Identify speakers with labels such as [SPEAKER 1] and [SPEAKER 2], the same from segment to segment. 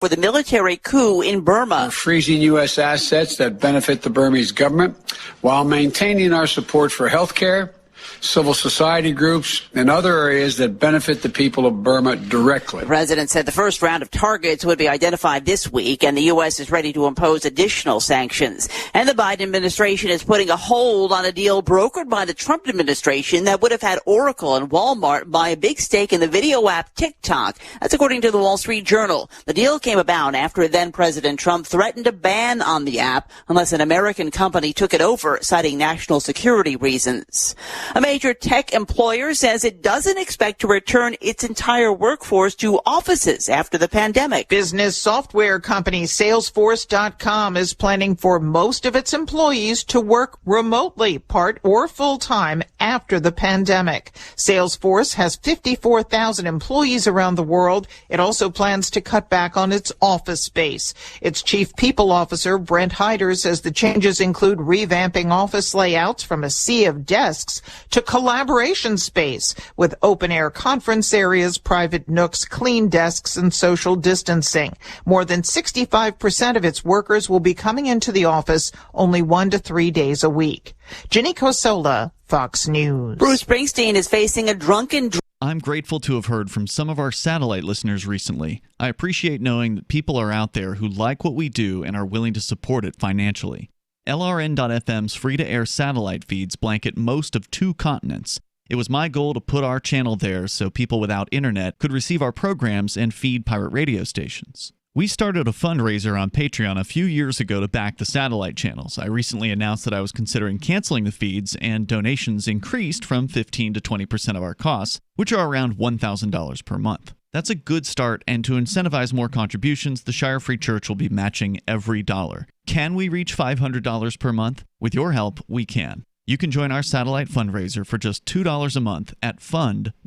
[SPEAKER 1] for the military coup in Burma.
[SPEAKER 2] We're freezing U.S. assets that benefit the Burmese government while maintaining our support for health care, civil society groups, and other areas that benefit the people of Burma directly.
[SPEAKER 1] The president said the first round of targets would be identified this week, and the U.S. is ready to impose additional sanctions. And the Biden administration is putting a hold on a deal brokered by the Trump administration that would have had Oracle and Walmart buy a big stake in the video app TikTok. That's according to the Wall Street Journal. The deal came about after then-President Trump threatened a ban on the app unless an American company took it over, citing national security reasons. A major tech employer says it doesn't expect to return its entire workforce to offices after the pandemic.
[SPEAKER 3] Business software company Salesforce.com is planning for most of its employees to work remotely, part or full-time, after the pandemic. Salesforce has 54,000 employees around the world. It also plans to cut back on its office space. Its chief people officer, Brent Hyder, says the changes include revamping office layouts from a sea of desks to collaboration space with open-air conference areas, private nooks, clean desks, and social distancing. More than 65% of its workers will be coming into the office only 1 to 3 days a week. Jenny Cosola, Fox News.
[SPEAKER 1] Bruce Springsteen is facing a drunken
[SPEAKER 4] I'm grateful to have heard from some of our satellite listeners recently. I appreciate knowing that people are out there who like what we do and are willing to support it financially. LRN.FM's free-to-air satellite feeds blanket most of 2 continents. It was my goal to put our channel there so people without internet could receive our programs and feed pirate radio stations. We started a fundraiser on Patreon a few years ago to back the satellite channels. I recently announced that I was considering canceling the feeds, and donations increased from 15 to 20% of our costs, which are around $1,000 per month. That's a good start, and to incentivize more contributions, the Shire Free Church will be matching every dollar. Can we reach $500 per month? With your help, we can. You can join our satellite fundraiser for just $2 a month at fund.lrn.fm.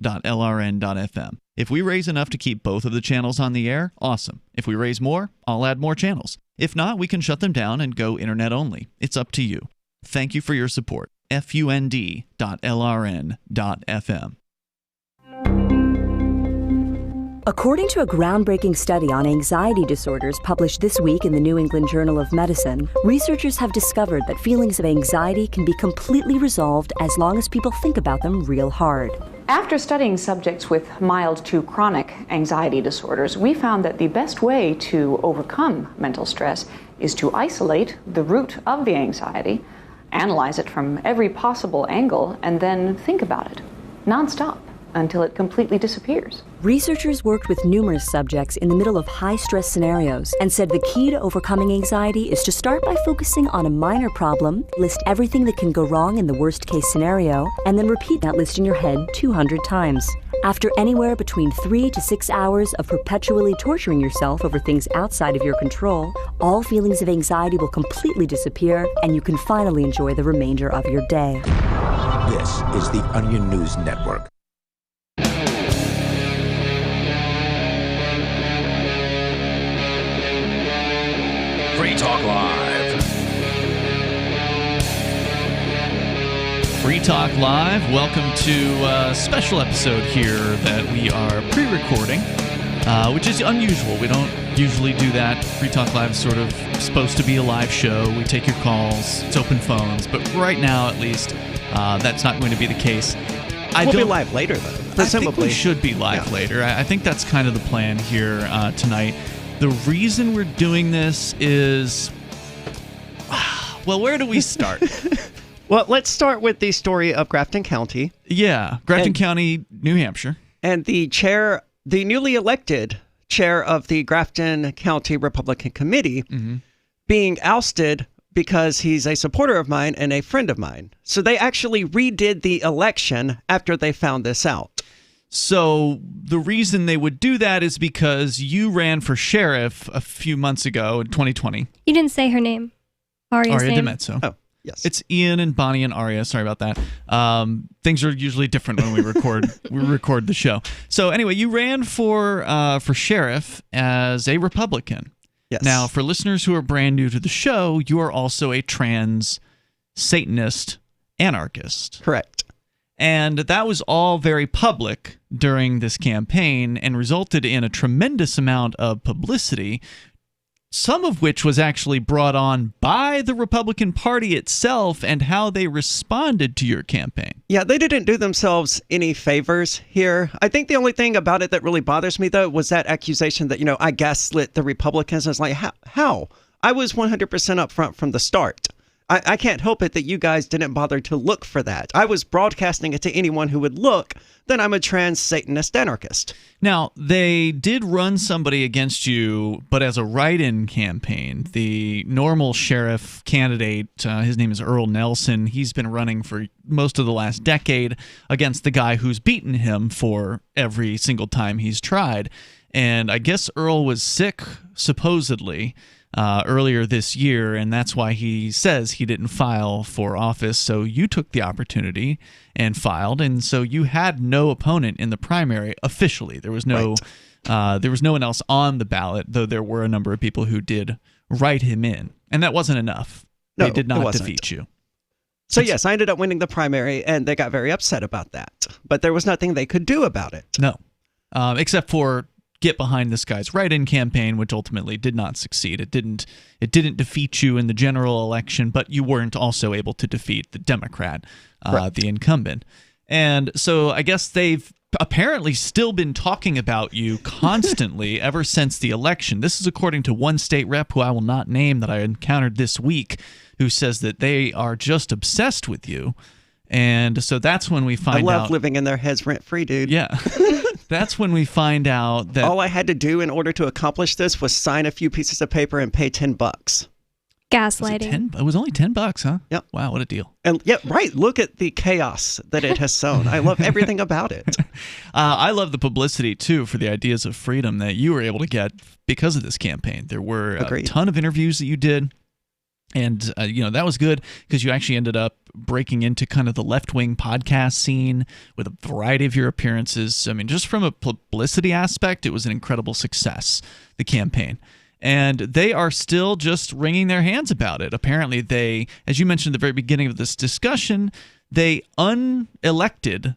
[SPEAKER 4] If we raise enough to keep both of the channels on the air, awesome. If we raise more, I'll add more channels. If not, we can shut them down and go internet only. It's up to you. Thank you for your support. fund.lrn.fm.
[SPEAKER 5] According to a groundbreaking study on anxiety disorders published this week in the New England Journal of Medicine, researchers have discovered that feelings of anxiety can be completely resolved as long as people think about them real hard.
[SPEAKER 6] After studying subjects with mild to chronic anxiety disorders, we found that the best way to overcome mental stress is to isolate the root of the anxiety, analyze it from every possible angle, and then think about it nonstop until it completely disappears.
[SPEAKER 5] Researchers worked with numerous subjects in the middle of high-stress scenarios and said the key to overcoming anxiety is to start by focusing on a minor problem, list everything that can go wrong in the worst-case scenario, and then repeat that list in your head 200 times. After anywhere between 3 to 6 hours of perpetually torturing yourself over things outside of your control, all feelings of anxiety will completely disappear, and you can finally enjoy the remainder of your day.
[SPEAKER 7] This is the Onion News Network.
[SPEAKER 8] Free Talk Live.
[SPEAKER 4] Free Talk Live. Welcome to a special episode here that we are pre-recording, which is unusual. We don't usually do that. Free Talk Live is sort of supposed to be a live show. We take your calls. It's open phones. But right now, at least, that's not going to be the case.
[SPEAKER 9] We'll be live later, though. Presumably.
[SPEAKER 4] I think we should be live later. I think that's kind of the plan here tonight. The reason we're doing this is, well, where do we start?
[SPEAKER 9] Well, let's start with the story of Grafton County.
[SPEAKER 4] Yeah, Grafton County, New Hampshire.
[SPEAKER 9] And the newly elected chair of the Grafton County Republican Committee being ousted because he's a supporter of mine and a friend of mine. So they actually redid the election after they found this out.
[SPEAKER 4] So the reason they would do that is because you ran for sheriff a few months ago in 2020.
[SPEAKER 10] You didn't say her name. Aria
[SPEAKER 4] DiMezzo.
[SPEAKER 9] Oh, yes.
[SPEAKER 4] It's Ian and Bonnie and Aria. Sorry about that. Things are usually different when we record the show. So anyway, you ran for sheriff as a Republican.
[SPEAKER 9] Yes.
[SPEAKER 4] Now, for listeners who are brand new to the show, you are also a trans Satanist anarchist.
[SPEAKER 9] Correct.
[SPEAKER 4] And that was all very public during this campaign and resulted in a tremendous amount of publicity, some of which was actually brought on by the Republican Party itself and how they responded to your campaign.
[SPEAKER 9] Yeah, they didn't do themselves any favors here. I think the only thing about it that really bothers me, though, was that accusation that, I gaslit the Republicans. I was like, how? I was 100% upfront from the start. I can't help it that you guys didn't bother to look for that. I was broadcasting it to anyone who would look, then I'm a trans Satanist anarchist.
[SPEAKER 4] Now, they did run somebody against you, but as a write-in campaign. The normal sheriff candidate, his name is Earl Nelson, he's been running for most of the last decade against the guy who's beaten him for every single time he's tried. And I guess Earl was sick, supposedly, earlier this year, and that's why he says he didn't file for office. So you took the opportunity and filed, and so you had no opponent in the primary officially. There was no one else on the ballot, though there were a number of people who did write him in, and that wasn't enough.
[SPEAKER 9] No,
[SPEAKER 4] they did not
[SPEAKER 9] it wasn't.
[SPEAKER 4] defeat you.
[SPEAKER 9] So yes, I ended up winning the primary, and they got very upset about that. But there was nothing they could do about it.
[SPEAKER 4] No, except for get behind this guy's write-in campaign, which ultimately did not succeed. It didn't defeat you in the general election, but you weren't also able to defeat the Democrat, the incumbent. And so I guess they've apparently still been talking about you constantly ever since the election. This is according to one state rep who I will not name that I encountered this week, who says that they are just obsessed with you. And so that's when we find out.
[SPEAKER 9] I love living in their heads rent-free, dude.
[SPEAKER 4] Yeah. That's when we find out that
[SPEAKER 9] all I had to do in order to accomplish this was sign a few pieces of paper and pay $10.
[SPEAKER 10] Gaslighting.
[SPEAKER 4] It was only $10, huh?
[SPEAKER 9] Yep.
[SPEAKER 4] Wow, what a deal.
[SPEAKER 9] And yeah, right. Look at the chaos that it has sown. I love everything about it.
[SPEAKER 4] I love the publicity, too, for the ideas of freedom that you were able to get because of this campaign. There were a ton of interviews that you did. And, that was good because you actually ended up breaking into kind of the left-wing podcast scene with a variety of your appearances. I mean, just from a publicity aspect, it was an incredible success, the campaign. And they are still just wringing their hands about it. Apparently, they, as you mentioned at the very beginning of this discussion, they unelected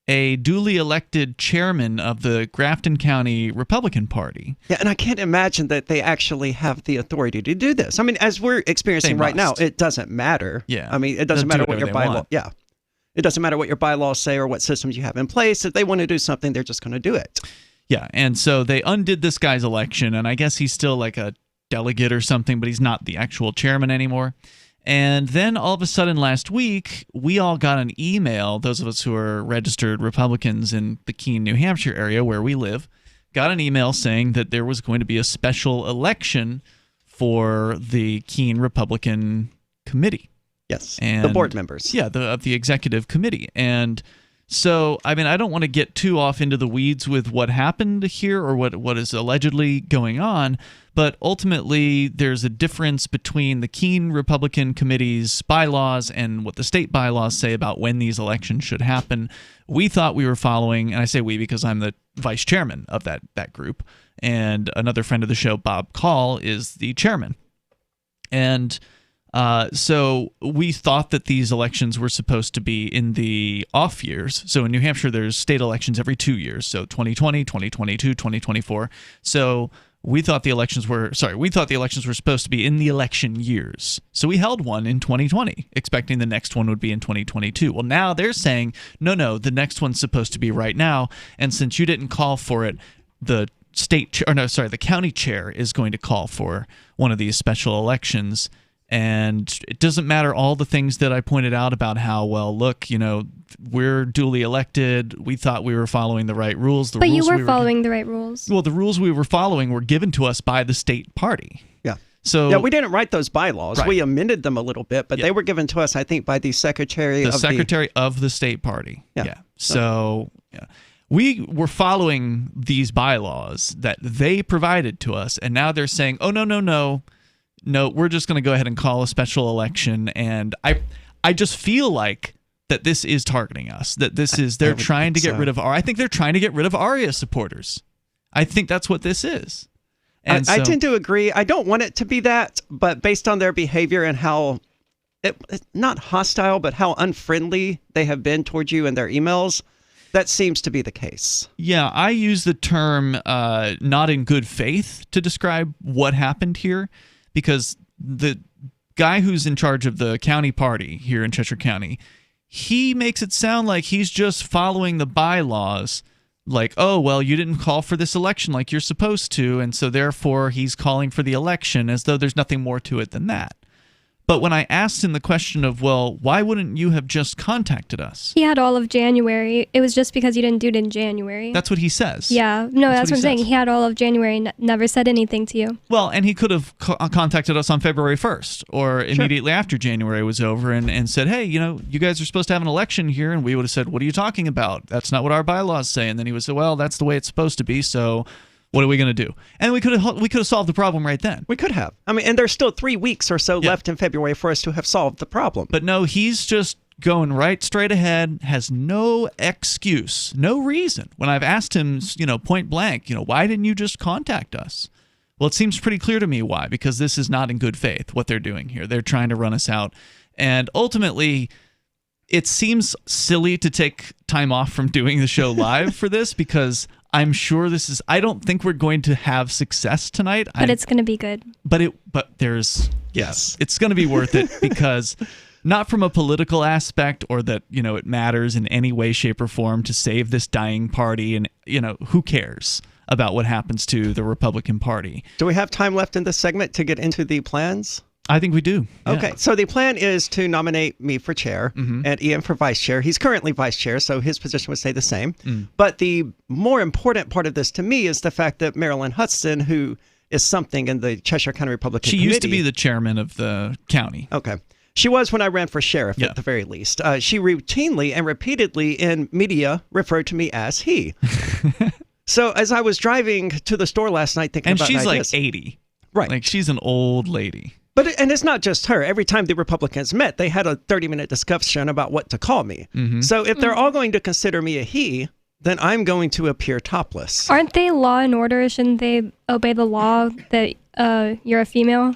[SPEAKER 4] a duly elected chairman of the Grafton County Republican Party.
[SPEAKER 9] Yeah, and I can't imagine that they actually have the authority to do this. I mean, as we're experiencing right now, it doesn't matter.
[SPEAKER 4] Yeah.
[SPEAKER 9] I mean, it doesn't matter what your bylaw. Yeah. It doesn't matter what your bylaws say or what systems you have in place. If they want to do something, they're just going to do it.
[SPEAKER 4] Yeah, and so they undid this guy's election, and I guess he's still like a delegate or something, but he's not the actual chairman anymore. And then all of a sudden last week, we all got an email, those of us who are registered Republicans in the Keene, New Hampshire area where we live, got an email saying that there was going to be a special election for the Keene Republican Committee.
[SPEAKER 9] Yes,
[SPEAKER 4] and
[SPEAKER 9] the board members.
[SPEAKER 4] Yeah, of the executive committee. And so, I mean, I don't want to get too off into the weeds with what happened here or what is allegedly going on, but ultimately there's a difference between the Keene Republican Committee's bylaws and what the state bylaws say about when these elections should happen. We thought we were following, and I say we because I'm the vice chairman of that group, and another friend of the show, Bob Call, is the chairman. And so we thought that these elections were supposed to be in the off years. So in New Hampshire, there's state elections every 2 years. So 2020, 2022, 2024. So we thought the elections were supposed to be in the election years. So we held one in 2020, expecting the next one would be in 2022. Well, now they're saying, no, the next one's supposed to be right now. And since you didn't call for it, the county chair is going to call for one of these special elections. And it doesn't matter all the things that I pointed out about how, well, look, we're duly elected. We thought we were following the right rules.
[SPEAKER 10] But you were following the right rules.
[SPEAKER 4] Well, the rules we were following were given to us by the state party.
[SPEAKER 9] Yeah.
[SPEAKER 4] So
[SPEAKER 9] yeah, we didn't write those bylaws.
[SPEAKER 4] Right.
[SPEAKER 9] We amended them a little bit, but they were given to us, I think, by the secretary
[SPEAKER 4] of the state party. Yeah. So we were following these bylaws that they provided to us, and now they're saying, oh, no, we're just going to go ahead and call a special election. And I just feel like that this is targeting us, that they're trying to get rid of I think they're trying to get rid of ARIA supporters. I think that's what this is. And
[SPEAKER 9] I tend to agree. I don't want it to be that, but based on their behavior and how not hostile, but how unfriendly they have been toward you in their emails. That seems to be the case.
[SPEAKER 4] Yeah, I use the term not in good faith to describe what happened here, because the guy who's in charge of the county party here in Cheshire County, he makes it sound like he's just following the bylaws, like, oh, well, you didn't call for this election like you're supposed to, and so therefore he's calling for the election, as though there's nothing more to it than that. But when I asked him the question of, well, why wouldn't you have just contacted us?
[SPEAKER 10] He had all of January. It was just because you didn't do it in January.
[SPEAKER 4] That's what he says.
[SPEAKER 10] Yeah. No, that's what I'm saying. He had all of January and never said anything to you.
[SPEAKER 4] Well, and he could have contacted us on February 1st or immediately after January was over and said, hey, you guys are supposed to have an election here. And we would have said, what are you talking about? That's not what our bylaws say. And then he would say, well, that's the way it's supposed to be. So what are we going to do? And we could have solved the problem right then.
[SPEAKER 9] We could have. I mean, and there's still 3 weeks or so left in February for us to have solved the problem.
[SPEAKER 4] But no, he's just going right straight ahead, has no excuse, no reason. When I've asked him, point blank, why didn't you just contact us? Well, it seems pretty clear to me why, because this is not in good faith, what they're doing here. They're trying to run us out. And ultimately, it seems silly to take time off from doing the show live for this, because I'm sure I don't think we're going to have success tonight.
[SPEAKER 10] But it's going to be good.
[SPEAKER 4] But it's going to be worth it, because not from a political aspect or that, it matters in any way, shape, or form to save this dying party. And, who cares about what happens to the Republican Party?
[SPEAKER 9] Do we have time left in this segment to get into the plans?
[SPEAKER 4] I think we do. Yeah.
[SPEAKER 9] Okay, so the plan is to nominate me for chair and Ian for vice chair. He's currently vice chair, so his position would stay the same. But the more important part of this to me is the fact that Marilyn Hudson, who is something in the Cheshire County Republican Committee.
[SPEAKER 4] She used to be the chairman of the county.
[SPEAKER 9] Okay. She was when I ran for sheriff, at the very least. She routinely and repeatedly in media referred to me as he. So as I was driving to the store last night thinking about
[SPEAKER 4] ideas. And she's like 80.
[SPEAKER 9] Right.
[SPEAKER 4] Like, she's an old lady.
[SPEAKER 9] And it's not just her. Every time the Republicans met, they had a 30-minute discussion about what to call me. So if they're all going to consider me a he, then I'm going to appear topless.
[SPEAKER 10] Aren't they law and order? Shouldn't they obey the law that you're a female?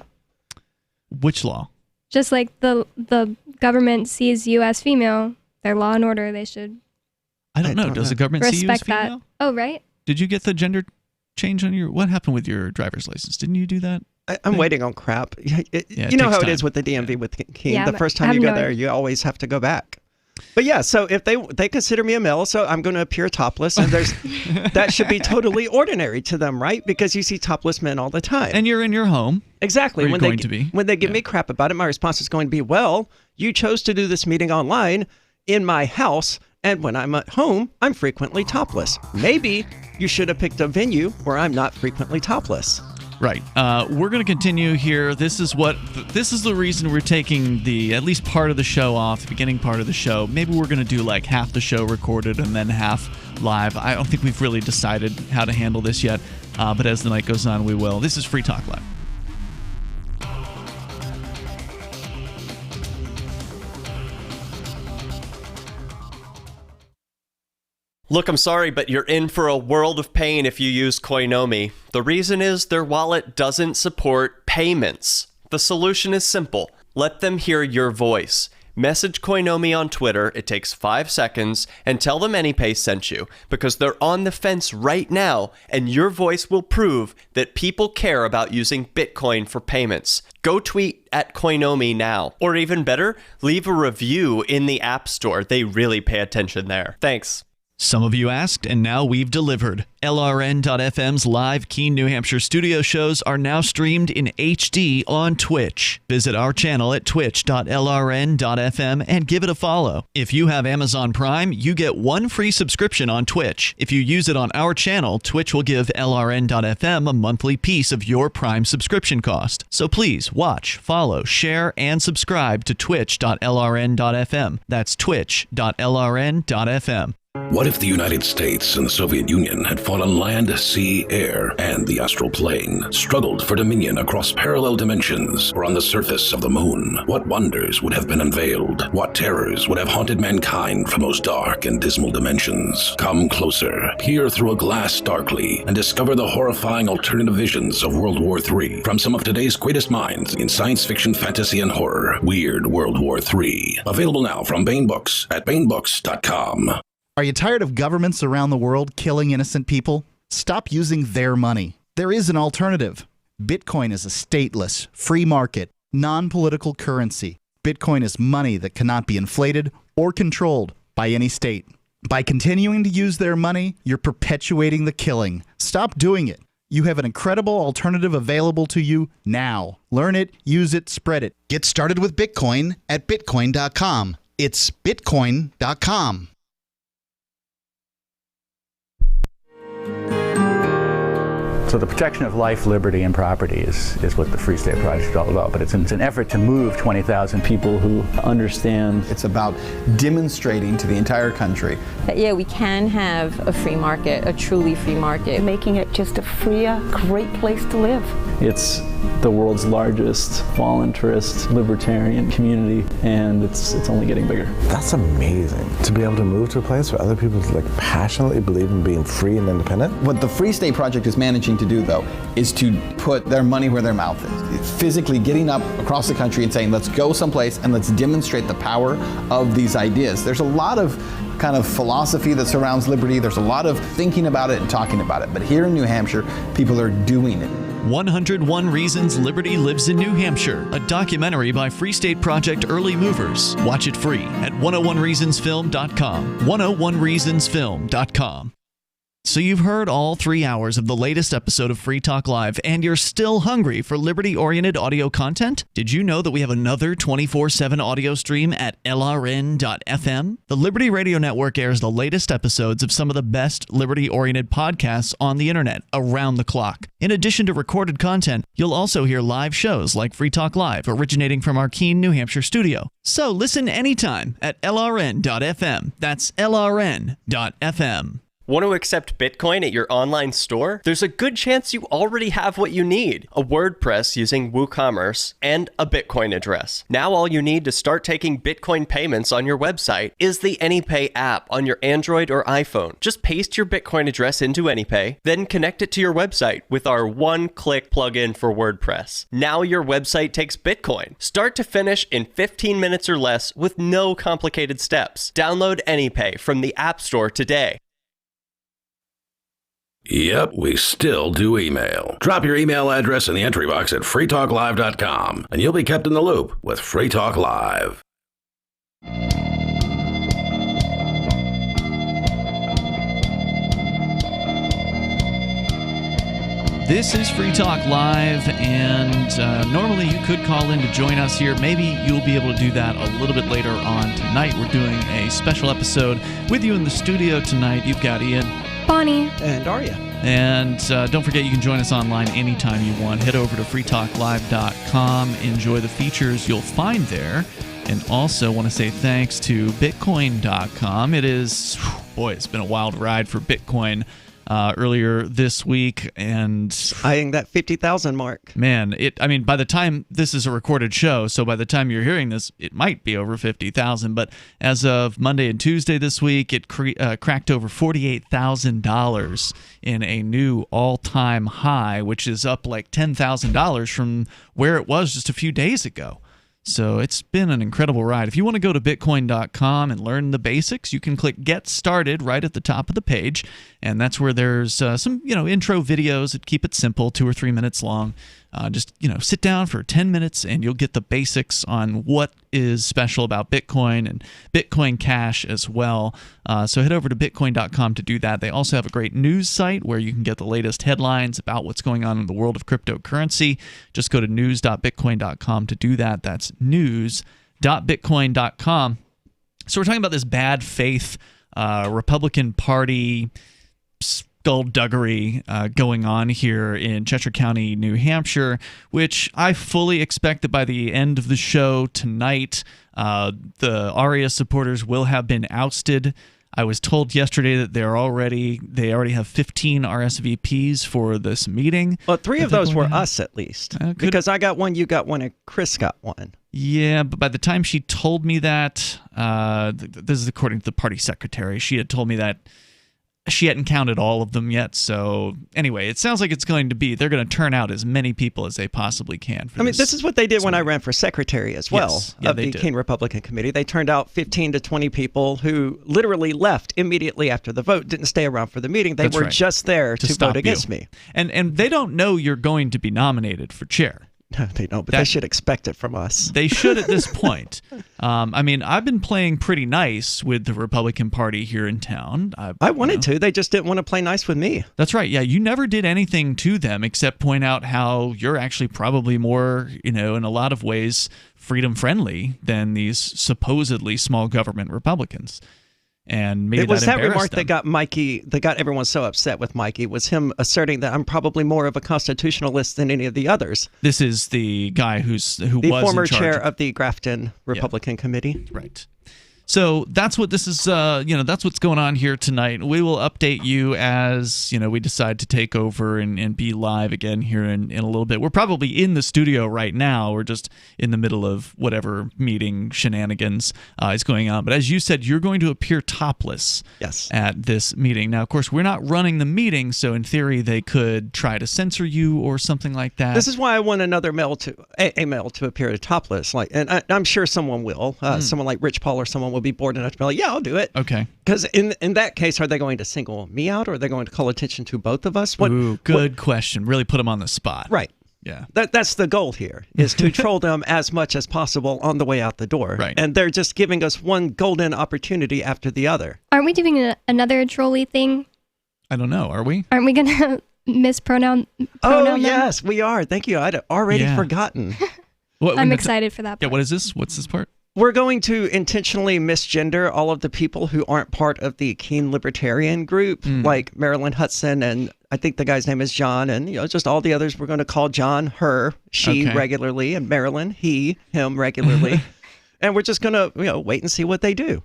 [SPEAKER 4] Which law?
[SPEAKER 10] Just like the government sees you as female, they're law and order. They should.
[SPEAKER 4] I don't know. Does the government see you as female?
[SPEAKER 10] Respect that. Oh, right.
[SPEAKER 4] Did you get the gender change on what happened with your driver's license? Didn't you do that?
[SPEAKER 9] I'm waiting on crap. You know how it is with the DMV with Keene.
[SPEAKER 10] Yeah,
[SPEAKER 9] the first time you go there, you always have to go back. But yeah, so if they consider me a male, so I'm going to appear topless, and that should be totally ordinary to them, right? Because you see topless men all the time.
[SPEAKER 4] And you're in your home.
[SPEAKER 9] Exactly.
[SPEAKER 4] When
[SPEAKER 9] they give me crap about it, my response is going to be, well, you chose to do this meeting online in my house, and when I'm at home, I'm frequently topless. Maybe you should have picked a venue where I'm not frequently topless.
[SPEAKER 4] Right. We're going to continue here. This is the reason we're taking at least part of the show off, the beginning part of the show. Maybe we're going to do like half the show recorded and then half live. I don't think we've really decided how to handle this yet, but as the night goes on, we will. This is Free Talk Live.
[SPEAKER 11] Look, I'm sorry, but you're in for a world of pain if you use Coinomi. The reason is their wallet doesn't support payments. The solution is simple. Let them hear your voice. Message Coinomi on Twitter, it takes 5 seconds, and tell them AnyPay sent you, because they're on the fence right now, and your voice will prove that people care about using Bitcoin for payments. Go tweet at Coinomi now. Or even better, leave a review in the App Store. They really pay attention there. Thanks.
[SPEAKER 4] Some of you asked, and now we've delivered. LRN.FM's live Keene, New Hampshire studio shows are now streamed in HD on Twitch. Visit our channel at twitch.lrn.fm and give it a follow. If you have Amazon Prime, you get 1 free subscription on Twitch. If you use it on our channel, Twitch will give LRN.FM a monthly piece of your Prime subscription cost. So please watch, follow, share, and subscribe to twitch.lrn.fm. That's twitch.lrn.fm.
[SPEAKER 12] What if the United States and the Soviet Union had fought on land, sea, air, and the astral plane, struggled for dominion across parallel dimensions or on the surface of the moon? What wonders would have been unveiled? What terrors would have haunted mankind from those dark and dismal dimensions? Come closer, peer through a glass darkly, and discover the horrifying alternative visions of World War III from some of today's greatest minds in science fiction, fantasy, and horror. Weird World War III. Available now from Baen Books at baenbooks.com.
[SPEAKER 13] Are you tired of governments around the world killing innocent people? Stop using their money. There is an alternative. Bitcoin is a stateless, free market, non-political currency. Bitcoin is money that cannot be inflated or controlled by any state. By continuing to use their money, you're perpetuating the killing. Stop doing it. You have an incredible alternative available to you now. Learn it, use it, spread it.
[SPEAKER 14] Get started with Bitcoin at Bitcoin.com. It's Bitcoin.com.
[SPEAKER 15] So the protection of life, liberty, and property is what the Free State Project is all about. But it's an effort to move 20,000 people who understand.
[SPEAKER 16] It's about demonstrating to the entire country
[SPEAKER 17] that, yeah, we can have a free market, a truly free market.
[SPEAKER 18] Making it just a freer, great place to live.
[SPEAKER 15] It's the world's largest voluntarist libertarian community, and it's only getting bigger.
[SPEAKER 19] That's amazing, to be able to move to a place where other people passionately believe in being free and independent.
[SPEAKER 16] What the Free State Project is managing to do, though, is to put their money where their mouth is. Physically getting up across the country and saying, let's go someplace and let's demonstrate the power of these ideas. There's a lot of kind of philosophy that surrounds liberty. There's a lot of thinking about it and talking about it. But here in New Hampshire, people are doing it.
[SPEAKER 4] 101 Reasons Liberty Lives in New Hampshire, a documentary by Free State Project early movers. Watch it free at 101reasonsfilm.com. 101reasonsfilm.com. So you've heard all 3 hours of the latest episode of Free Talk Live, and you're still hungry for liberty-oriented audio content? Did you know that we have another 24/7 audio stream at LRN.FM? The Liberty Radio Network airs the latest episodes of some of the best liberty-oriented podcasts on the internet around the clock. In addition to recorded content, you'll also hear live shows like Free Talk Live, originating from our Keene, New Hampshire studio. So listen anytime at LRN.FM. That's LRN.FM.
[SPEAKER 11] Want to accept Bitcoin at your online store? There's a good chance you already have what you need: a WordPress using WooCommerce and a Bitcoin address. Now all you need to start taking Bitcoin payments on your website is the AnyPay app on your Android or iPhone. Just paste your Bitcoin address into AnyPay, then connect it to your website with our one-click plugin for WordPress. Now your website takes Bitcoin, start to finish, in 15 minutes or less with no complicated steps. Download AnyPay from the App Store today.
[SPEAKER 12] Yep, we still do email. Drop your email address in the entry box at freetalklive.com, and you'll be kept in the loop with Free Talk Live.
[SPEAKER 4] This is Free Talk Live, and normally you could call in to join us here. Maybe you'll be able to do that a little bit later on tonight. We're doing a special episode with you in the studio tonight. You've got Ian,
[SPEAKER 10] Bonnie,
[SPEAKER 9] and Arya.
[SPEAKER 4] And don't forget, you can join us online anytime you want. Head over to freetalklive.com. Enjoy the features you'll find there. And also want to say thanks to Bitcoin.com. It is, boy, it's been a wild ride for Bitcoin earlier this week, and
[SPEAKER 9] eyeing that 50,000 mark.
[SPEAKER 4] Man, by the time this is a recorded show, so by the time you're hearing this, it might be over 50,000. But as of Monday and Tuesday this week, it cracked over $48,000 in a new all-time high, which is up like $10,000 from where it was just a few days ago. So it's been an incredible ride. If you want to go to bitcoin.com and learn the basics, you can click Get Started right at the top of the page, and that's where there's some intro videos that keep it simple, 2 or 3 minutes long. Just sit down for 10 minutes and you'll get the basics on what is special about Bitcoin and Bitcoin Cash as well. So head over to bitcoin.com to do that. They also have a great news site where you can get the latest headlines about what's going on in the world of cryptocurrency. Just go to news.bitcoin.com to do that. That's news.bitcoin.com. So we're talking about this bad faith Republican Party skullduggery going on here in Cheshire County, New Hampshire, which I fully expect that by the end of the show tonight, the Arya supporters will have been ousted. I was told yesterday that they already have 15 RSVPs for this meeting.
[SPEAKER 9] Well, 3 of those were us at least, because I got one, you got one, and Chris got one.
[SPEAKER 4] Yeah, but by the time she told me that, this is according to the party secretary, she had told me that she hadn't counted all of them yet. So anyway, it sounds like they're going to turn out as many people as they possibly can.
[SPEAKER 9] This is what they did when I ran for secretary as well,
[SPEAKER 4] yes. Yeah,
[SPEAKER 9] of the Keene Republican Committee. They turned out 15 to 20 people who literally left immediately after the vote, didn't stay around for the meeting. They were just there to vote against me.
[SPEAKER 4] And they don't know you're going to be nominated for chair.
[SPEAKER 9] No, they don't, but they should expect it from us.
[SPEAKER 4] They should at this point. I've been playing pretty nice with the Republican Party here in town.
[SPEAKER 9] I wanted to. They just didn't want to play nice with me.
[SPEAKER 4] That's right. Yeah, you never did anything to them except point out how you're actually probably more, in a lot of ways, freedom-friendly than these supposedly small government Republicans. And maybe
[SPEAKER 9] it was that remark
[SPEAKER 4] them.
[SPEAKER 9] that got everyone so upset with Mikey, was him asserting that I'm probably more of a constitutionalist than any of the others.
[SPEAKER 4] This is the guy who was the
[SPEAKER 9] former chair of the Grafton Republican Committee.
[SPEAKER 4] Right. So that's what this is, that's what's going on here tonight. We will update you as, we decide to take over and be live again here in a little bit. We're probably in the studio right now. We're just in the middle of whatever meeting shenanigans is going on. But as you said, you're going to appear topless at this meeting. Now, of course, we're not running the meeting, so in theory, they could try to censor you or something like that.
[SPEAKER 9] This is why I want another male to appear topless. And I'm sure someone will. Someone like Rich Paul or someone will be bored enough to be like, yeah, I'll do it.
[SPEAKER 4] Okay.
[SPEAKER 9] Because in that case, are they going to single me out, or are they going to call attention to both of us?
[SPEAKER 4] Good question. Really put them on the spot.
[SPEAKER 9] Right.
[SPEAKER 4] Yeah.
[SPEAKER 9] That's the goal here, is to troll them as much as possible on the way out the door.
[SPEAKER 4] Right.
[SPEAKER 9] And they're just giving us one golden opportunity after the other.
[SPEAKER 10] Aren't we doing another trolley thing?
[SPEAKER 4] I don't know. Are we?
[SPEAKER 10] Aren't we going to mispronoun them?
[SPEAKER 9] Yes, we are. Thank you. I'd already forgotten.
[SPEAKER 10] I'm excited for that part.
[SPEAKER 4] Yeah, what is this? What's this part?
[SPEAKER 9] We're going to intentionally misgender all of the people who aren't part of the Keene Libertarian group, like Marilyn Hudson, and I think the guy's name is John, and just all the others. We're going to call John her, she regularly, and Marilyn he, him regularly, and we're just going to wait and see what they do.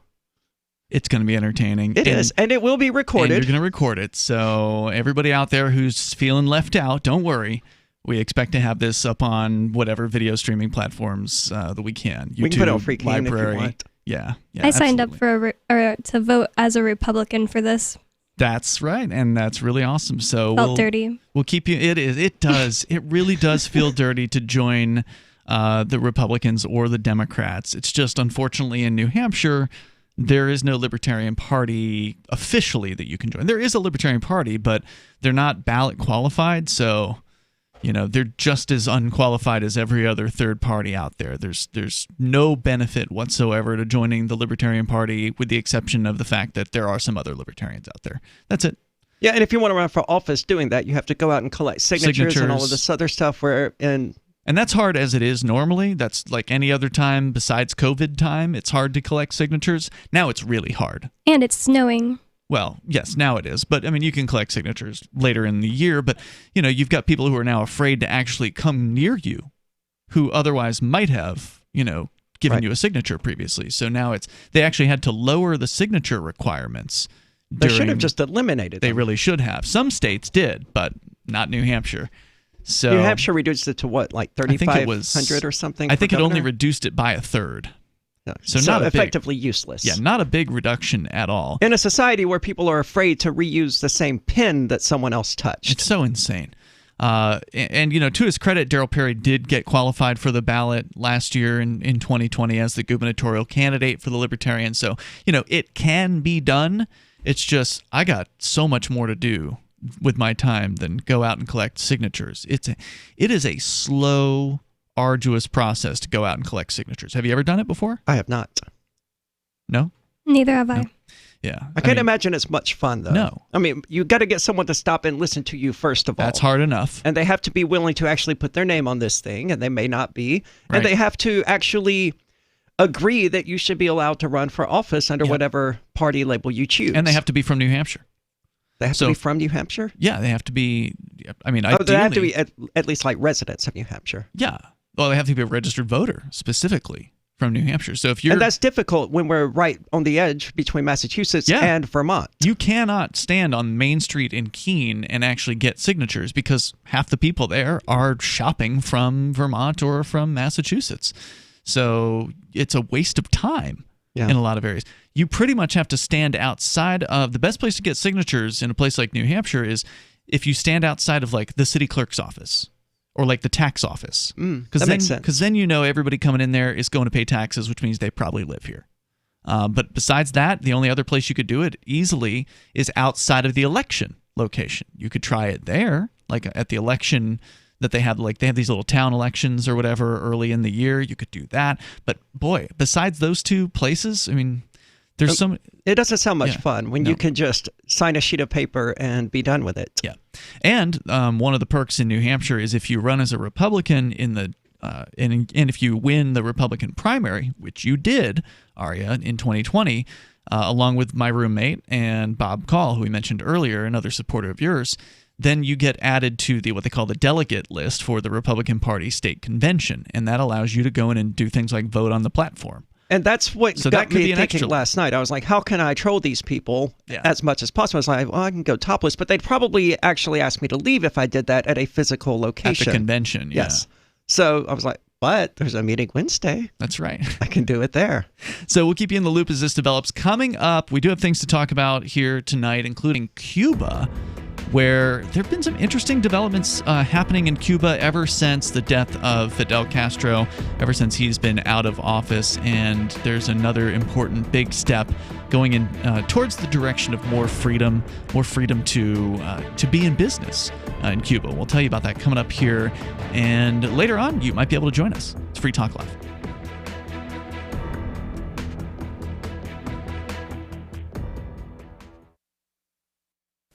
[SPEAKER 4] It's going to be entertaining.
[SPEAKER 9] It is, and it will be recorded.
[SPEAKER 4] And you're going to record it, so everybody out there who's feeling left out, don't worry. We expect to have this up on whatever video streaming platforms that we can. YouTube,
[SPEAKER 9] we can put it on Free Keene
[SPEAKER 4] library.
[SPEAKER 9] If you want.
[SPEAKER 4] Yeah,
[SPEAKER 10] I signed up for to vote as a Republican for this.
[SPEAKER 4] That's right, and that's really awesome. So
[SPEAKER 10] felt dirty.
[SPEAKER 4] We'll keep you. It does. It really does feel dirty to join the Republicans or the Democrats. It's just, unfortunately, in New Hampshire, there is no Libertarian Party officially that you can join. There is a Libertarian Party, but they're not ballot qualified, so they're just as unqualified as every other third party out there. There's no benefit whatsoever to joining the Libertarian Party, with the exception of the fact that there are some other libertarians out there. That's it.
[SPEAKER 9] Yeah, and if you want to run for office doing that, you have to go out and collect signatures and all of this other stuff. And
[SPEAKER 4] that's hard as it is normally. That's like any other time besides COVID time. It's hard to collect signatures. Now it's really hard.
[SPEAKER 10] And it's snowing.
[SPEAKER 4] Well, yes, now it is. But, you can collect signatures later in the year. But, you've got people who are now afraid to actually come near you, who otherwise might have, given you a signature previously. So now they actually had to lower the signature requirements.
[SPEAKER 9] They should have just eliminated them.
[SPEAKER 4] They really should have. Some states did, but not New Hampshire. So
[SPEAKER 9] New Hampshire reduced it to what, like 3,500 or something?
[SPEAKER 4] I think it only reduced it by a third.
[SPEAKER 9] Yeah. So not effectively useless.
[SPEAKER 4] Yeah, not a big reduction at all.
[SPEAKER 9] In a society where people are afraid to reuse the same pin that someone else touched.
[SPEAKER 4] It's so insane. And to his credit, Darryl Perry did get qualified for the ballot last year in 2020 as the gubernatorial candidate for the Libertarians. So, it can be done. It's just, I got so much more to do with my time than go out and collect signatures. It is a slow, arduous process to go out and collect signatures. Have you ever done it before?
[SPEAKER 9] I have not.
[SPEAKER 4] No?
[SPEAKER 10] Neither have I.
[SPEAKER 4] No. Yeah.
[SPEAKER 9] I can't imagine it's much fun, though.
[SPEAKER 4] No.
[SPEAKER 9] You got to get someone to stop and listen to you first of all.
[SPEAKER 4] That's hard enough.
[SPEAKER 9] And they have to be willing to actually put their name on this thing, and they may not be. Right. And they have to actually agree that you should be allowed to run for office under whatever party label you choose.
[SPEAKER 4] And they have to be from New Hampshire.
[SPEAKER 9] They have to be from New Hampshire?
[SPEAKER 4] Yeah, they have to be, ideally.
[SPEAKER 9] They have to be at least like residents of New Hampshire.
[SPEAKER 4] Yeah. Well, they have to be a registered voter, specifically. from New Hampshire. So if you're,
[SPEAKER 9] and that's difficult when we're right on the edge between Massachusetts and Vermont.
[SPEAKER 4] You cannot stand on Main Street in Keene and actually get signatures because half the people there are shopping from Vermont or from Massachusetts. So it's a waste of time in a lot of areas. You pretty much have to stand outside of the best place to get signatures in a place like New Hampshire is if you stand outside of like the city clerk's office. Or like the tax office.
[SPEAKER 9] That makes sense.
[SPEAKER 4] Because then you know everybody coming in there is going to pay taxes, which means they probably live here. But besides that, the only other place you could do it easily is outside of the election location. You could try it there, like at the election that they have. Like they have these little town elections or whatever early in the year. You could do that. But boy, besides those two places, I mean, there's some.
[SPEAKER 9] It doesn't sound much fun when you can just sign a sheet of paper and be done with it.
[SPEAKER 4] Yeah. And one of the perks in New Hampshire is if you run as a Republican in the and if you win the Republican primary, which you did, Aria, in 2020, along with my roommate and Bob Call, who we mentioned earlier, another supporter of yours, then you get added to the what they call the delegate list for the Republican Party state convention, and that allows you to go in and do things like vote on the platform.
[SPEAKER 9] And that's what got me thinking
[SPEAKER 4] extra
[SPEAKER 9] last night. I was like, how can I troll these people as much as possible? I was like, well, I can go topless, but they'd probably actually ask me to leave if I did that at a physical location.
[SPEAKER 4] At the convention,
[SPEAKER 9] Yes. So I was like, but there's a meeting Wednesday.
[SPEAKER 4] That's right.
[SPEAKER 9] I can do it there.
[SPEAKER 4] So we'll keep you in the loop as this develops. Coming up, we do have things to talk about here tonight, including Cuba, where there have been some interesting developments happening in Cuba ever since the death of Fidel Castro, ever since he's been out of office. And there's another important big step going in towards the direction of more freedom to be in business in Cuba. We'll tell you about that coming up here. And later on, you might be able to join us. It's Free Talk Live.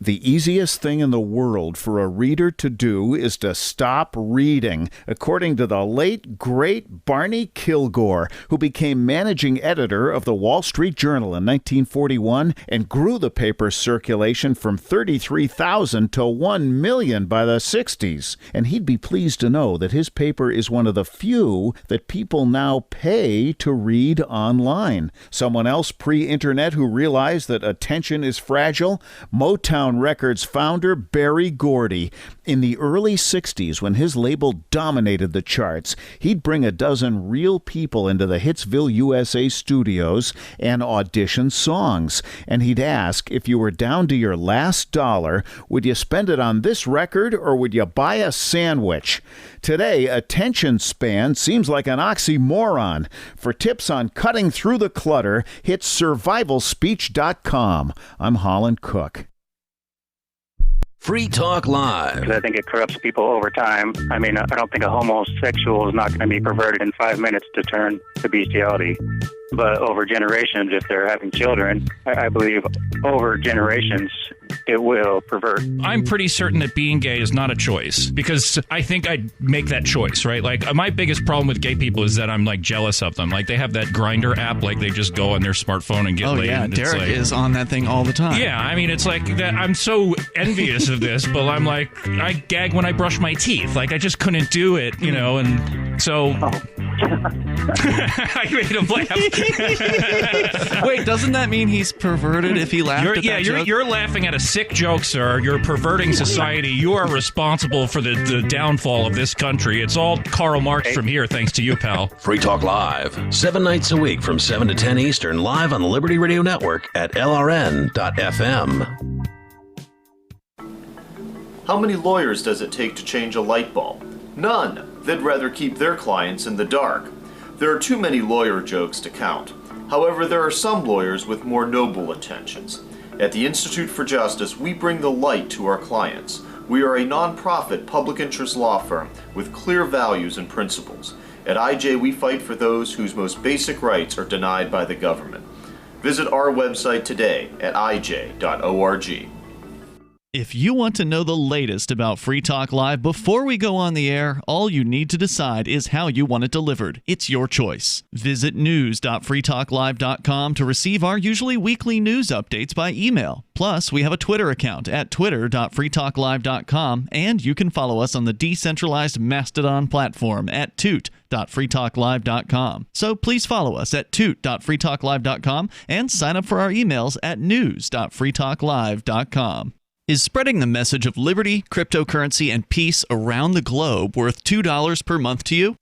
[SPEAKER 20] The easiest thing in the world for a reader to do is to stop reading, according to the late, great Barney Kilgore, who became managing editor of the Wall Street Journal in 1941 and grew the paper's circulation from 33,000 to 1 million by the 60s. And he'd be pleased to know that his paper is one of the few that people now pay to read online. Someone else pre-internet who realized that attention is fragile? Motown Records founder Berry Gordy. In the early 60s, when his label dominated the charts, he'd bring a dozen real people into the Hitsville, USA studios and audition songs. And he'd ask, if you were down to your last dollar, would you spend it on this record or would you buy a sandwich? Today, attention span seems like an oxymoron. For tips on cutting through the clutter, hit survivalspeech.com. I'm Holland Cook.
[SPEAKER 8] Free Talk Live.
[SPEAKER 21] I think it corrupts people over time. I mean, I don't think a homosexual is not going to be perverted in 5 minutes to turn to bestiality. But over generations, if they're having children, I believe over generations, it will pervert.
[SPEAKER 22] I'm pretty certain that being gay is not a choice because I think I'd make that choice, right? Like, my biggest problem with gay people is that I'm, like, jealous of them. Like, they have that Grindr app, like, they just go on their smartphone and get laid.
[SPEAKER 4] Oh, yeah, Derek is on that thing all the time.
[SPEAKER 22] Yeah, I mean, it's like that. I'm so envious of this, but I'm like, I gag when I brush my teeth. Like, I just couldn't do it, you know, and so... I made him laugh.
[SPEAKER 4] Wait, doesn't that mean he's perverted if he laughed at that joke?
[SPEAKER 22] You're laughing at a sick joke, sir. You're perverting society. You are responsible for the downfall of this country. It's all Karl Marx from here, thanks to you, pal.
[SPEAKER 8] Free Talk Live, 7 nights a week from 7 to 10 Eastern, live on the Liberty Radio Network at LRN.FM.
[SPEAKER 23] How many lawyers does it take to change a light bulb? None. They'd rather keep their clients in the dark. There are too many lawyer jokes to count. However, there are some lawyers with more noble intentions. At the Institute for Justice, we bring the light to our clients. We are a non-profit public interest law firm with clear values and principles. At IJ, we fight for those whose most basic rights are denied by the government. Visit our website today at ij.org.
[SPEAKER 4] If you want to know the latest about Free Talk Live before we go on the air, all you need to decide is how you want it delivered. It's your choice. Visit news.freetalklive.com to receive our usually weekly news updates by email. Plus, we have a Twitter account at twitter.freetalklive.com, and you can follow us on the decentralized Mastodon platform at toot.freetalklive.com. So please follow us at toot.freetalklive.com and sign up for our emails at news.freetalklive.com. Is spreading the message of liberty, cryptocurrency, and peace around the globe worth $2 per month to you?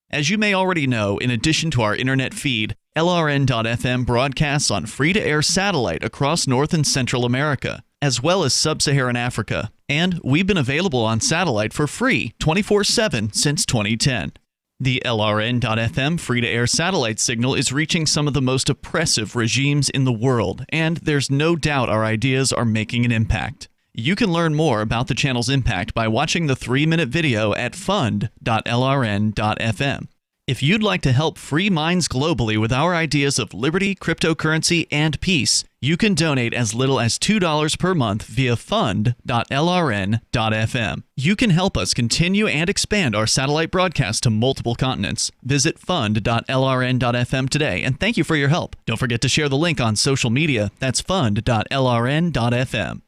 [SPEAKER 4] As you may already know, in addition to our internet feed, LRN.FM broadcasts on free-to-air satellite across North and Central America, as well as Sub-Saharan Africa. And we've been available on satellite for free 24/7 since 2010. The LRN.FM free-to-air satellite signal is reaching some of the most oppressive regimes in the world, and there's no doubt our ideas are making an impact. You can learn more about the channel's impact by watching the 3-minute video at fund.lrn.fm. If you'd like to help free minds globally with our ideas of liberty, cryptocurrency, and peace, you can donate as little as $2 per month via fund.lrn.fm. You can help us continue and expand our satellite broadcast to multiple continents. Visit fund.lrn.fm today, and thank you for your help. Don't forget to share the link on social media. That's fund.lrn.fm.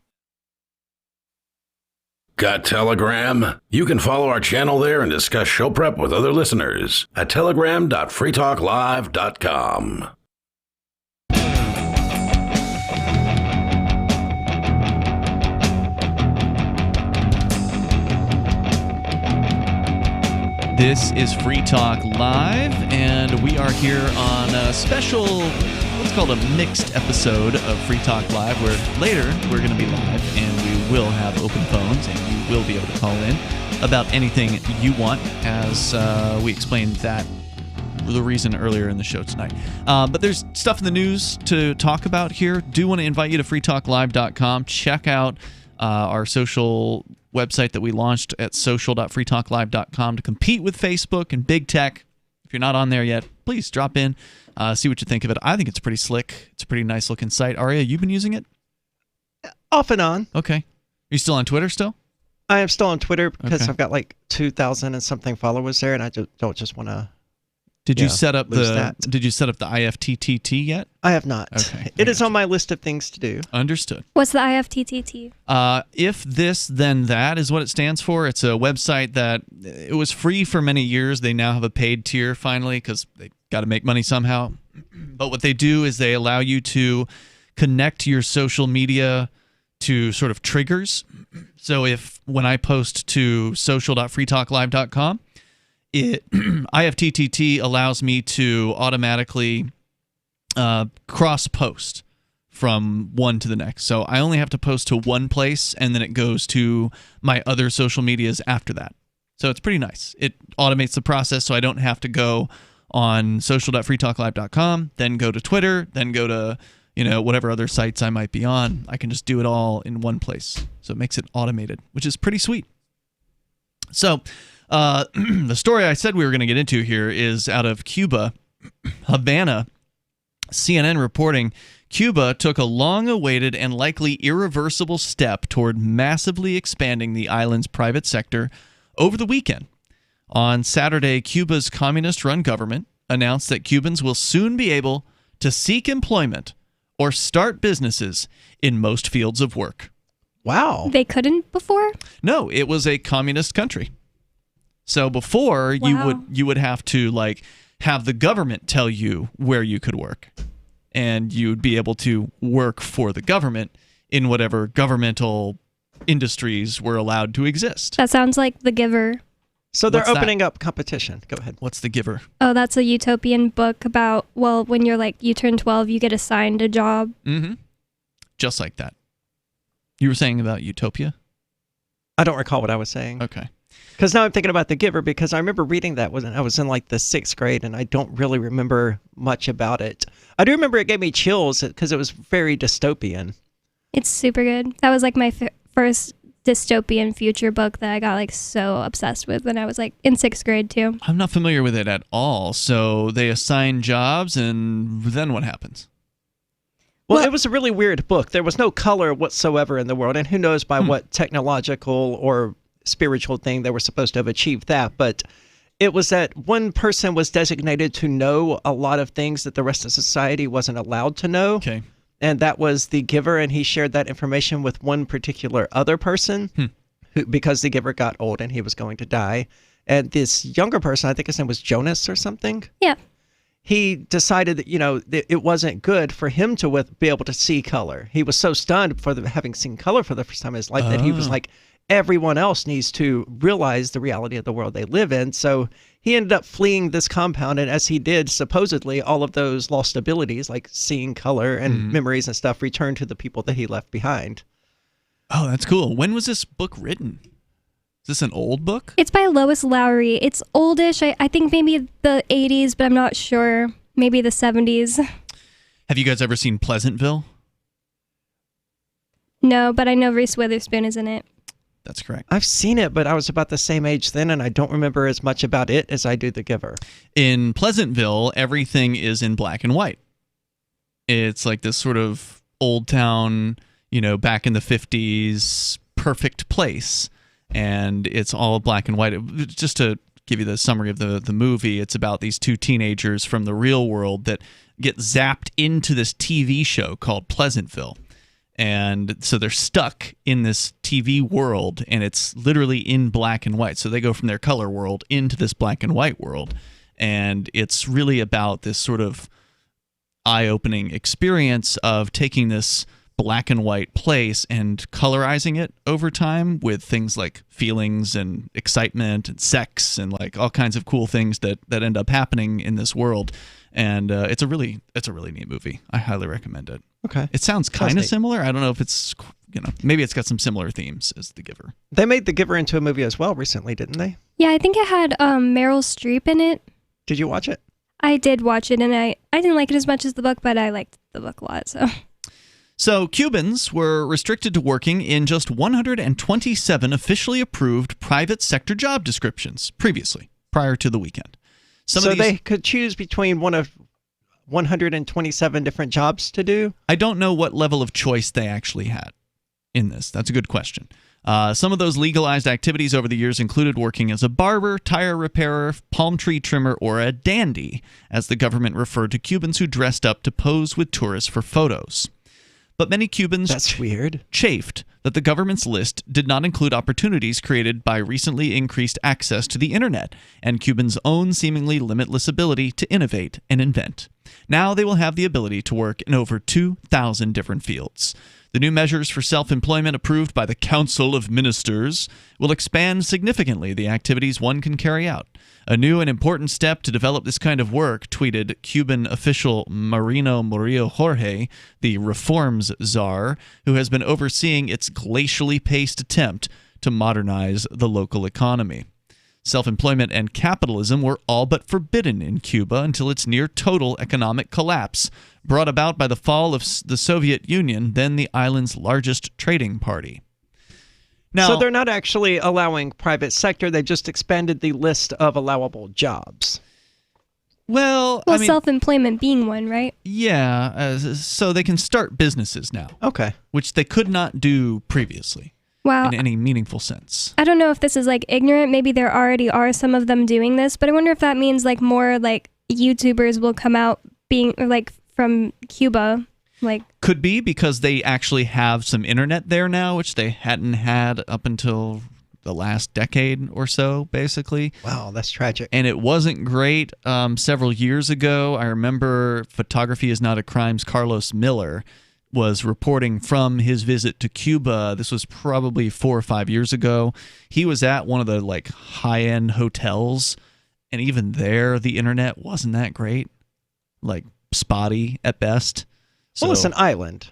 [SPEAKER 12] Got Telegram? You can follow our channel there and discuss show prep with other listeners at telegram.freetalklive.com.
[SPEAKER 4] This is Free Talk Live, and we are here on a special, what's called a mixed episode of Free Talk Live, where later we're going to be live and we will have open phones and you will be able to call in about anything you want, as we explained that the reason earlier in the show tonight. But there's stuff in the news to talk about here. Do want to invite you to freetalklive.com. Check out our social website that we launched at social.freetalklive.com to compete with Facebook and big tech. If you're not on there yet, please drop in, see what you think of it. I think it's pretty slick. It's a pretty nice looking site. Aria, you've been using it?
[SPEAKER 9] Off and on.
[SPEAKER 4] Okay. Are you still on Twitter still?
[SPEAKER 9] I am still on Twitter because
[SPEAKER 4] Okay.
[SPEAKER 9] I've got like 2,000 and something followers there, and I don't just want to.
[SPEAKER 4] Did you set up
[SPEAKER 9] lose
[SPEAKER 4] the
[SPEAKER 9] that.
[SPEAKER 4] Did you set up the IFTTT yet?
[SPEAKER 9] I have not.
[SPEAKER 4] Okay.
[SPEAKER 9] It is on my list of things to do.
[SPEAKER 4] Understood.
[SPEAKER 10] What's the IFTTT?
[SPEAKER 4] If this, then that is what it stands for. It's a website that it was free for many years. They now have a paid tier finally because they got to make money somehow. But what they do is they allow you to connect your social media to sort of triggers. So if when I post to social.freetalklive.com, IFTTT allows me to automatically cross-post from one to the next. So I only have to post to one place, and then it goes to my other social medias after that. So it's pretty nice. It automates the process, so I don't have to go on social.freetalklive.com, then go to Twitter, then go to whatever other sites I might be on. I can just do it all in one place. So it makes it automated, which is pretty sweet. So the story I said we were going to get into here is out of Cuba, Havana. CNN reporting Cuba took a long-awaited and likely irreversible step toward massively expanding the island's private sector over the weekend. On Saturday, Cuba's communist-run government announced that Cubans will soon be able to seek employment or start businesses in most fields of work.
[SPEAKER 9] Wow.
[SPEAKER 10] They couldn't before?
[SPEAKER 4] No, it was a communist country. So before you would have to have the government tell you where you could work, and you would be able to work for the government in whatever governmental industries were allowed to exist.
[SPEAKER 10] That sounds like The Giver.
[SPEAKER 9] So they're
[SPEAKER 4] What's that?
[SPEAKER 9] opening up competition. Go ahead.
[SPEAKER 4] What's The Giver?
[SPEAKER 10] Oh, that's a utopian book about, when you turn 12, you get assigned a job.
[SPEAKER 4] Mm-hmm. Just like that. You were saying about Utopia?
[SPEAKER 9] I don't recall what I was saying.
[SPEAKER 4] Okay.
[SPEAKER 9] Because now I'm thinking about The Giver, because I remember reading that when I was in the 6th grade, and I don't really remember much about it. I do remember it gave me chills because it was very dystopian.
[SPEAKER 10] It's super good. That was my first dystopian future book that I got so obsessed with when I was in 6th grade too.
[SPEAKER 4] I'm not familiar with it at all. So they assign jobs, and then what happens?
[SPEAKER 9] Well, it was a really weird book. There was no color whatsoever in the world, and who knows by what technological or spiritual thing they were supposed to have achieved that, but it was that one person was designated to know a lot of things that the rest of society wasn't allowed to know.
[SPEAKER 4] Okay.
[SPEAKER 9] And that was the giver, and he shared that information with one particular other person because the giver got old and he was going to die. And this younger person, I think his name was Jonas or something.
[SPEAKER 10] Yeah.
[SPEAKER 9] He decided that, it wasn't good for him to be able to see color. He was so stunned for having seen color for the first time in his life that he was like, everyone else needs to realize the reality of the world they live in. So he ended up fleeing this compound, and as he did, supposedly all of those lost abilities, like seeing color and memories and stuff, returned to the people that he left behind.
[SPEAKER 4] Oh, that's cool. When was this book written? Is this an old book?
[SPEAKER 10] It's by Lois Lowry. It's oldish. I think maybe the 80s, but I'm not sure. Maybe the 70s.
[SPEAKER 4] Have you guys ever seen Pleasantville?
[SPEAKER 10] No, but I know Reese Witherspoon is in it.
[SPEAKER 4] That's correct.
[SPEAKER 9] I've seen it, but I was about the same age then, and I don't remember as much about it as I do The Giver.
[SPEAKER 4] In Pleasantville, everything is in black and white. It's like this sort of old town, back in the 50s, perfect place. And it's all black and white. Just to give you the summary of the movie, it's about these two teenagers from the real world that get zapped into this TV show called Pleasantville. And so they're stuck in this TV world, and it's literally in black and white. So they go from their color world into this black and white world. And it's really about this sort of eye-opening experience of taking this black and white place and colorizing it over time with things like feelings and excitement and sex and like all kinds of cool things that end up happening in this world. And it's a really neat movie. I highly recommend it.
[SPEAKER 9] Okay.
[SPEAKER 4] It sounds kind of similar. I don't know if it's, maybe it's got some similar themes as The Giver.
[SPEAKER 9] They made The Giver into a movie as well recently, didn't they?
[SPEAKER 10] Yeah, I think it had Meryl Streep in it.
[SPEAKER 9] Did you watch it?
[SPEAKER 10] I did watch it, and I didn't like it as much as the book, but I liked the book a lot, so...
[SPEAKER 4] So Cubans were restricted to working in just 127 officially approved private sector job descriptions previously, prior to the weekend.
[SPEAKER 9] They could choose between one of 127 different jobs to do?
[SPEAKER 4] I don't know what level of choice they actually had in this. That's a good question. Some of those legalized activities over the years included working as a barber, tire repairer, palm tree trimmer, or a dandy, as the government referred to Cubans who dressed up to pose with tourists for photos. But many Cubans chafed that the government's list did not include opportunities created by recently increased access to the internet and Cubans' own seemingly limitless ability to innovate and invent. Now they will have the ability to work in over 2,000 different fields. The new measures for self-employment approved by the Council of Ministers will expand significantly the activities one can carry out. A new and important step to develop this kind of work, tweeted Cuban official Marino Murillo Jorge, the reforms czar, who has been overseeing its glacially paced attempt to modernize the local economy. Self-employment and capitalism were all but forbidden in Cuba until its near-total economic collapse, brought about by the fall of the Soviet Union, then the island's largest trading party. Now,
[SPEAKER 9] so they're not actually allowing private sector, they just expanded the list of allowable jobs.
[SPEAKER 4] Well, I mean,
[SPEAKER 10] self-employment being one, right?
[SPEAKER 4] Yeah, so they can start businesses now.
[SPEAKER 9] Okay.
[SPEAKER 4] Which they could not do previously.
[SPEAKER 10] Wow.
[SPEAKER 4] In any meaningful sense.
[SPEAKER 10] I don't know if this is like ignorant. Maybe there already are some of them doing this, but I wonder if that means like more like YouTubers will come out being like from Cuba. Like
[SPEAKER 4] could be because they actually have some internet there now, which they hadn't had up until the last decade or so, basically.
[SPEAKER 9] Wow, that's tragic.
[SPEAKER 4] And it wasn't great several years ago. I remember Photography Is Not a Crime's Carlos Miller was reporting from his visit to Cuba. This was probably 4 or 5 years ago. He was at one of the like high-end hotels, and even there, the internet wasn't that great. Like spotty at best.
[SPEAKER 9] Well, it's an island.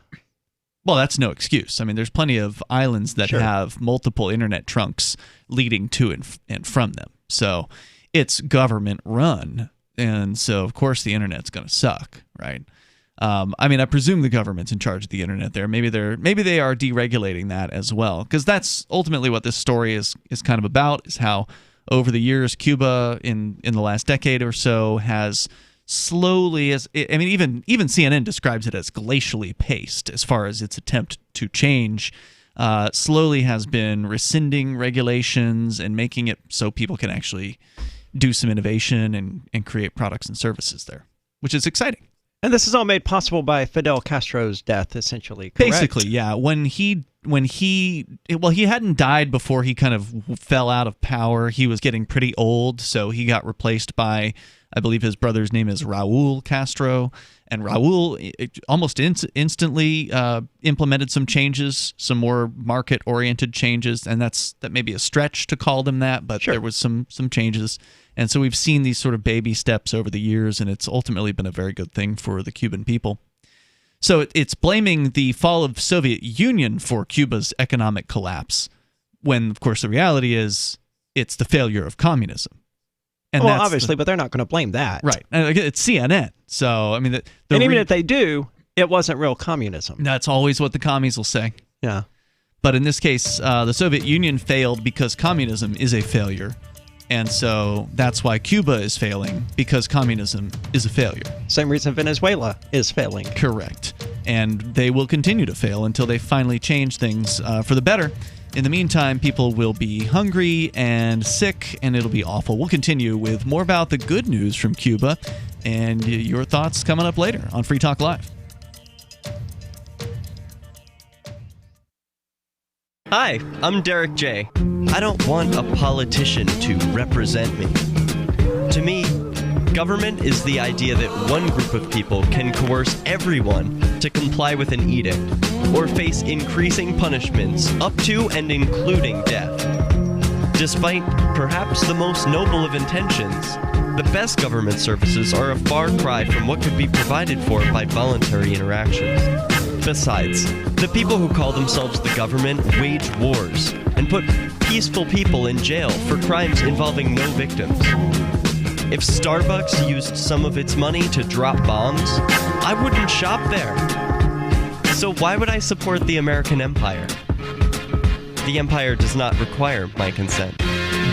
[SPEAKER 4] Well, that's no excuse. I mean, there's plenty of islands that have multiple internet trunks leading to and from them. So it's government run. And so, of course, the internet's going to suck, right? I mean, I presume the government's in charge of the internet there. Maybe they are deregulating that as well, because that's ultimately what this story is kind of about, is how over the years Cuba in the last decade or so has slowly, even CNN describes it as glacially paced as far as its attempt to change, slowly has been rescinding regulations and making it so people can actually do some innovation and create products and services there, which is exciting.
[SPEAKER 9] And this is all made possible by Fidel Castro's death, essentially, correct?
[SPEAKER 4] Basically, yeah. When he hadn't died before he kind of fell out of power. He was getting pretty old, so he got replaced by, I believe his brother's name is Raul Castro. And Raul almost instantly implemented some changes, some more market-oriented changes, and that may be a stretch to call them that, but there was some changes. And so we've seen these sort of baby steps over the years, and it's ultimately been a very good thing for the Cuban people. So it's blaming the fall of the Soviet Union for Cuba's economic collapse, when, of course, the reality is it's the failure of communism. And
[SPEAKER 9] well, obviously, but they're not going to blame that.
[SPEAKER 4] Right. It's CNN. So, I mean,
[SPEAKER 9] and even if they do, it wasn't real communism.
[SPEAKER 4] That's always what the commies will say.
[SPEAKER 9] Yeah.
[SPEAKER 4] But in this case, the Soviet Union failed because communism is a failure. And so that's why Cuba is failing, because communism is a failure.
[SPEAKER 9] Same reason Venezuela is failing.
[SPEAKER 4] Correct. And they will continue to fail until they finally change things for the better. In the meantime, people will be hungry and sick, and it'll be awful. We'll continue with more about the good news from Cuba and your thoughts coming up later on Free Talk Live.
[SPEAKER 11] Hi, I'm Derek J. I don't want a politician to represent me. To me, government is the idea that one group of people can coerce everyone to comply with an edict or face increasing punishments up to and including death. Despite perhaps the most noble of intentions, the best government services are a far cry from what could be provided for by voluntary interactions. Besides, the people who call themselves the government wage wars and put peaceful people in jail for crimes involving no victims. If Starbucks used some of its money to drop bombs, I wouldn't shop there. So why would I support the American empire? The empire does not require my consent.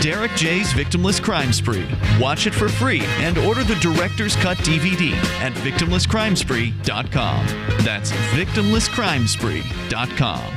[SPEAKER 4] Derek J's Victimless Crime Spree. Watch it for free and order the Director's Cut DVD at victimlesscrimespree.com. That's victimlesscrimespree.com.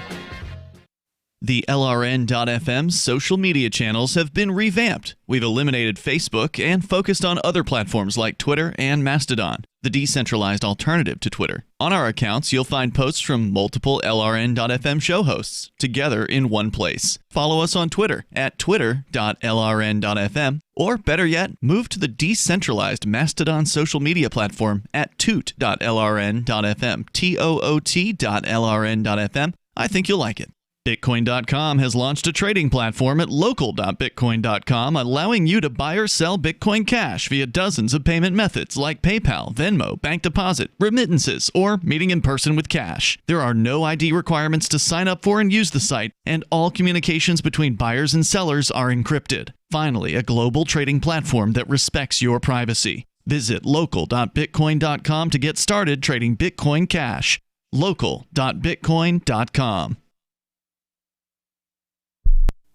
[SPEAKER 4] The LRN.FM social media channels have been revamped. We've eliminated Facebook and focused on other platforms like Twitter and Mastodon, the decentralized alternative to Twitter. On our accounts, you'll find posts from multiple LRN.FM show hosts together in one place. Follow us on Twitter at twitter.lrn.fm, or better yet, move to the decentralized Mastodon social media platform at toot.lrn.fm, toot.lrn.fm. I think you'll like it. Bitcoin.com has launched a trading platform at local.bitcoin.com, allowing you to buy or sell Bitcoin Cash via dozens of payment methods like PayPal, Venmo, bank deposit, remittances, or meeting in person with cash. There are no ID requirements to sign up for and use the site, and all communications between buyers and sellers are encrypted. Finally, a global trading platform that respects your privacy. Visit local.bitcoin.com to get started trading Bitcoin Cash. local.bitcoin.com.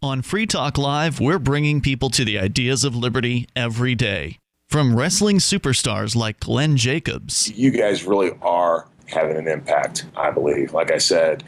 [SPEAKER 4] On Free Talk Live, we're bringing people to the ideas of liberty every day. From wrestling superstars like Glenn Jacobs.
[SPEAKER 1] You guys really are having an impact, I believe. Like I said,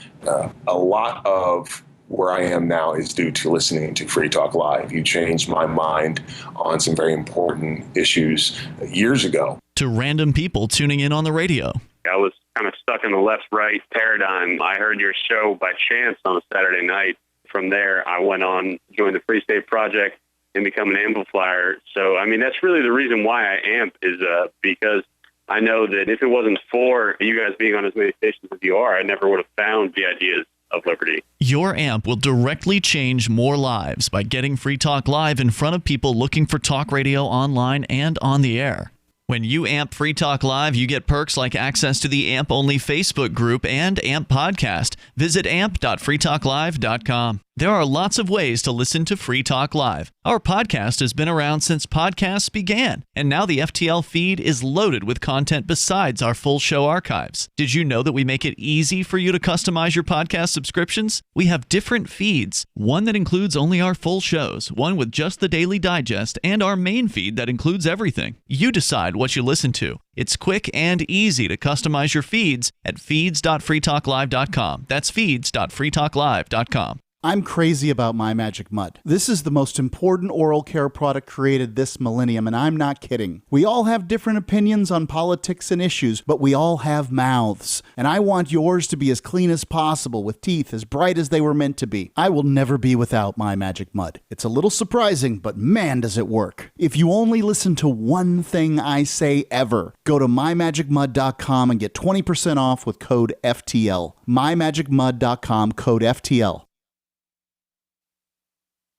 [SPEAKER 1] a lot of where I am now is due to listening to Free Talk Live. You changed my mind on some very important issues years ago.
[SPEAKER 4] To random people tuning in on the radio.
[SPEAKER 2] I was kind of stuck in the left-right paradigm. I heard your show by chance on a Saturday night. From there, I went on, joined the Free State Project, and become an amplifier. So, I mean, that's really the reason why I amp is because I know that if it wasn't for you guys being on as many stations as you are, I never would have found the ideas of liberty.
[SPEAKER 4] Your amp will directly change more lives by getting Free Talk Live in front of people looking for talk radio online and on the air. When you amp Free Talk Live, you get perks like access to the AMP-only Facebook group and AMP podcast. Visit amp.freetalklive.com. There are lots of ways to listen to Free Talk Live. Our podcast has been around since podcasts began, and now the FTL feed is loaded with content besides our full show archives. Did you know that we make it easy for you to customize your podcast subscriptions? We have different feeds, one that includes only our full shows, one with just the Daily Digest, and our main feed that includes everything. You decide what you listen to. It's quick and easy to customize your feeds at feeds.freetalklive.com. That's feeds.freetalklive.com.
[SPEAKER 13] I'm crazy about My Magic Mud. This is the most important oral care product created this millennium, and I'm not kidding. We all have different opinions on politics and issues, but we all have mouths. And I want yours to be as clean as possible, with teeth as bright as they were meant to be. I will never be without My Magic Mud. It's a little surprising, but man, does it work. If you only listen to one thing I say ever, go to mymagicmud.com and get 20% off with code FTL. mymagicmud.com, code FTL.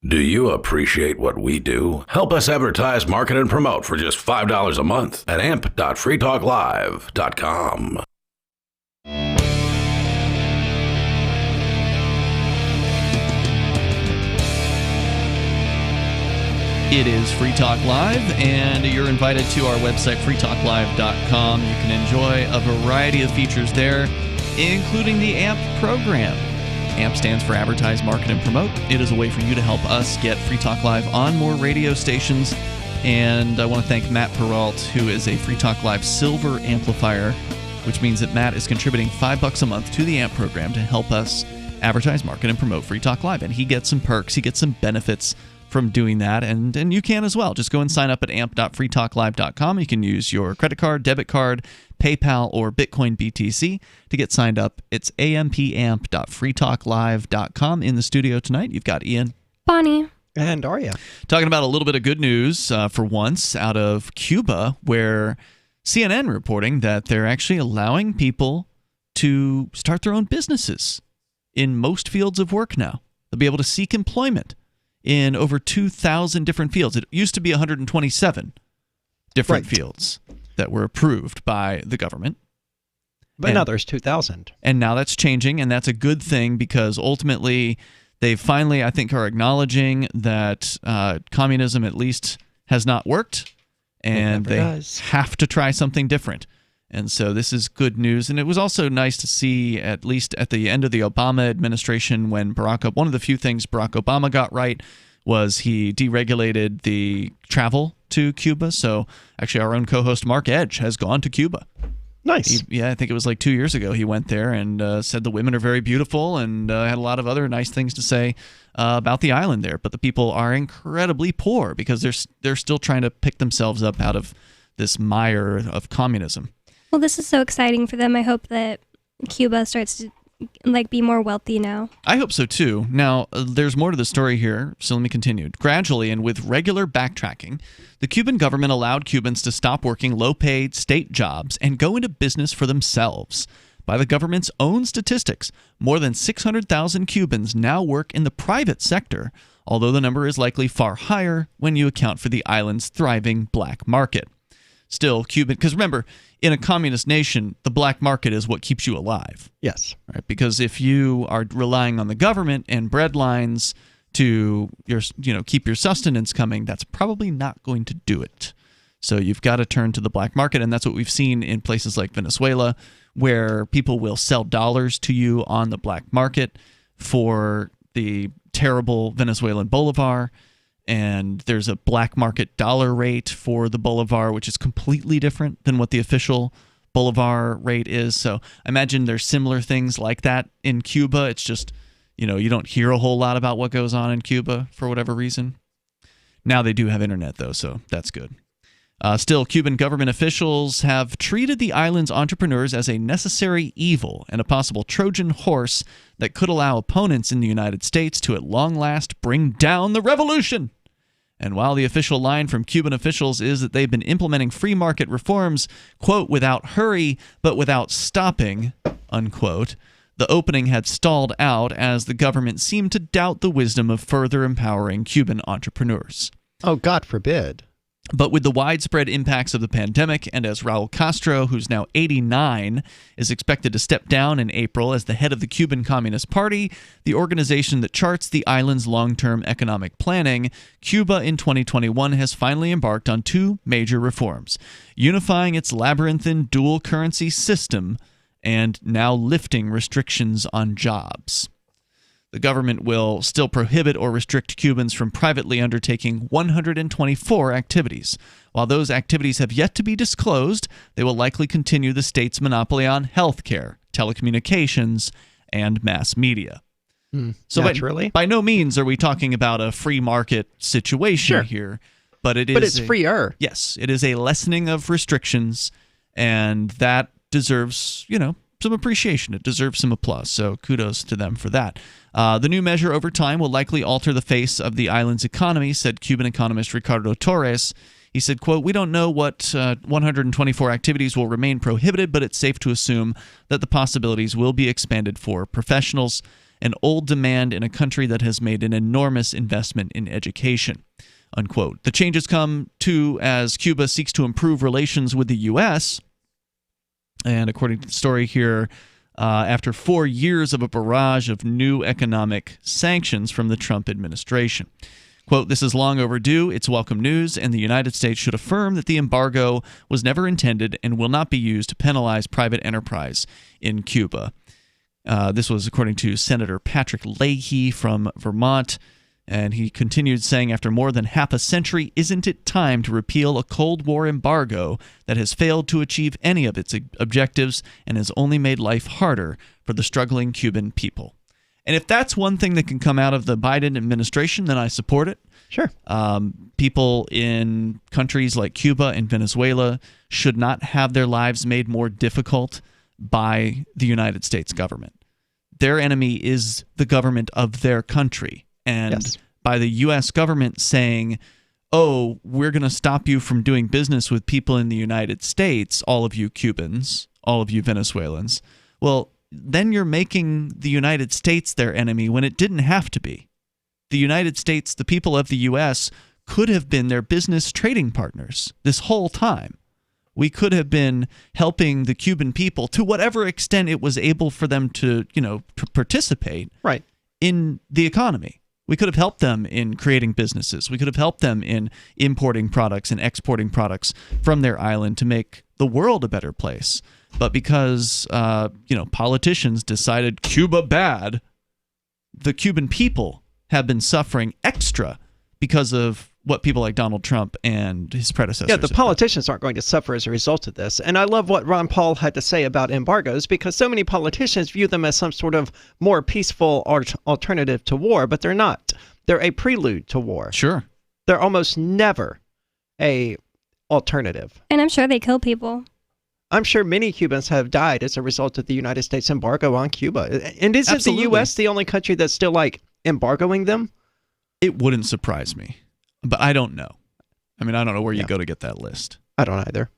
[SPEAKER 12] Do you appreciate what we do? Help us advertise, market, and promote for just $5 a month at amp.freetalklive.com.
[SPEAKER 4] It is Free Talk Live, and you're invited to our website, freetalklive.com. You can enjoy a variety of features there, including the AMP program. AMP stands for Advertise, Market, and Promote. It is a way for you to help us get Free Talk Live on more radio stations. And I want to thank Matt Peralt, who is a Free Talk Live Silver Amplifier, which means that Matt is contributing $5 a month to the AMP program to help us advertise, market, and promote Free Talk Live. And he gets some perks, he gets some benefits from doing that, and you can as well. Just go and sign up at amp.freetalklive.com. You can use your credit card, debit card, PayPal, or Bitcoin BTC to get signed up. It's ampamp.freetalklive.com. In the studio tonight, you've got Ian,
[SPEAKER 10] Bonnie,
[SPEAKER 9] and Arya.
[SPEAKER 4] Talking about a little bit of good news for once out of Cuba, where CNN reporting that they're actually allowing people to start their own businesses in most fields of work now. They'll be able to seek employment in over 2,000 different fields. It used to be 127 different fields that were approved by the government.
[SPEAKER 9] But now there's 2,000.
[SPEAKER 4] And now that's changing, and that's a good thing because ultimately they finally, I think, are acknowledging that communism at least has not worked, and they have to try something different. And so this is good news. And it was also nice to see, at least at the end of the Obama administration, when one of the few things Barack Obama got right was he deregulated the travel to Cuba. So actually our own co-host Mark Edge has gone to Cuba.
[SPEAKER 9] Nice.
[SPEAKER 4] I think it was like 2 years ago he went there and said the women are very beautiful and had a lot of other nice things to say about the island there. But the people are incredibly poor because they're still trying to pick themselves up out of this mire of communism.
[SPEAKER 10] Well, this is so exciting for them. I hope that Cuba starts to be more wealthy now.
[SPEAKER 4] I hope so too. Now, there's more to the story here, so let me continue. Gradually and with regular backtracking, the Cuban government allowed Cubans to stop working low-paid state jobs and go into business for themselves. By the government's own statistics, more than 600,000 Cubans now work in the private sector, although the number is likely far higher when you account for the island's thriving black market. Still, Cuban, because remember, in a communist nation, the black market is what keeps you alive.
[SPEAKER 9] Yes.
[SPEAKER 4] Right? Because if you are relying on the government and bread lines to keep your sustenance coming, that's probably not going to do it. So you've got to turn to the black market, and that's what we've seen in places like Venezuela, where people will sell dollars to you on the black market for the terrible Venezuelan bolivar. And there's a black market dollar rate for the bolivar, which is completely different than what the official bolivar rate is. So I imagine there's similar things like that in Cuba. It's just, you don't hear a whole lot about what goes on in Cuba for whatever reason. Now they do have internet, though, so that's good. Still, Cuban government officials have treated the island's entrepreneurs as a necessary evil and a possible Trojan horse that could allow opponents in the United States to at long last bring down the revolution. And while the official line from Cuban officials is that they've been implementing free market reforms, quote, without hurry but without stopping, unquote, the opening had stalled out as the government seemed to doubt the wisdom of further empowering Cuban entrepreneurs.
[SPEAKER 9] Oh, God forbid.
[SPEAKER 4] But with the widespread impacts of the pandemic, and as Raul Castro, who's now 89, is expected to step down in April as the head of the Cuban Communist Party, the organization that charts the island's long-term economic planning, Cuba in 2021 has finally embarked on two major reforms, unifying its labyrinthine dual currency system and now lifting restrictions on jobs. The government will still prohibit or restrict Cubans from privately undertaking 124 activities. While those activities have yet to be disclosed, they will likely continue the state's monopoly on healthcare, telecommunications, and mass media. So
[SPEAKER 9] naturally.
[SPEAKER 4] By no means are we talking about a free market situation here, but it is.
[SPEAKER 9] But it's freer.
[SPEAKER 4] Yes, it is a lessening of restrictions, and that deserves, some appreciation. It deserves some applause. So kudos to them for that. The new measure over time will likely alter the face of the island's economy, said Cuban economist Ricardo Torres. He said, quote, "We don't know what 124 activities will remain prohibited, but it's safe to assume that the possibilities will be expanded for professionals, an old demand in a country that has made an enormous investment in education." Unquote. The changes come, too, as Cuba seeks to improve relations with the U.S., and according to the story here, after 4 years of a barrage of new economic sanctions from the Trump administration. Quote, "This is long overdue, it's welcome news, and the United States should affirm that the embargo was never intended and will not be used to penalize private enterprise in Cuba." This was according to Senator Patrick Leahy from Vermont. And he continued saying, "After more than half a century, isn't it time to repeal a Cold War embargo that has failed to achieve any of its objectives and has only made life harder for the struggling Cuban people?" And if that's one thing that can come out of the Biden administration, then I support it.
[SPEAKER 9] Sure.
[SPEAKER 4] People in countries like Cuba and Venezuela should not have their lives made more difficult by the United States government. Their enemy is the government of their country. And by the U.S. government saying, "Oh, we're going to stop you from doing business with people in the United States, all of you Cubans, all of you Venezuelans," well, then you're making the United States their enemy when it didn't have to be. The United States, the people of the U.S., could have been their business trading partners this whole time. We could have been helping the Cuban people to whatever extent it was able for them to, participate in the economy. We could have helped them in creating businesses. We could have helped them in importing products and exporting products from their island to make the world a better place. But because, politicians decided Cuba bad, the Cuban people have been suffering extra because of what people like Donald Trump and his predecessors.
[SPEAKER 9] Yeah, the politicians aren't going to suffer as a result of this. And I love what Ron Paul had to say about embargoes, because so many politicians view them as some sort of more peaceful alternative to war, but they're not. They're a prelude to war.
[SPEAKER 4] Sure.
[SPEAKER 9] They're almost never a alternative.
[SPEAKER 10] And I'm sure they kill people.
[SPEAKER 9] I'm sure many Cubans have died as a result of the United States embargo on Cuba. And isn't the U.S. the only country that's still embargoing them?
[SPEAKER 4] It wouldn't surprise me. But I don't know. I don't know where you go to get that list.
[SPEAKER 9] I don't either.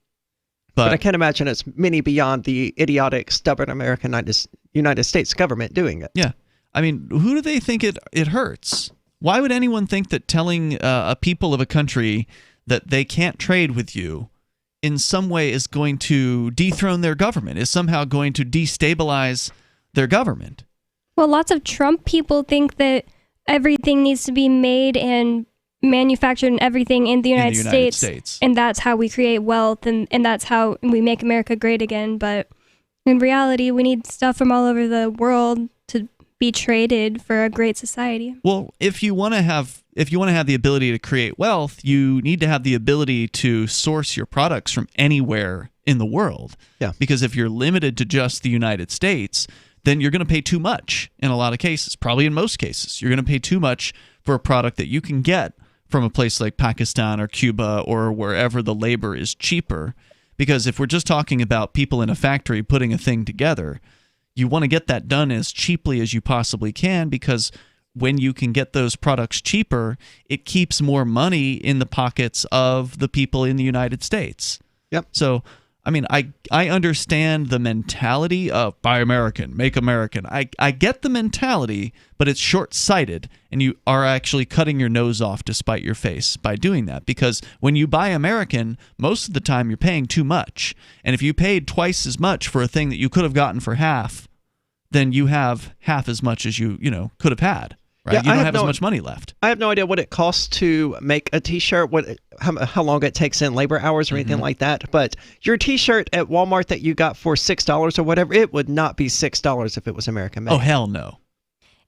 [SPEAKER 9] But I can't imagine it's many beyond the idiotic, stubborn American United States government doing it.
[SPEAKER 4] Yeah. Who do they think it hurts? Why would anyone think that telling a people of a country that they can't trade with you in some way is going to dethrone their government, is somehow going to destabilize their government?
[SPEAKER 10] Well, lots of Trump people think that everything needs to be made and manufactured and everything in the United States, and that's how we create wealth, and that's how we make America great again. But in reality, we need stuff from all over the world to be traded for a great society.
[SPEAKER 4] Well, if you want to have the ability to create wealth, you need to have the ability to source your products from anywhere in the world.
[SPEAKER 9] Yeah.
[SPEAKER 4] Because if you're limited to just the United States, then you're going to pay too much in a lot of cases. Probably in most cases, you're going to pay too much for a product that you can get from a place like Pakistan or Cuba or wherever the labor is cheaper. Because if we're just talking about people in a factory putting a thing together, you want to get that done as cheaply as you possibly can, because when you can get those products cheaper, it keeps more money in the pockets of the people in the United States.
[SPEAKER 9] Yep.
[SPEAKER 4] So I mean, I understand the mentality of buy American, make American. I get the mentality, but it's short-sighted, and you are actually cutting your nose off to spite your face by doing that. Because when you buy American, most of the time you're paying too much. And if you paid twice as much for a thing that you could have gotten for half, then you have half as much as you could have had. Right?
[SPEAKER 9] Yeah,
[SPEAKER 4] you don't have as much money left.
[SPEAKER 9] I have no idea what it costs to make a T-shirt, how long it takes in labor hours or anything like that. But your T-shirt at Walmart that you got for $6 or whatever, it would not be $6 if it was American made.
[SPEAKER 4] Oh, hell no.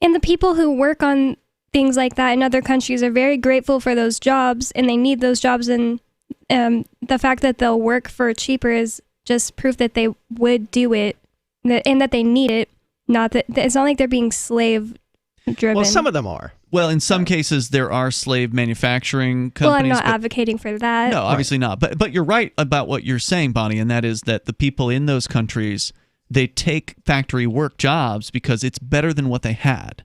[SPEAKER 10] And the people who work on things like that in other countries are very grateful for those jobs, and they need those jobs. And the fact that they'll work for cheaper is just proof that they would do it, and that they need it. Not that it's not like they're being slave driven.
[SPEAKER 9] Well, some of them are.
[SPEAKER 4] Well, in some cases, there are slave manufacturing companies.
[SPEAKER 10] Well, I'm not advocating for that.
[SPEAKER 4] No, obviously not. But you're right about what you're saying, Bonnie, and that is that the people in those countries, they take factory work jobs because it's better than what they had.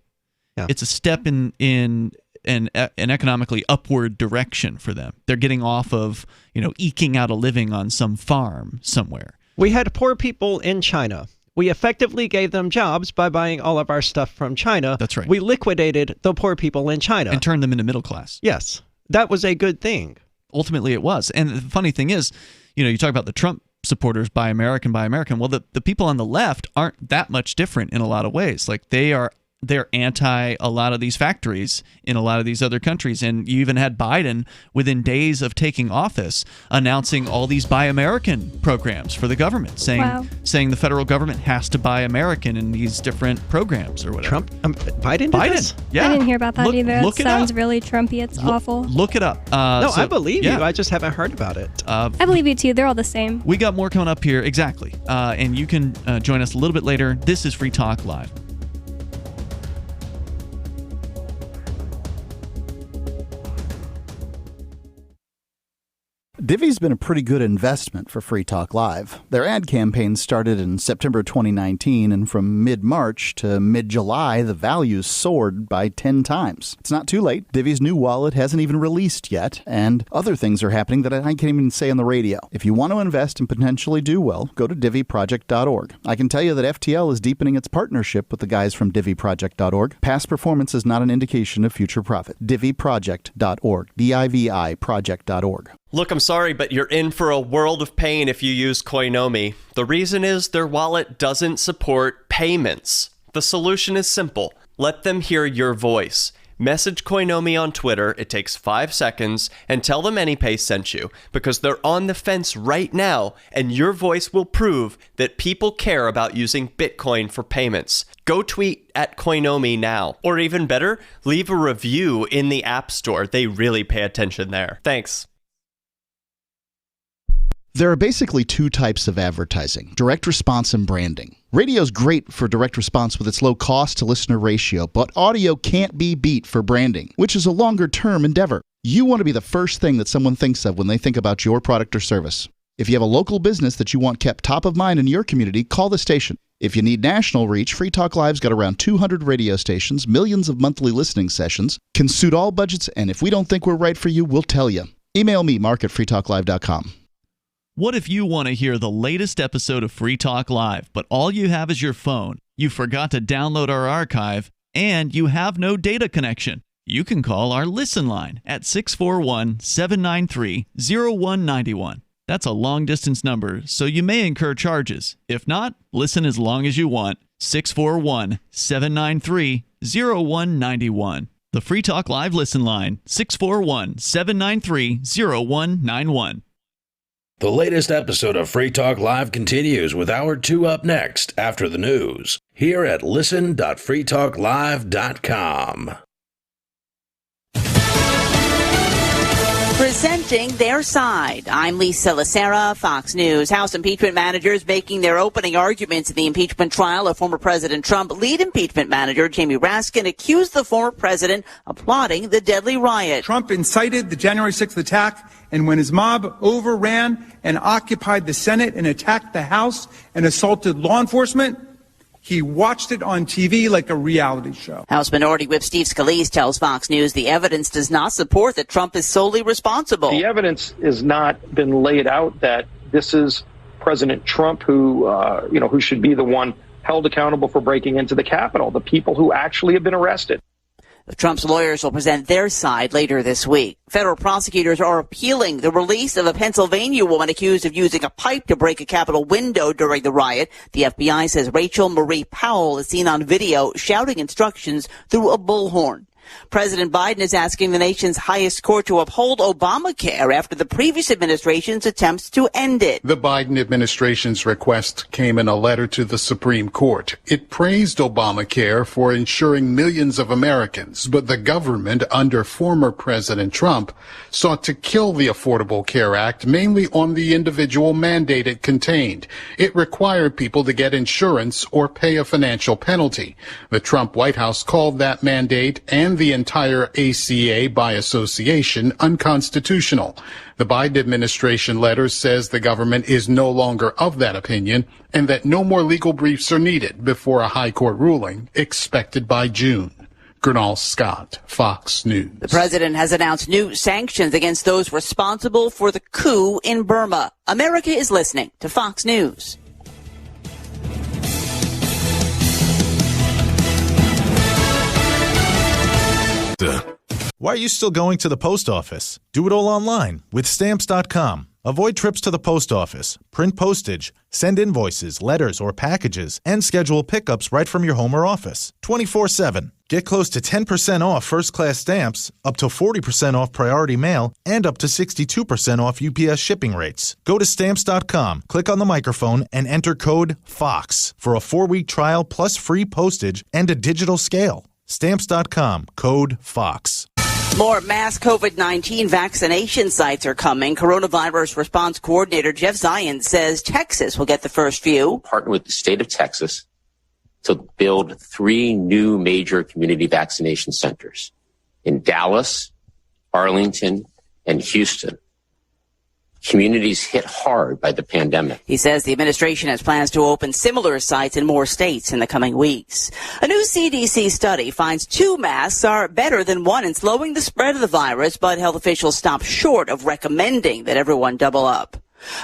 [SPEAKER 4] Yeah. It's a step in an economically upward direction for them. They're getting off of eking out a living on some farm somewhere.
[SPEAKER 9] We had poor people in China. We effectively gave them jobs by buying all of our stuff from China.
[SPEAKER 4] That's right.
[SPEAKER 9] We liquidated the poor people in China.
[SPEAKER 4] And turned them into middle class.
[SPEAKER 9] Yes. That was a good thing.
[SPEAKER 4] Ultimately, it was. And the funny thing is, you talk about the Trump supporters, buy American, buy American. Well, the people on the left aren't that much different in a lot of ways. Like, they're anti a lot of these factories in a lot of these other countries. And you even had Biden, within days of taking office, announcing all these Buy American programs for the government, saying the federal government has to buy American in these different programs or whatever.
[SPEAKER 9] Biden did this?
[SPEAKER 4] Yeah.
[SPEAKER 10] I didn't hear about that either.
[SPEAKER 4] Look
[SPEAKER 10] It sounds really Trumpy. It's awful.
[SPEAKER 4] Look it up.
[SPEAKER 9] I believe you. I just haven't heard about it.
[SPEAKER 10] I believe you too. They're all the same.
[SPEAKER 4] We got more coming up here. Exactly. And you can join us a little bit later. This is Free Talk Live.
[SPEAKER 13] Divvy's been a pretty good investment for Free Talk Live. Their ad campaign started in September 2019, and from mid-March to mid-July, the values soared by 10 times. It's not too late. Divvy's new wallet hasn't even released yet, and other things are happening that I can't even say on the radio. If you want to invest and potentially do well, go to DivvyProject.org. I can tell you that FTL is deepening its partnership with the guys from DivvyProject.org. Past performance is not an indication of future profit. DivvyProject.org. DIVI Project.org.
[SPEAKER 11] Look, I'm sorry, but you're in for a world of pain if you use Coinomi. The reason is their wallet doesn't support payments. The solution is simple. Let them hear your voice. Message Coinomi on Twitter, it takes 5 seconds, and tell them AnyPay sent you, because they're on the fence right now, and your voice will prove that people care about using Bitcoin for payments. Go tweet at Coinomi now. Or even better, leave a review in the App Store. They really pay attention there. Thanks.
[SPEAKER 14] There are basically two types of advertising: direct response and branding. Radio's great for direct response with its low cost to listener ratio, but audio can't be beat for branding, which is a longer term endeavor. You want to be the first thing that someone thinks of when they think about your product or service. If you have a local business that you want kept top of mind in your community, call the station. If you need national reach, Free Talk Live's got around 200 radio stations, millions of monthly listening sessions, can suit all budgets, and if we don't think we're right for you, we'll tell you. Email me, mark@freetalklive.com.
[SPEAKER 4] What if you want to hear the latest episode of Free Talk Live, but all you have is your phone, you forgot to download our archive, and you have no data connection? You can call our Listen line at 641-793-0191. That's a long-distance number, so you may incur charges. If not, listen as long as you want. 641-793-0191. The Free Talk Live Listen line, 641-793-0191.
[SPEAKER 12] The latest episode of Free Talk Live continues with Hour 2 up next after the news here at listen.freetalklive.com.
[SPEAKER 3] Presenting their side, I'm Lisa Lacera, Fox News. House impeachment managers making their opening arguments in the impeachment trial of former President Trump. Lead impeachment manager Jamie Raskin accused the former president of plotting the deadly riot.
[SPEAKER 5] Trump incited the January 6th attack, and when his mob overran and occupied the Senate and attacked the House and assaulted law enforcement, he watched it on TV like a reality show.
[SPEAKER 3] House Minority Whip Steve Scalise tells Fox News the evidence does not support that Trump is solely responsible.
[SPEAKER 6] The evidence has not been laid out that this is President Trump, who should be the one held accountable for breaking into the Capitol, the people who actually have been arrested.
[SPEAKER 3] Trump's lawyers will present their side later this week. Federal prosecutors are appealing the release of a Pennsylvania woman accused of using a pipe to break a Capitol window during the riot. The FBI says Rachel Marie Powell is seen on video shouting instructions through a bullhorn. President Biden is asking the nation's highest court to uphold Obamacare after the previous administration's attempts to end it.
[SPEAKER 7] The Biden administration's request came in a letter to the Supreme Court. It praised Obamacare for ensuring millions of Americans, but the government under former President Trump sought to kill the Affordable Care Act mainly on the individual mandate it contained. It required people to get insurance or pay a financial penalty. The Trump White House called that mandate and the entire ACA by association unconstitutional. The Biden administration letter says the government is no longer of that opinion and that no more legal briefs are needed before a high court ruling expected by June. Gernal Scott, Fox News.
[SPEAKER 3] The president has announced new sanctions against those responsible for the coup in Burma. America is listening to Fox News.
[SPEAKER 17] Why are you still going to the post office? Do it all online with Stamps.com. Avoid trips to the post office, print postage, send invoices, letters, or packages, and schedule pickups right from your home or office. 24/7. Get close to 10% off first-class stamps, up to 40% off priority mail, and up to 62% off UPS shipping rates. Go to Stamps.com, click on the microphone, and enter code FOX for a 4-week trial plus free postage and a digital scale. Stamps.com, code FOX.
[SPEAKER 3] More mass COVID-19 vaccination sites are coming. Coronavirus response coordinator Jeff Zients says Texas will get the first few.
[SPEAKER 24] Partner with the state of Texas to build 3 new major community vaccination centers in Dallas, Arlington, and Houston. Communities hit hard by the pandemic.
[SPEAKER 3] He says the administration has plans to open similar sites in more states in the coming weeks. A new CDC study finds 2 masks are better than 1 in slowing the spread of the virus, but health officials stop short of recommending that everyone double up.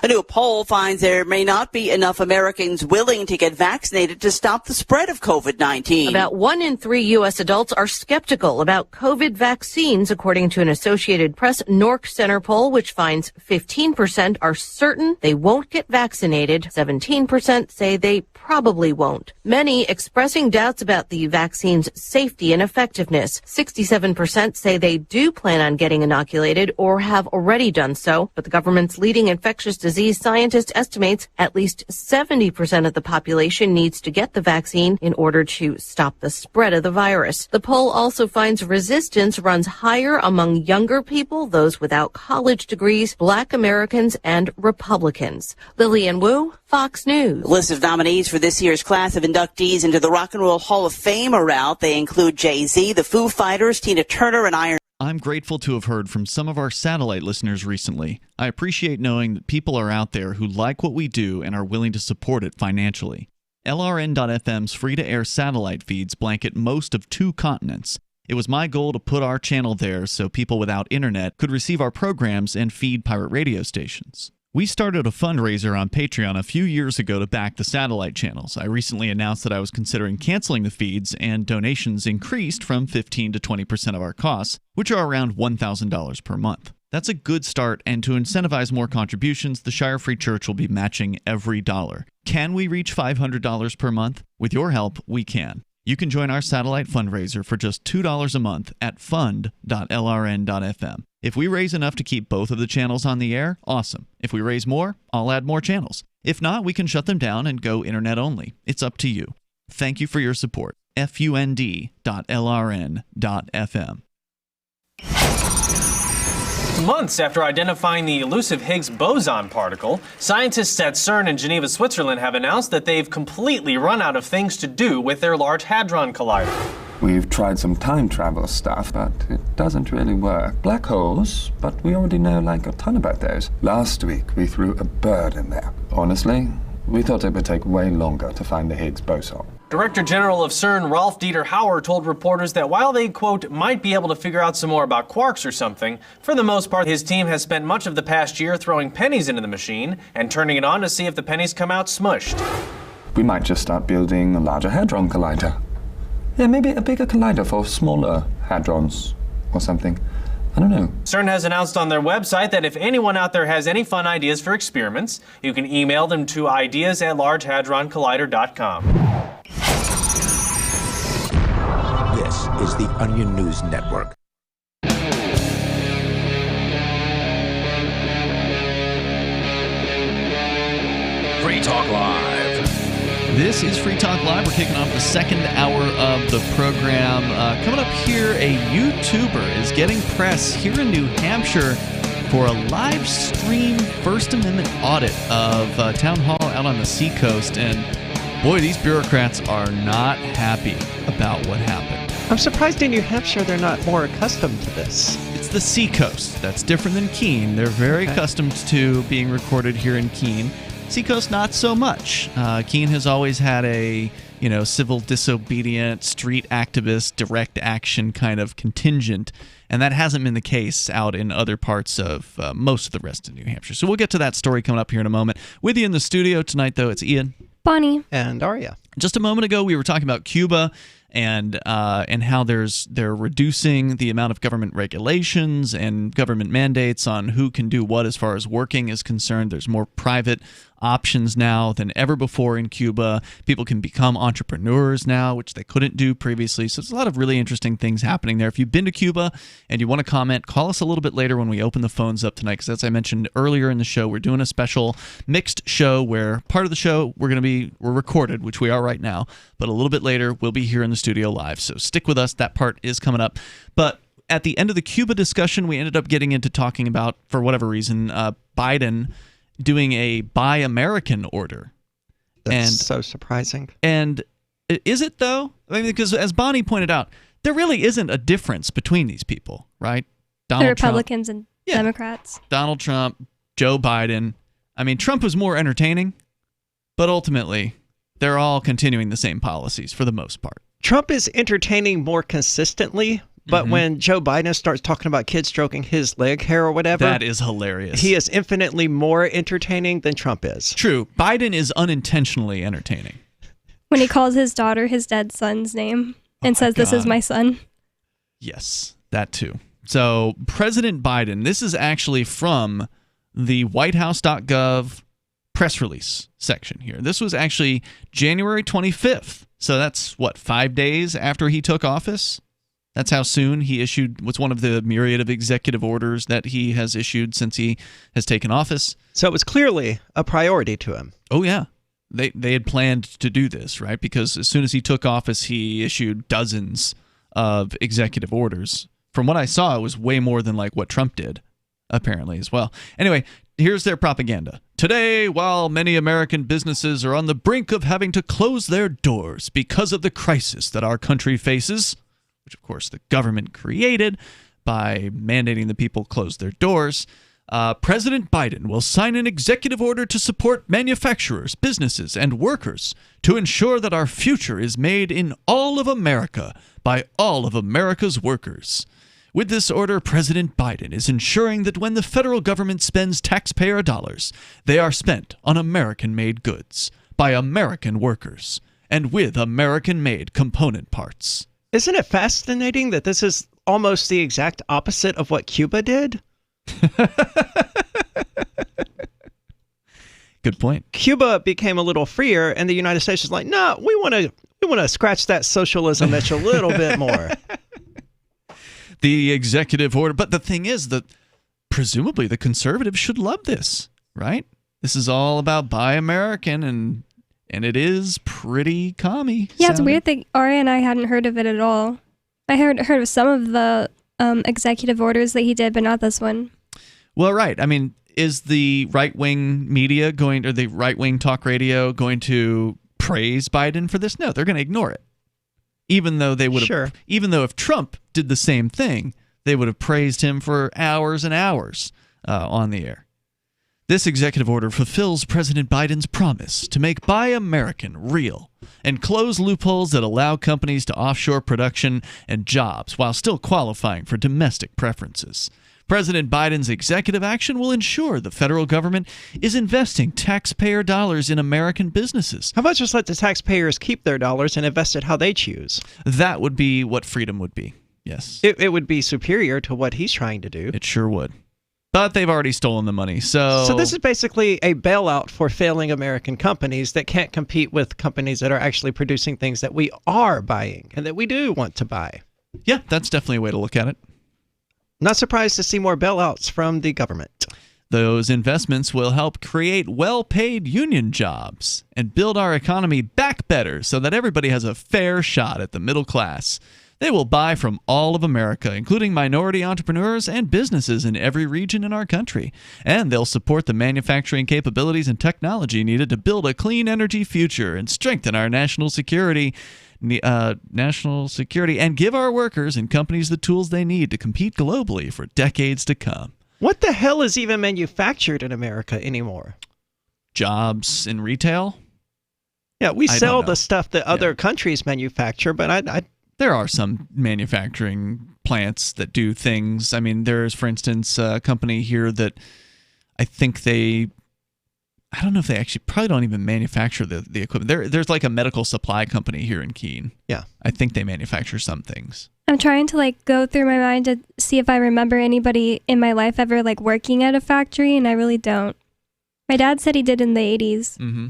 [SPEAKER 3] A new poll finds there may not be enough Americans willing to get vaccinated to stop the spread of COVID-19.
[SPEAKER 25] About 1 in 3 U.S. adults are skeptical about COVID vaccines, according to an Associated Press NORC Center poll, which finds 15% are certain they won't get vaccinated. 17% say they probably won't. Many expressing doubts about the vaccine's safety and effectiveness. 67% say they do plan on getting inoculated or have already done so, but the government's leading infectious disease scientist estimates at least 70% of the population needs to get the vaccine in order to stop the spread of the virus. The poll also finds resistance runs higher among younger people, those without college degrees, Black Americans, and Republicans. Lillian Wu, Fox News.
[SPEAKER 3] The list of nominees for this year's class of inductees into the Rock and Roll Hall of Fame are out. They include Jay-Z, the Foo Fighters, Tina Turner, and Iron.
[SPEAKER 4] I'm grateful to have heard from some of our satellite listeners recently. I appreciate knowing that people are out there who like what we do and are willing to support it financially. LRN.FM's free-to-air satellite feeds blanket most of 2 continents. It was my goal to put our channel there so people without internet could receive our programs and feed pirate radio stations. We started a fundraiser on Patreon a few years ago to back the satellite channels. I recently announced that I was considering canceling the feeds, and donations increased from 15 to 20% of our costs, which are around $1,000 per month. That's a good start, and to incentivize more contributions, the Shire Free Church will be matching every dollar. Can we reach $500 per month? With your help, we can. You can join our satellite fundraiser for just $2 a month at fund.lrn.fm. If we raise enough to keep both of the channels on the air, awesome. If we raise more, I'll add more channels. If not, we can shut them down and go internet only. It's up to you. Thank you for your support. fund.lrn.fm.
[SPEAKER 26] Months after identifying the elusive Higgs boson particle, scientists at CERN in Geneva, Switzerland have announced that they've completely run out of things to do with their Large Hadron Collider.
[SPEAKER 27] We've tried some time travel stuff, but it doesn't really work. Black holes, but we already know like a ton about those. Last week, we threw a bird in there. Honestly, we thought it would take way longer to find the Higgs boson.
[SPEAKER 26] Director General of CERN, Rolf Dieter Hauer, told reporters that while they, quote, might be able to figure out some more about quarks or something, for the most part, his team has spent much of the past year throwing pennies into the machine and turning it on to see if the pennies come out smushed.
[SPEAKER 27] We might just start building a larger hadron collider. Yeah, maybe a bigger collider for smaller hadrons or something. I don't know.
[SPEAKER 26] CERN has announced on their website that if anyone out there has any fun ideas for experiments, you can email them to ideas@largehadroncollider.com.
[SPEAKER 15] This is the Onion News Network.
[SPEAKER 8] Free Talk Live.
[SPEAKER 4] This is Free Talk Live. We're kicking off the second hour of the program. Coming up here, a YouTuber is getting press here in New Hampshire for a live stream First Amendment audit of Town Hall out on the Seacoast. And boy, these bureaucrats are not happy about what happened.
[SPEAKER 9] I'm surprised in New Hampshire they're not more accustomed to this.
[SPEAKER 4] It's the Seacoast. That's different than Keene. They're very accustomed to being recorded here in Keene. Seacoast, not so much. Keene has always had a, civil disobedient, street activist, direct action kind of contingent, and that hasn't been the case out in other parts of most of the rest of New Hampshire. So we'll get to that story coming up here in a moment. With you in the studio tonight, though, it's Ian.
[SPEAKER 10] Bonnie.
[SPEAKER 9] And Aria.
[SPEAKER 4] Just a moment ago, we were talking about Cuba and how they're reducing the amount of government regulations and government mandates on who can do what as far as working is concerned. There's more private options now than ever before in Cuba. People can become entrepreneurs now, which they couldn't do previously. So there's a lot of really interesting things happening there. If you've been to Cuba and you want to comment, call us a little bit later when we open the phones up tonight, because as I mentioned earlier in the show, we're doing a special mixed show where part of the show we're recorded, which we are right now, but a little bit later we'll be here in the studio live. So stick with us. That part is coming up. But at the end of the Cuba discussion, we ended up getting into talking about, for whatever reason, Biden doing a Buy American order.
[SPEAKER 9] That's so surprising.
[SPEAKER 4] And is it, though? I mean, because as Bonnie pointed out, there really isn't a difference between these people, right?
[SPEAKER 10] The Republicans and Democrats.
[SPEAKER 4] Donald Trump, Joe Biden. I mean, Trump was more entertaining, but ultimately, they're all continuing the same policies for the most part.
[SPEAKER 9] Trump is entertaining more consistently, but when Joe Biden starts talking about kids stroking his leg hair or whatever,
[SPEAKER 4] that is hilarious.
[SPEAKER 9] He is infinitely more entertaining than Trump is.
[SPEAKER 4] True. Biden is unintentionally entertaining.
[SPEAKER 10] When he calls his daughter his dead son's name and says, "This is my son."
[SPEAKER 4] Yes, that too. So President Biden, this is actually from the whitehouse.gov press release section here. This was actually January 25th. So that's, 5 days after he took office? That's how soon he issued what's one of the myriad of executive orders that he has issued since he has taken office.
[SPEAKER 9] So it was clearly a priority to him.
[SPEAKER 4] Oh, yeah. They had planned to do this, right? Because as soon as he took office, he issued dozens of executive orders. From what I saw, it was way more than like what Trump did, apparently, as well. Anyway, here's their propaganda. Today, while many American businesses are on the brink of having to close their doors because of the crisis that our country faces, which of course the government created by mandating the people close their doors, President Biden will sign an executive order to support manufacturers, businesses, and workers to ensure that our future is made in all of America by all of America's workers. With this order, President Biden is ensuring that when the federal government spends taxpayer dollars, they are spent on American-made goods by American workers and with American-made component parts.
[SPEAKER 9] Isn't it fascinating that this is almost the exact opposite of what Cuba did?
[SPEAKER 4] Good point.
[SPEAKER 9] Cuba became a little freer, and the United States is like, no, we want to scratch that socialism itch a little bit more.
[SPEAKER 4] The executive order. But the thing is that presumably the conservatives should love this, right? This is all about Buy American, and it is pretty commie.
[SPEAKER 10] Yeah, it's weird that Aria and I hadn't heard of it at all. I heard of some of the executive orders that he did, but not this one.
[SPEAKER 4] Well, right. I mean, is the right-wing media or the right-wing talk radio going to praise Biden for this? No, they're going to ignore it. Even though even though if Trump did the same thing, they would have praised him for hours and hours on the air. This executive order fulfills President Biden's promise to make Buy American real and close loopholes that allow companies to offshore production and jobs while still qualifying for domestic preferences. President Biden's executive action will ensure the federal government is investing taxpayer dollars in American businesses.
[SPEAKER 9] How about just let the taxpayers keep their dollars and invest it how they choose?
[SPEAKER 4] That would be what freedom would be, yes.
[SPEAKER 9] It would be superior to what he's trying to do.
[SPEAKER 4] It sure would. But they've already stolen the money, so...
[SPEAKER 9] So this is basically a bailout for failing American companies that can't compete with companies that are actually producing things that we are buying and that we do want to buy.
[SPEAKER 4] Yeah, that's definitely a way to look at it.
[SPEAKER 9] Not surprised to see more bailouts from the government.
[SPEAKER 4] Those investments will help create well-paid union jobs and build our economy back better so that everybody has a fair shot at the middle class. They will buy from all of America, including minority entrepreneurs and businesses in every region in our country. And they'll support the manufacturing capabilities and technology needed to build a clean energy future and strengthen our national security and give our workers and companies the tools they need to compete globally for decades to come.
[SPEAKER 9] What the hell is even manufactured in America anymore?
[SPEAKER 4] Jobs in retail?
[SPEAKER 9] Yeah, we sell the stuff that other countries manufacture, but
[SPEAKER 4] there are some manufacturing plants that do things. I mean, there's, for instance, a company here that I think I don't know if they actually probably don't even manufacture the equipment. There's like a medical supply company here in Keene.
[SPEAKER 9] Yeah.
[SPEAKER 4] I think they manufacture some things.
[SPEAKER 10] I'm trying to go through my mind to see if I remember anybody in my life ever working at a factory, and I really don't. My dad said he did in the 80s.
[SPEAKER 4] Mm-hmm.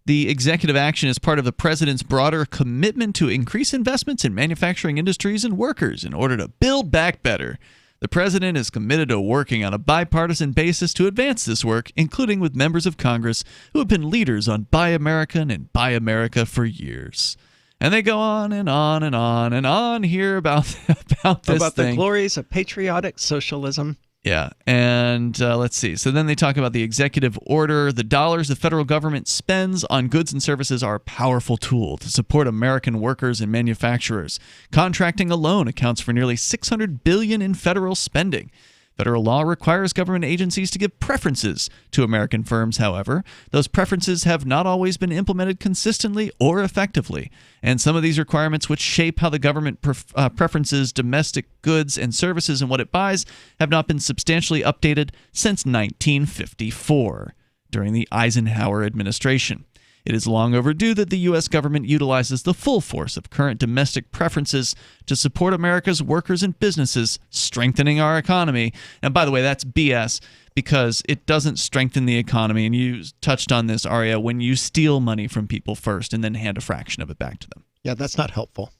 [SPEAKER 4] The executive action is part of the president's broader commitment to increase investments in manufacturing industries and workers in order to build back better. The president is committed to working on a bipartisan basis to advance this work, including with members of Congress who have been leaders on Buy American and Buy America for years. And they go on and on and on and on here about this
[SPEAKER 9] about
[SPEAKER 4] thing.
[SPEAKER 9] The glories of patriotic socialism.
[SPEAKER 4] Yeah, and let's see. So then they talk about the executive order. The dollars the federal government spends on goods and services are a powerful tool to support American workers and manufacturers. Contracting alone accounts for nearly $600 billion in federal spending. Federal law requires government agencies to give preferences to American firms, however. Those preferences have not always been implemented consistently or effectively, and some of these requirements which shape how the government preferences domestic goods and services and what it buys have not been substantially updated since 1954, during the Eisenhower administration. It is long overdue that the U.S. government utilizes the full force of current domestic preferences to support America's workers and businesses, strengthening our economy. And by the way, that's BS, because it doesn't strengthen the economy, and you touched on this, Aria, when you steal money from people first and then hand a fraction of it back to them.
[SPEAKER 9] Yeah, that's not helpful.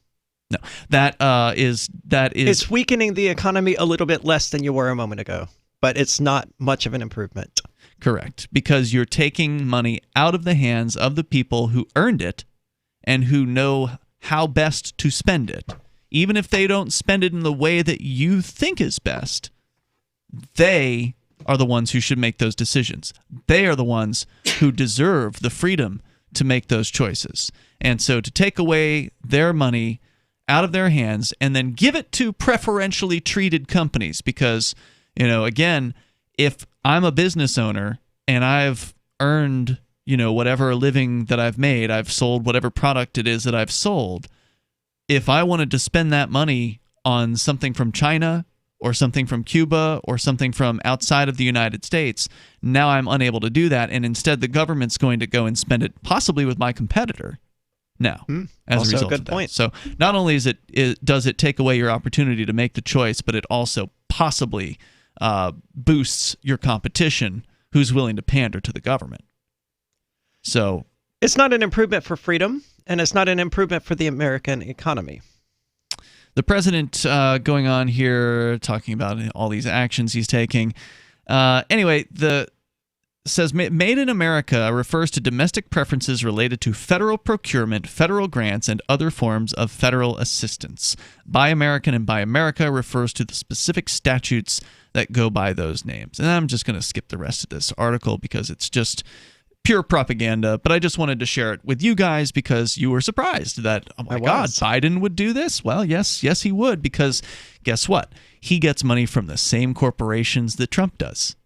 [SPEAKER 4] No, that is...
[SPEAKER 9] It's weakening the economy a little bit less than you were a moment ago, but it's not much of an improvement.
[SPEAKER 4] Correct, because you're taking money out of the hands of the people who earned it and who know how best to spend it. Even if they don't spend it in the way that you think is best, they are the ones who should make those decisions. They are the ones who deserve the freedom to make those choices. And so to take away their money out of their hands and then give it to preferentially treated companies, because, again, if I'm a business owner and I've earned, whatever living that I've made, I've sold whatever product it is that I've sold. If I wanted to spend that money on something from China or something from Cuba or something from outside of the United States, now I'm unable to do that. And instead the government's going to go and spend it possibly with my competitor now as a result of that. Point. So not only does it take away your opportunity to make the choice, but it also possibly boosts your competition who's willing to pander to the government. So
[SPEAKER 9] it's not an improvement for freedom, and it's not an improvement for the American economy.
[SPEAKER 4] The president going on here talking about all these actions he's taking. Anyway, says Made in America refers to domestic preferences related to federal procurement, federal grants, and other forms of federal assistance. Buy American and Buy America refers to the specific statutes that go by those names. And I'm just going to skip the rest of this article because it's just pure propaganda, but I just wanted to share it with you guys because you were surprised that, oh my God, Biden would do this? Well, yes, he would, because guess what? He gets money from the same corporations that Trump does.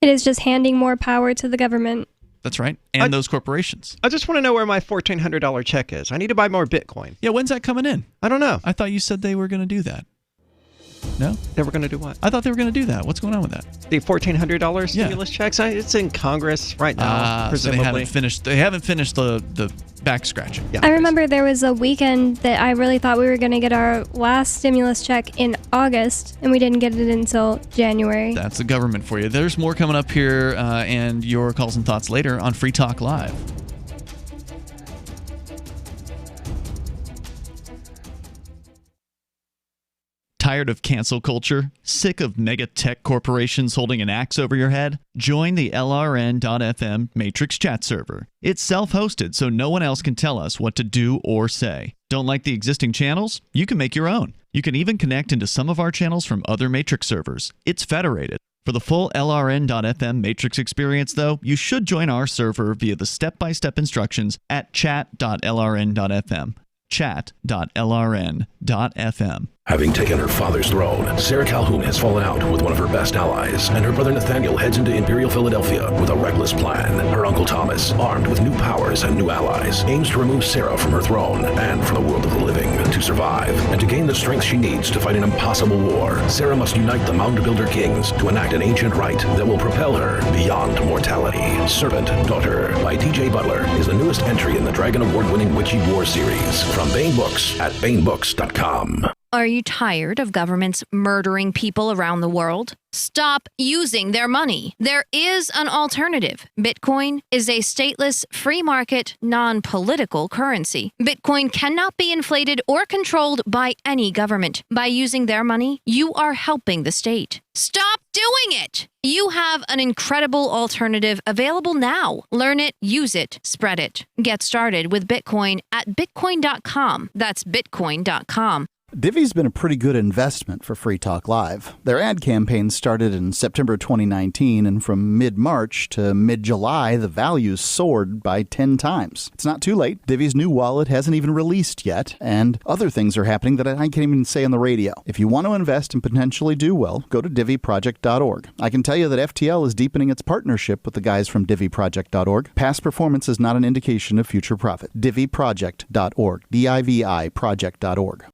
[SPEAKER 10] It is just handing more power to the government.
[SPEAKER 4] That's right. And those corporations.
[SPEAKER 9] I just want to know where my $1,400 check is. I need to buy more Bitcoin.
[SPEAKER 4] Yeah, when's that coming in?
[SPEAKER 9] I don't know.
[SPEAKER 4] I thought you said they were going to do that. No?
[SPEAKER 9] They were going to do what?
[SPEAKER 4] I thought they were going to do that. What's going on with that?
[SPEAKER 9] The $1,400 stimulus checks? It's in Congress right now, presumably.
[SPEAKER 4] So they haven't finished the back scratching.
[SPEAKER 9] Yeah.
[SPEAKER 10] I remember there was a weekend that I really thought we were going to get our last stimulus check in August, and we didn't get it until January.
[SPEAKER 4] That's the government for you. There's more coming up here, and your calls and thoughts later on Free Talk Live. Tired of cancel culture? Sick of mega tech corporations holding an axe over your head? Join the LRN.FM Matrix chat server. It's self-hosted, so no one else can tell us what to do or say. Don't like the existing channels? You can make your own. You can even connect into some of our channels from other Matrix servers. It's federated. For the full LRN.FM Matrix experience, though, you should join our server via the step-by-step instructions at chat.lrn.fm. Chat.lrn.fm.
[SPEAKER 12] Having taken her father's throne, Sarah Calhoun has fallen out with one of her best allies, and her brother Nathaniel heads into Imperial Philadelphia with a reckless plan. Her uncle Thomas, armed with new powers and new allies, aims to remove Sarah from her throne and from the world of the living. To survive and to gain the strength she needs to fight an impossible war, Sarah must unite the Mound Builder Kings to enact an ancient rite that will propel her beyond mortality. Servant Daughter by DJ Butler is the newest entry in the Dragon Award-winning Witchy War series from Baen Books at BaenBooks.com.
[SPEAKER 16] Are you tired of governments murdering people around the world? Stop using their money. There is an alternative. Bitcoin is a stateless, free market, non-political currency. Bitcoin cannot be inflated or controlled by any government. By using their money, you are helping the state. Stop doing it! You have an incredible alternative available now. Learn it, use it, spread it. Get started with Bitcoin at Bitcoin.com. That's Bitcoin.com.
[SPEAKER 14] Divvy's been a pretty good investment for Free Talk Live. Their ad campaign started in September 2019, and from mid-March to mid-July, the values soared by 10 times. It's not too late. Divvy's new wallet hasn't even released yet, and other things are happening that I can't even say on the radio. If you want to invest and potentially do well, go to DivvyProject.org. I can tell you that FTL is deepening its partnership with the guys from DivvyProject.org. Past performance is not an indication of future profit. DivvyProject.org. DIVI Project.org.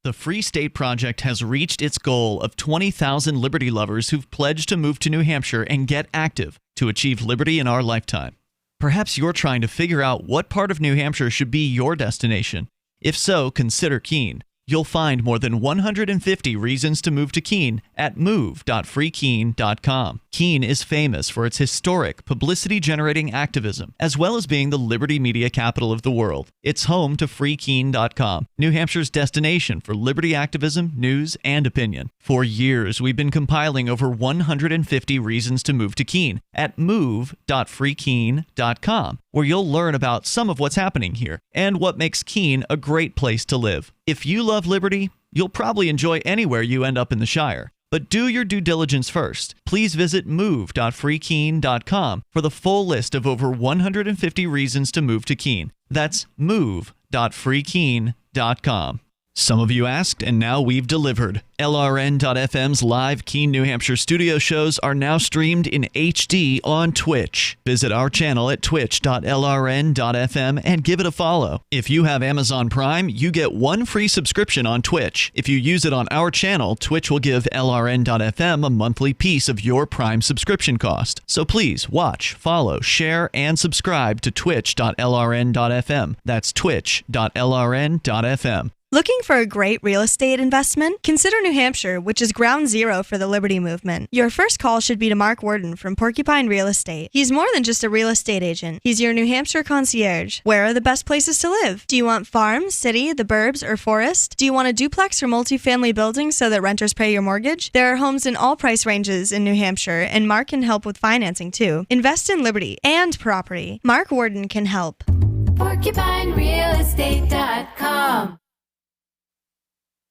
[SPEAKER 4] The Free State Project has reached its goal of 20,000 liberty lovers who've pledged to move to New Hampshire and get active to achieve liberty in our lifetime. Perhaps you're trying to figure out what part of New Hampshire should be your destination. If so, consider Keene. You'll find more than 150 reasons to move to Keene at move.freekeene.com. Keene is famous for its historic, publicity-generating activism, as well as being the liberty media capital of the world. It's home to freekeene.com, New Hampshire's destination for liberty activism, news, and opinion. For years, we've been compiling over 150 reasons to move to Keene at move.freekeene.com, where you'll learn about some of what's happening here and what makes Keene a great place to live. If you love liberty, you'll probably enjoy anywhere you end up in the Shire. But do your due diligence first. Please visit move.freekeene.com for the full list of over 150 reasons to move to Keene. That's move.freekeene.com. Some of you asked, and now we've delivered. LRN.FM's live Keene, New Hampshire studio shows are now streamed in HD on Twitch. Visit our channel at twitch.lrn.fm and give it a follow. If you have Amazon Prime, you get one free subscription on Twitch. If you use it on our channel, Twitch will give LRN.FM a monthly piece of your Prime subscription cost. So please watch, follow, share, and subscribe to twitch.lrn.fm. That's twitch.lrn.fm.
[SPEAKER 18] Looking for a great real estate investment? Consider New Hampshire, which is ground zero for the Liberty Movement. Your first call should be to Mark Worden from Porcupine Real Estate. He's more than just a real estate agent. He's your New Hampshire concierge. Where are the best places to live? Do you want farm, city, the burbs, or forest? Do you want a duplex or multifamily building so that renters pay your mortgage? There are homes in all price ranges in New Hampshire, and Mark can help with financing too. Invest in liberty and property. Mark Worden can help.
[SPEAKER 19] PorcupineRealEstate.com.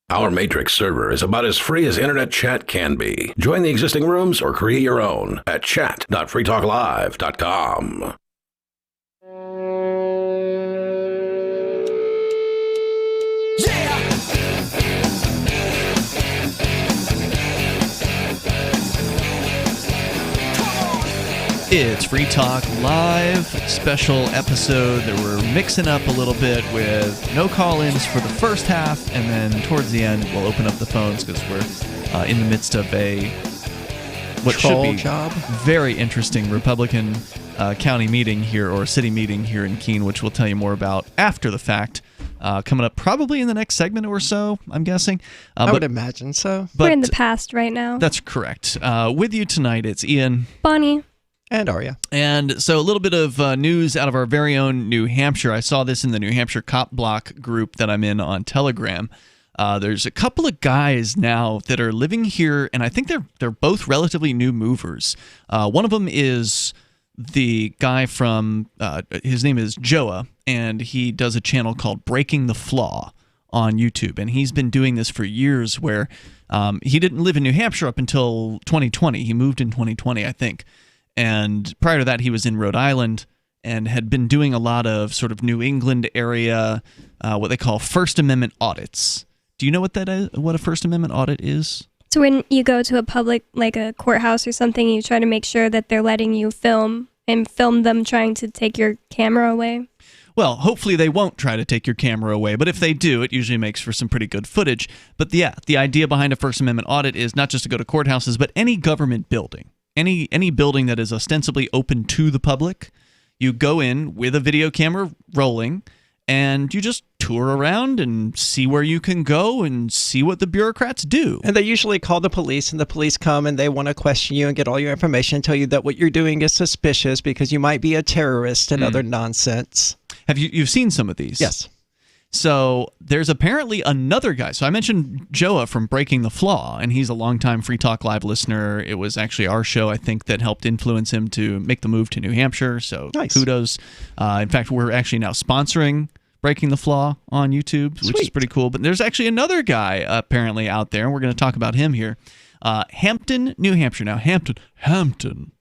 [SPEAKER 12] Our Matrix server is about as free as internet chat can be. Join the existing rooms or create your own at chat.freetalklive.com.
[SPEAKER 4] It's Free Talk Live, special episode that we're mixing up a little bit with no call-ins for the first half, and then towards the end we'll open up the phones because we're in the midst of what should be very interesting Republican county meeting here, or city meeting here in Keene, which we'll tell you more about after the fact. Coming up probably in the next segment or so, I'm guessing.
[SPEAKER 9] I would imagine so.
[SPEAKER 10] We're in the past right now.
[SPEAKER 4] That's correct. With you tonight, it's Ian,
[SPEAKER 10] Bonnie,
[SPEAKER 9] and Arya.
[SPEAKER 4] And so a little bit of news out of our very own New Hampshire. I saw this in the New Hampshire Cop Block group that I'm in on Telegram. There's a couple of guys now that are living here, and I think they're both relatively new movers. One of them is the guy from, his name is Joa, and he does a channel called Breaking the Flaw on YouTube. And he's been doing this for years, where he didn't live in New Hampshire up until 2020. He moved in 2020, I think. And prior to that, he was in Rhode Island and had been doing a lot of sort of New England area, what they call First Amendment audits. Do you know what that is? What a First Amendment audit is?
[SPEAKER 10] So when you go to a public, like a courthouse or something, you try to make sure that they're letting you film them trying to take your camera away.
[SPEAKER 4] Well, hopefully they won't try to take your camera away, but if they do, it usually makes for some pretty good footage. But yeah, the idea behind a First Amendment audit is not just to go to courthouses, but any government building, any building that is ostensibly open to the public. You go in with a video camera rolling, and you just tour around and see where you can go and see what the bureaucrats do.
[SPEAKER 9] And they usually call the police, and the police come and they want to question you and get all your information and tell you that what you're doing is suspicious because you might be a terrorist and other nonsense.
[SPEAKER 4] Have you've seen some of these?
[SPEAKER 9] Yes.
[SPEAKER 4] So there's apparently another guy. So I mentioned Joa from Breaking the Flaw, and he's a longtime Free Talk Live listener. It was actually our show, I think, that helped influence him to make the move to New Hampshire. So nice. Kudos. In fact, we're actually now sponsoring Breaking the Flaw on YouTube, which is pretty cool. But there's actually another guy apparently out there, and we're going to talk about him here. Hampton, New Hampshire. Now, Hampton.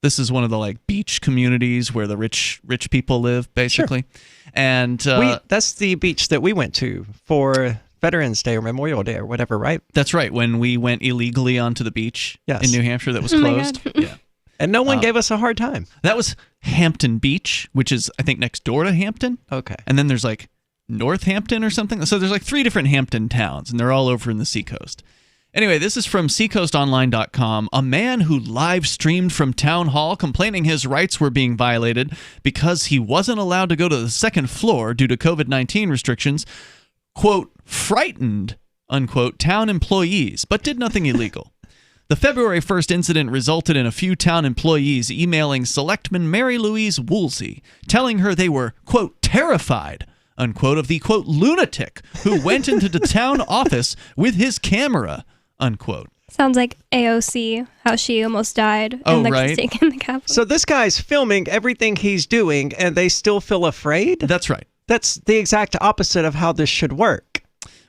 [SPEAKER 4] This is one of the beach communities where the rich people live, basically. Sure. And
[SPEAKER 9] that's the beach that we went to for Veterans Day or Memorial Day or whatever, right?
[SPEAKER 4] That's right. When we went illegally onto the beach in New Hampshire that was closed. Yeah.
[SPEAKER 9] And no one gave us a hard time.
[SPEAKER 4] That was Hampton Beach, which is, I think, next door to Hampton.
[SPEAKER 9] Okay.
[SPEAKER 4] And then there's Northampton or something. So there's 3 different Hampton towns, and they're all over in the Seacoast. Anyway, this is from seacoastonline.com. A man who live streamed from town hall complaining his rights were being violated because he wasn't allowed to go to the second floor due to COVID-19 restrictions, quote, frightened, unquote, town employees, but did nothing illegal. The February 1st incident resulted in a few town employees emailing Selectman Mary Louise Woolsey, telling her they were, quote, terrified, unquote, of the, quote, lunatic who went into the town office with his camera, unquote.
[SPEAKER 10] Sounds like AOC, how she almost died in the Capitol.
[SPEAKER 9] So this guy's filming everything he's doing, and they still feel afraid?
[SPEAKER 4] That's right.
[SPEAKER 9] That's the exact opposite of how this should work.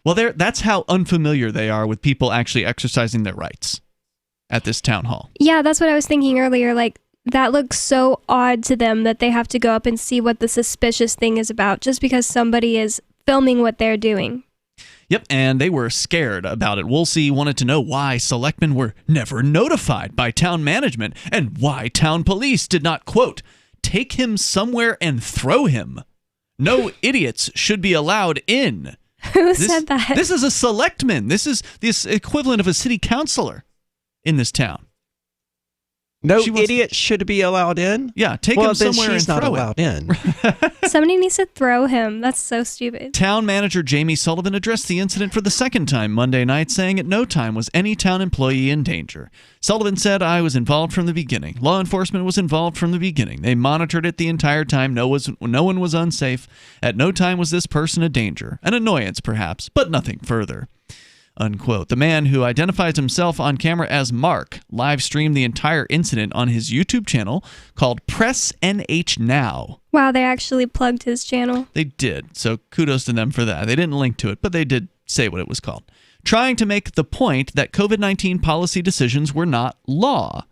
[SPEAKER 4] Well, that's how unfamiliar they are with people actually exercising their rights at this town hall.
[SPEAKER 10] Yeah, that's what I was thinking earlier. That looks so odd to them that they have to go up and see what the suspicious thing is about just because somebody is filming what they're doing.
[SPEAKER 4] Yep, and they were scared about it. Woolsey wanted to know why selectmen were never notified by town management and why town police did not, quote, take him somewhere and throw him. No idiots should be allowed in.
[SPEAKER 10] Who said that?
[SPEAKER 4] This is a selectman. This is the equivalent of a city councilor in this town.
[SPEAKER 9] No idiot should be allowed in?
[SPEAKER 4] Yeah, take him somewhere and throw
[SPEAKER 9] not allowed in.
[SPEAKER 10] Somebody needs to throw him. That's so stupid.
[SPEAKER 4] Town manager Jamie Sullivan addressed the incident for the second time Monday night, saying at no time was any town employee in danger. Sullivan said, I was involved from the beginning. Law enforcement was involved from the beginning. They monitored it the entire time. No one was unsafe. At no time was this person a danger. An annoyance, perhaps, but nothing further. Unquote. The man, who identifies himself on camera as Mark, live streamed the entire incident on his YouTube channel called Press NH Now.
[SPEAKER 10] Wow, they actually plugged his channel.
[SPEAKER 4] They did, so kudos to them for that. They didn't link to it, but they did say what it was called. Trying to make the point that COVID-19 policy decisions were not law,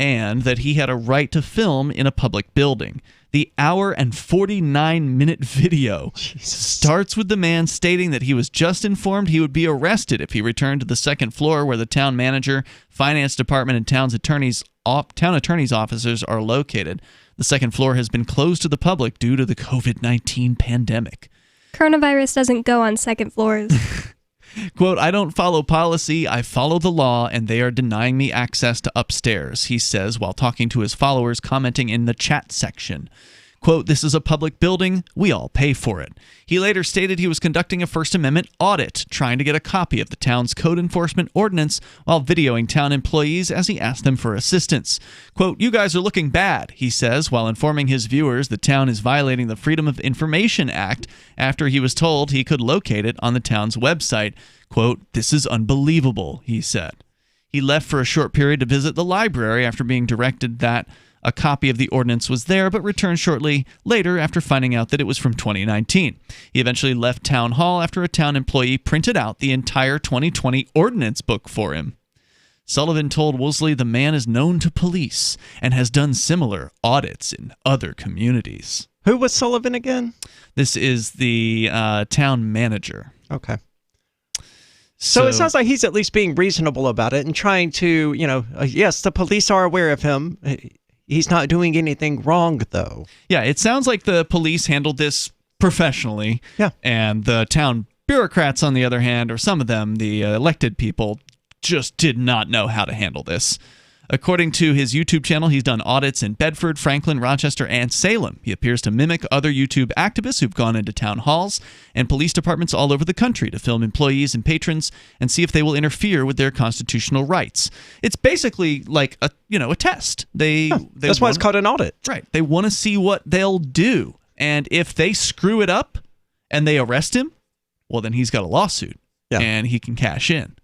[SPEAKER 4] and that he had a right to film in a public building. The hour and 49-minute video starts with the man stating that he was just informed he would be arrested if he returned to the second floor where the town manager, finance department, and town attorney's offices are located. The second floor has been closed to the public due to the COVID-19 pandemic.
[SPEAKER 10] Coronavirus doesn't go on second floors.
[SPEAKER 4] Quote, I don't follow policy, I follow the law, and they are denying me access to upstairs, he says while talking to his followers, commenting in the chat section. Quote, this is a public building, we all pay for it. He later stated he was conducting a First Amendment audit, trying to get a copy of the town's code enforcement ordinance while videoing town employees as he asked them for assistance. Quote, you guys are looking bad, he says, while informing his viewers the town is violating the Freedom of Information Act after he was told he could locate it on the town's website. Quote, this is unbelievable, he said. He left for a short period to visit the library after being directed that a copy of the ordinance was there, but returned shortly later after finding out that it was from 2019. He eventually left Town Hall after a town employee printed out the entire 2020 ordinance book for him. Sullivan told Wolseley the man is known to police and has done similar audits in other communities.
[SPEAKER 9] Who was Sullivan again?
[SPEAKER 4] This is the town manager.
[SPEAKER 9] Okay. So it sounds like he's at least being reasonable about it and trying to, yes, the police are aware of him. He's not doing anything wrong, though.
[SPEAKER 4] Yeah, it sounds like the police handled this professionally.
[SPEAKER 9] Yeah.
[SPEAKER 4] And the town bureaucrats, on the other hand, or some of them, the elected people, just did not know how to handle this. According to his YouTube channel, he's done audits in Bedford, Franklin, Rochester, and Salem. He appears to mimic other YouTube activists who've gone into town halls and police departments all over the country to film employees and patrons and see if they will interfere with their constitutional rights. It's basically like a test.
[SPEAKER 9] That's why it's called an audit.
[SPEAKER 4] Right. They want to see what they'll do. And if they screw it up and they arrest him, well, then he's got a lawsuit and he can cash in.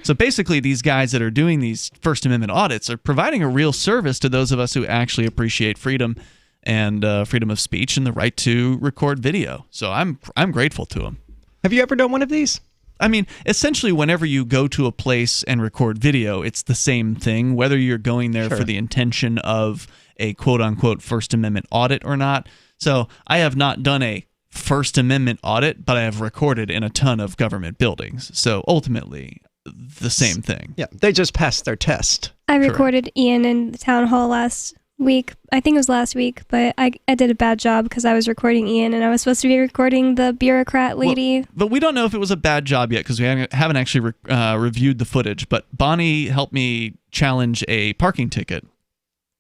[SPEAKER 4] So basically, these guys that are doing these First Amendment audits are providing a real service to those of us who actually appreciate freedom and freedom of speech and the right to record video. So I'm grateful to them.
[SPEAKER 9] Have you ever done one of these?
[SPEAKER 4] I mean, essentially, whenever you go to a place and record video, it's the same thing, whether you're going there for the intention of a quote-unquote First Amendment audit or not. So I have not done a First Amendment audit, but I have recorded in a ton of government buildings. So ultimately, the same thing.
[SPEAKER 9] Yeah, they just passed their test.
[SPEAKER 10] I recorded Ian in the town hall last week. I think it was last week, but I did a bad job because I was recording Ian and I was supposed to be recording the bureaucrat lady.
[SPEAKER 4] Well, but we don't know if it was a bad job yet because we haven't actually reviewed the footage. But Bonnie helped me challenge a parking ticket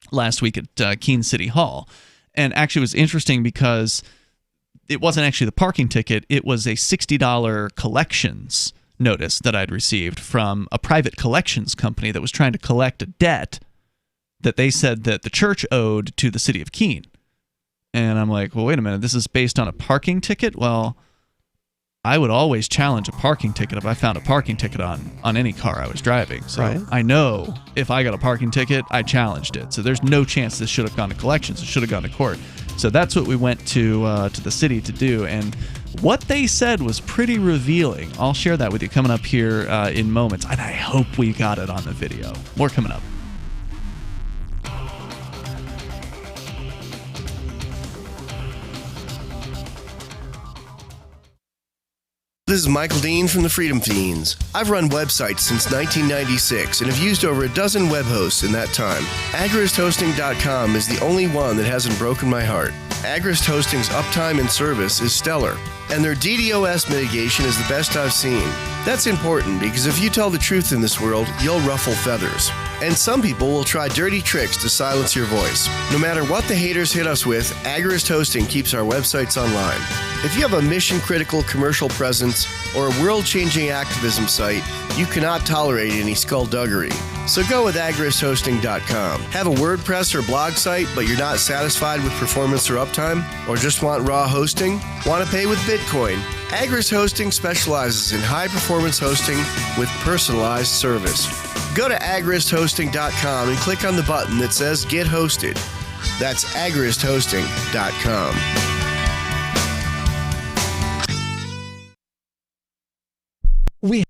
[SPEAKER 4] last week at Keene City Hall. And actually it was interesting because it wasn't actually the parking ticket. It was a $60 collections notice that I'd received from a private collections company that was trying to collect a debt that they said that the church owed to the city of Keene. And I'm like, well, wait a minute, this is based on a parking ticket? Well, I would always challenge a parking ticket if I found a parking ticket on any car I was driving. So I know if I got a parking ticket, I challenged it. So there's no chance this should have gone to collections. It should have gone to court. So that's what we went to the city to do. And what they said was pretty revealing. I'll share that with you coming up here in moments. And I hope we got it on the video. More coming up.
[SPEAKER 1] This is Michael Dean from the Freedom Fiends. I've run websites since 1996 and have used over a dozen web hosts in that time. AgristHosting.com is the only one that hasn't broken my heart. Agrist Hosting's uptime and service is stellar, and their DDoS mitigation is the best I've seen. That's important because if you tell the truth in this world, you'll ruffle feathers. And some people will try dirty tricks to silence your voice. No matter what the haters hit us with, Agrist Hosting keeps our websites online. If you have a mission-critical commercial presence or a world-changing activism site, you cannot tolerate any skullduggery. So go with AgristHosting.com. Have a WordPress or blog site, but you're not satisfied with performance or uptime? Or just want raw hosting? Want to pay with Bitcoin? Agrist Hosting specializes in high-performance hosting with personalized service. Go to AgristHosting.com and click on the button that says Get Hosted. That's AgristHosting.com.
[SPEAKER 9] We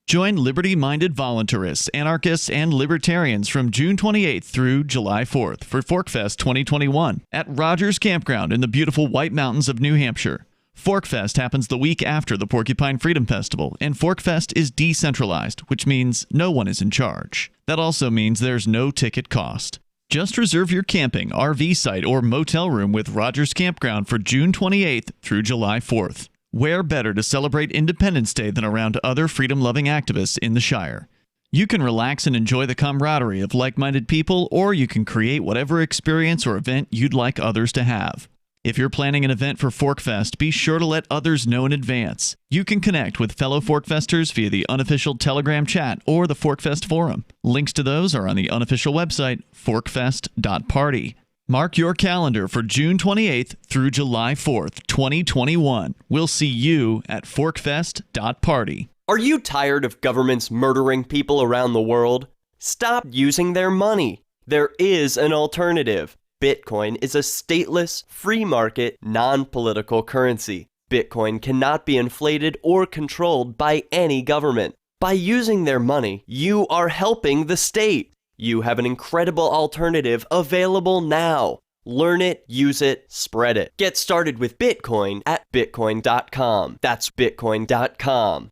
[SPEAKER 4] Join liberty-minded voluntarists, anarchists, and libertarians from June 28th through July 4th for ForkFest 2021 at Rogers Campground in the beautiful White Mountains of New Hampshire. ForkFest happens the week after the Porcupine Freedom Festival, and ForkFest is decentralized, which means no one is in charge. That also means there's no ticket cost. Just reserve your camping, RV site, or motel room with Rogers Campground for June 28th through July 4th. Where better to celebrate Independence Day than around other freedom-loving activists in the Shire? You can relax and enjoy the camaraderie of like-minded people, or you can create whatever experience or event you'd like others to have. If you're planning an event for ForkFest, be sure to let others know in advance. You can connect with fellow ForkFesters via the unofficial Telegram chat or the ForkFest forum. Links to those are on the unofficial website, forkfest.party. Mark your calendar for June 28th through July 4th, 2021. We'll see you at forkfest.party.
[SPEAKER 11] Are you tired of governments murdering people around the world? Stop using their money. There is an alternative. Bitcoin is a stateless, free market, non-political currency. Bitcoin cannot be inflated or controlled by any government. By using their money, you are helping the state. You have an incredible alternative available now. Learn it, use it, spread it. Get started with Bitcoin at Bitcoin.com. That's Bitcoin.com.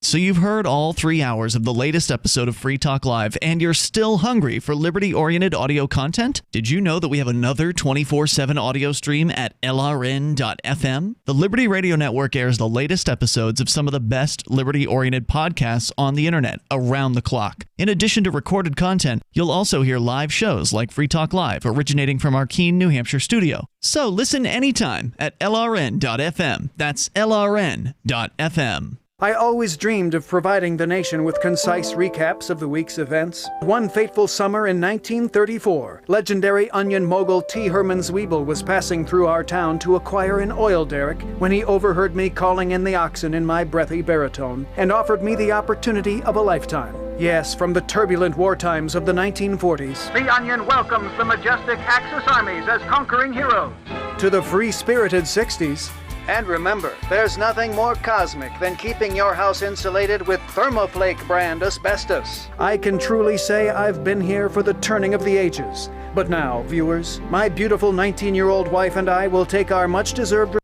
[SPEAKER 4] So you've heard all 3 hours of the latest episode of Free Talk Live, and you're still hungry for liberty-oriented audio content? Did you know that we have another 24/7 audio stream at LRN.FM? The Liberty Radio Network airs the latest episodes of some of the best liberty-oriented podcasts on the internet around the clock. In addition to recorded content, you'll also hear live shows like Free Talk Live, originating from our Keene, New Hampshire studio. So listen anytime at LRN.FM. That's LRN.FM.
[SPEAKER 2] I always dreamed of providing the nation with concise recaps of the week's events. One fateful summer in 1934, legendary onion mogul T. Herman Zwiebel was passing through our town to acquire an oil derrick when he overheard me calling in the oxen in my breathy baritone and offered me the opportunity of a lifetime. Yes, from the turbulent war times of the 1940s.
[SPEAKER 13] The Onion welcomes the majestic Axis armies as conquering heroes.
[SPEAKER 2] To the free-spirited 60s.
[SPEAKER 13] And remember, there's nothing more cosmic than keeping your house insulated with Thermoflake brand asbestos.
[SPEAKER 2] I can truly say I've been here for the turning of the ages. But now, viewers, my beautiful 19-year-old wife and I will take our much-deserved...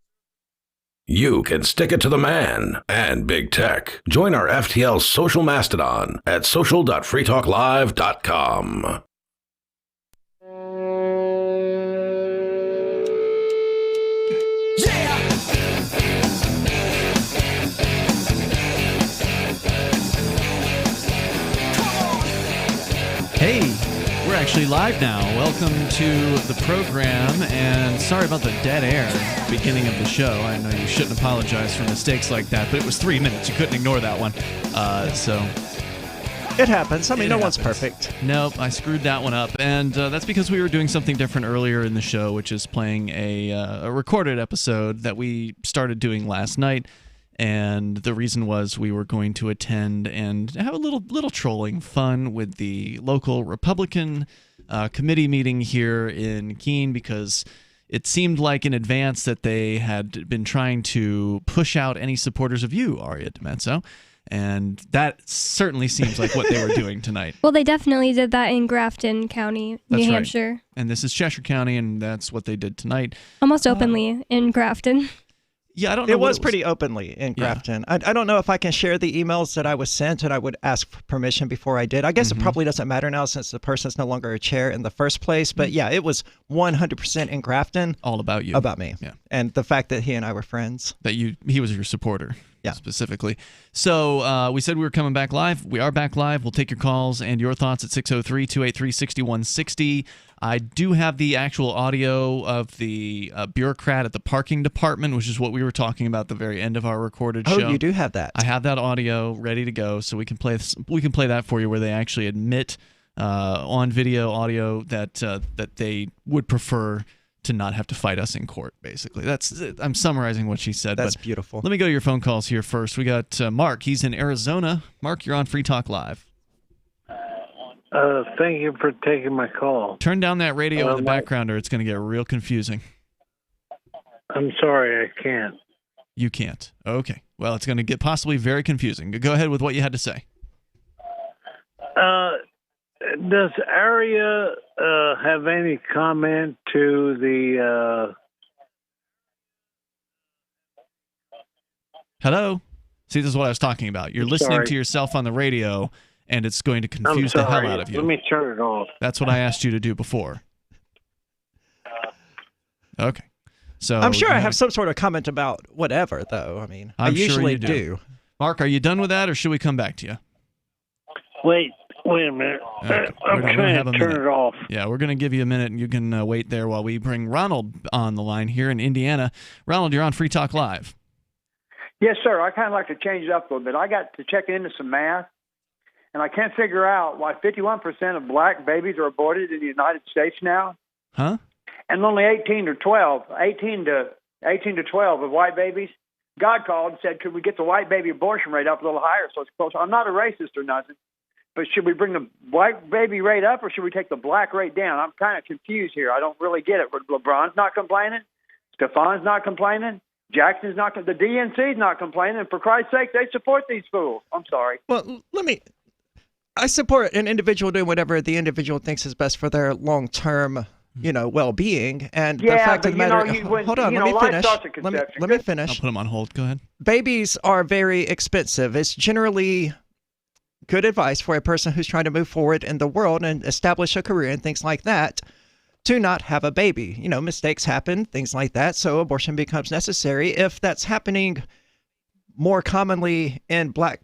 [SPEAKER 12] You can stick it to the man and big tech. Join our FTL social mastodon at social.freetalklive.com.
[SPEAKER 4] Hey, we're actually live now. Welcome to the program, and sorry about the dead air at the beginning of the show. I know you shouldn't apologize for mistakes like that, but it was 3 minutes. You couldn't ignore that one. So
[SPEAKER 9] it happens. I mean, no one's perfect.
[SPEAKER 4] Nope, I screwed that one up, and that's because we were doing something different earlier in the show, which is playing a recorded episode that we started doing last night. And the reason was we were going to attend and have a little trolling fun with the local Republican committee meeting here in Keene, because it seemed like in advance that they had been trying to push out any supporters of you, Aria DiMezzo. And that certainly seems like what they were doing tonight.
[SPEAKER 10] Well, they definitely did that in Grafton County, New Hampshire.
[SPEAKER 4] Right. And this is Cheshire County, and that's what they did tonight.
[SPEAKER 10] Almost openly in Grafton.
[SPEAKER 4] Yeah, I don't know.
[SPEAKER 9] It was pretty openly in Grafton. Yeah. I don't know if I can share the emails that I was sent, and I would ask for permission before I did. I guess it probably doesn't matter now since the person's no longer a chair in the first place. But yeah, it was 100% in Grafton.
[SPEAKER 4] All about you.
[SPEAKER 9] About me.
[SPEAKER 4] Yeah.
[SPEAKER 9] And the fact that he and I were friends.
[SPEAKER 4] That he was your supporter. Yeah. Specifically. So we said we were coming back live. We are back live. We'll take your calls and your thoughts at 603-283-6160. I do have the actual audio of the bureaucrat at the parking department, which is what we were talking about at the very end of our recorded show.
[SPEAKER 9] Oh, you do have that.
[SPEAKER 4] I have that audio ready to go, so we can play that for you, where they actually admit on video audio that they would prefer to not have to fight us in court, basically. I'm summarizing what she said.
[SPEAKER 9] That's beautiful.
[SPEAKER 4] Let me go to your phone calls here first. We got Mark. He's in Arizona. Mark, you're on Free Talk Live.
[SPEAKER 19] Thank you for taking my call.
[SPEAKER 4] Turn down that radio in the background, or it's going to get real confusing.
[SPEAKER 19] I'm sorry, I can't.
[SPEAKER 4] You can't. Okay. Well, it's going to get possibly very confusing. Go ahead with what you had to say.
[SPEAKER 19] Does Aria have any comment to the...
[SPEAKER 4] Hello? See, this is what I was talking about. You're listening to yourself on the radio, and it's going to confuse the hell out of you.
[SPEAKER 19] Let me turn it off.
[SPEAKER 4] That's what I asked you to do before. Okay. So
[SPEAKER 9] I'm sure I have some sort of comment about whatever, though. I mean, I usually
[SPEAKER 4] sure you
[SPEAKER 9] do.
[SPEAKER 4] Mark, are you done with that, or should we come back to you?
[SPEAKER 19] Wait a minute.
[SPEAKER 4] Okay.
[SPEAKER 19] I'm trying to turn it off.
[SPEAKER 4] Yeah, we're going to give you a minute, and you can wait there while we bring Ronald on the line here in Indiana. Ronald, you're on Free Talk Live.
[SPEAKER 5] Yes, sir. I kind of like to change it up a little bit. I got to check into some math, and I can't figure out why 51% of black babies are aborted in the United States now.
[SPEAKER 4] Huh?
[SPEAKER 5] And only 18 to 12 of white babies. God called and said, could we get the white baby abortion rate up a little higher so it's closer? I'm not a racist or nothing, but should we bring the white baby rate up or should we take the black rate down? I'm kind of confused here. I don't really get it. LeBron's not complaining. Stefan's not complaining. Jackson's not. The DNC's not complaining. For Christ's sake, they support these fools. I'm sorry.
[SPEAKER 9] Well, I support an individual doing whatever the individual thinks is best for their long-term, well-being. And the fact of the matter. Hold on, let me finish. Let me finish.
[SPEAKER 4] I'll put him on hold. Go ahead.
[SPEAKER 9] Babies are very expensive. It's generally good advice for a person who's trying to move forward in the world and establish a career and things like that to not have a baby. Mistakes happen, things like that. So abortion becomes necessary. If that's happening more commonly in black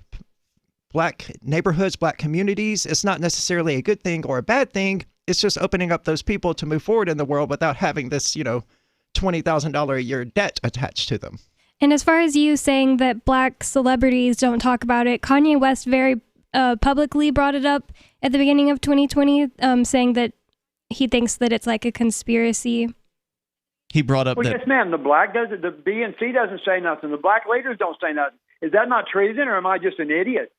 [SPEAKER 9] neighborhoods, black communities, it's not necessarily a good thing or a bad thing. It's just opening up those people to move forward in the world without having this, $20,000 a year debt attached to them.
[SPEAKER 10] And as far as you saying that black celebrities don't talk about it, Kanye West very publicly brought it up at the beginning of 2020, saying that he thinks that it's like a conspiracy.
[SPEAKER 4] He brought up
[SPEAKER 5] that... Yes, ma'am. The black doesn't. The DNC doesn't say nothing. The black leaders don't say nothing. Is that not treason, or am I just an idiot?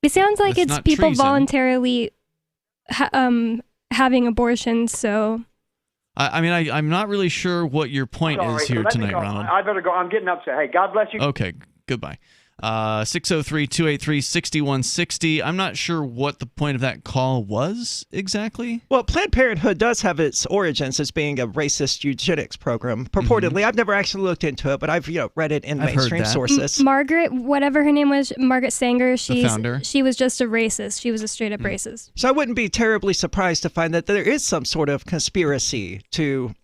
[SPEAKER 10] It sounds like it's people
[SPEAKER 4] treason.
[SPEAKER 10] Voluntarily having abortions. So,
[SPEAKER 4] I'm not really sure what your point is here tonight, Ronald.
[SPEAKER 5] I better go. I'm getting upset. Hey, God bless you.
[SPEAKER 4] Okay, goodbye. 603-283-6160. I'm not sure what the point of that call was exactly.
[SPEAKER 9] Well, Planned Parenthood does have its origins as being a racist eugenics program, purportedly. I've never actually looked into it, but I've read it in mainstream sources.
[SPEAKER 10] Margaret, whatever her name was, Margaret Sanger,
[SPEAKER 4] the founder.
[SPEAKER 10] She was just a racist. She was a straight up racist.
[SPEAKER 9] So I wouldn't be terribly surprised to find that there is some sort of conspiracy to,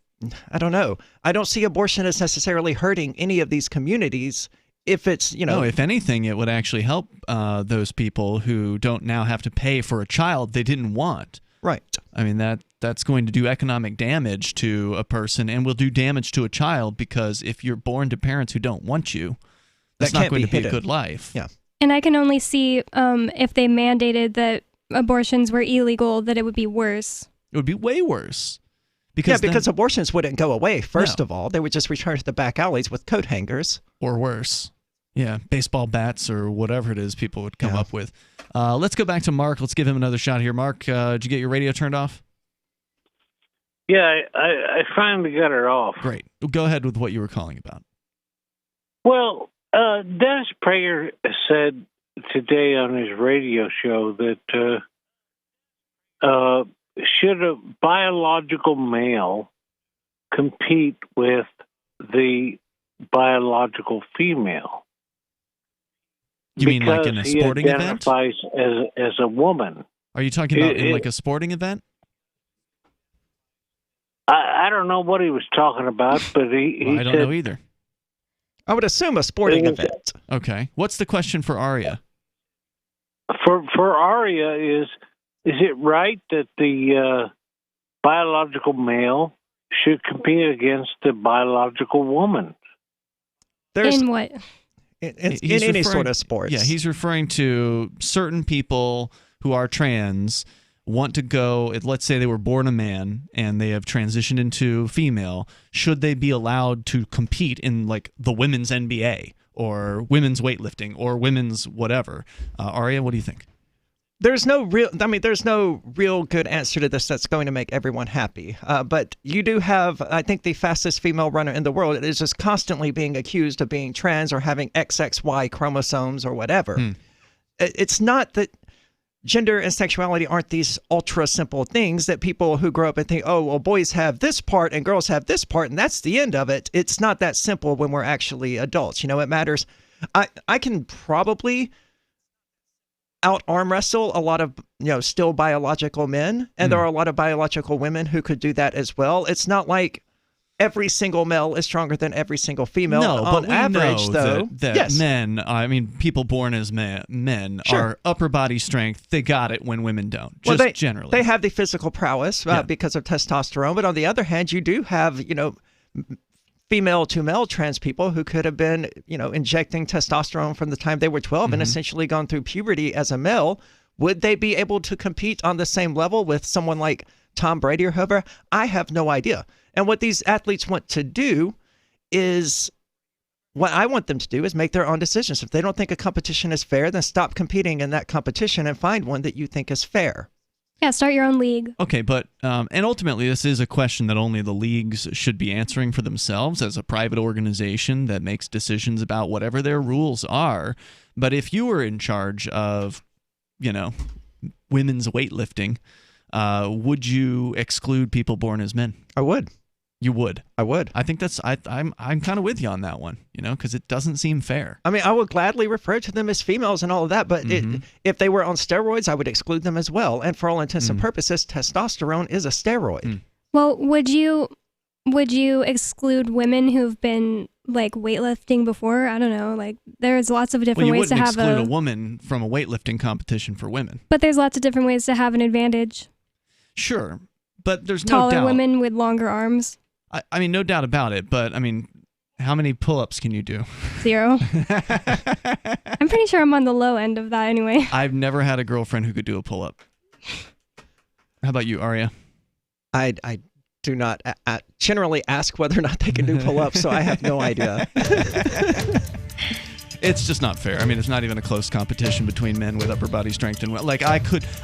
[SPEAKER 9] I don't know. I don't see abortion as necessarily hurting any of these communities. If it's,
[SPEAKER 4] No, if anything, it would actually help those people who don't now have to pay for a child they didn't want.
[SPEAKER 9] Right.
[SPEAKER 4] I mean, that's going to do economic damage to a person and will do damage to a child, because if you're born to parents who don't want you, that's not going to be a good life.
[SPEAKER 9] Yeah.
[SPEAKER 10] And I can only see if they mandated that abortions were illegal, that it would be worse.
[SPEAKER 4] It would be way worse.
[SPEAKER 9] Because abortions wouldn't go away, first of all. They would just return to the back alleys with coat hangers.
[SPEAKER 4] Or worse. Yeah, baseball bats or whatever it is people would come up with. Let's go back to Mark. Let's give him another shot here. Mark, did you get your radio turned off?
[SPEAKER 19] Yeah, I finally got it off.
[SPEAKER 4] Great. Go ahead with what you were calling about.
[SPEAKER 19] Well, Dennis Prager said today on his radio show that should a biological male compete with the biological female?
[SPEAKER 4] You mean like in a sporting event?
[SPEAKER 19] Because he identifies as a woman.
[SPEAKER 4] Are you talking about in like a sporting event?
[SPEAKER 19] I don't know what he was talking about, but he
[SPEAKER 4] I don't know either.
[SPEAKER 9] I would assume a sporting event.
[SPEAKER 4] Okay. What's the question for Aria?
[SPEAKER 19] For Aria is it right that the biological male should compete against the biological woman?
[SPEAKER 10] In what?
[SPEAKER 9] In any sort of sports.
[SPEAKER 4] Yeah, he's referring to certain people who are trans want to go, let's say they were born a man and they have transitioned into female. Should they be allowed to compete in like the women's NBA or women's weightlifting or women's whatever? Aria, what do you think?
[SPEAKER 9] There's no real good answer to this that's going to make everyone happy. But you do have, I think, the fastest female runner in the world is just constantly being accused of being trans or having XXY chromosomes or whatever. It's not that gender and sexuality aren't these ultra simple things that people who grow up and think, oh, well, boys have this part and girls have this part, and that's the end of it. It's not that simple when we're actually adults. It matters. I can probably out arm wrestle a lot of still biological men, and there are a lot of biological women who could do that as well. It's not like every single male is stronger than every single female.
[SPEAKER 4] No,
[SPEAKER 9] on
[SPEAKER 4] but we
[SPEAKER 9] average,
[SPEAKER 4] know
[SPEAKER 9] though,
[SPEAKER 4] that
[SPEAKER 9] yes.
[SPEAKER 4] men, people born as men
[SPEAKER 9] Sure.
[SPEAKER 4] are upper body strength. They got it when women don't.
[SPEAKER 9] Well,
[SPEAKER 4] Just generally,
[SPEAKER 9] they have the physical prowess because of testosterone. But on the other hand, you do have female to male trans people who could have been injecting testosterone from the time they were 12 and essentially gone through puberty as a male. Would they be able to compete on the same level with someone like Tom Brady or whoever? I have no idea. And what these athletes want to do is, what I want them to do is make their own decisions. If they don't think a competition is fair, then stop competing in that competition and find one that you think is fair.
[SPEAKER 10] Yeah, start your own league.
[SPEAKER 4] Okay, but and ultimately this is a question that only the leagues should be answering for themselves as a private organization that makes decisions about whatever their rules are. But if you were in charge of, women's weightlifting, would you exclude people born as men?
[SPEAKER 9] I would.
[SPEAKER 4] You would.
[SPEAKER 9] I would.
[SPEAKER 4] I think I'm kind of with you on that one, because it doesn't seem fair.
[SPEAKER 9] I mean, I would gladly refer to them as females and all of that, but if they were on steroids, I would exclude them as well. And for all intents and purposes, testosterone is a steroid.
[SPEAKER 10] Well, would you exclude women who've been weightlifting before? I don't know. There's lots of different ways to have
[SPEAKER 4] exclude a woman from a weightlifting competition for women.
[SPEAKER 10] But there's lots of different ways to have an advantage.
[SPEAKER 4] Sure, but there's no doubt.
[SPEAKER 10] Taller women with longer arms.
[SPEAKER 4] I mean, no doubt about it, but how many pull-ups can you do?
[SPEAKER 10] 0. I'm pretty sure I'm on the low end of that anyway.
[SPEAKER 4] I've never had a girlfriend who could do a pull-up. How about you, Arya?
[SPEAKER 9] I do not generally ask whether or not they can do pull-ups, so I have no idea.
[SPEAKER 4] It's just not fair. I mean, it's not even a close competition between men with upper body strength and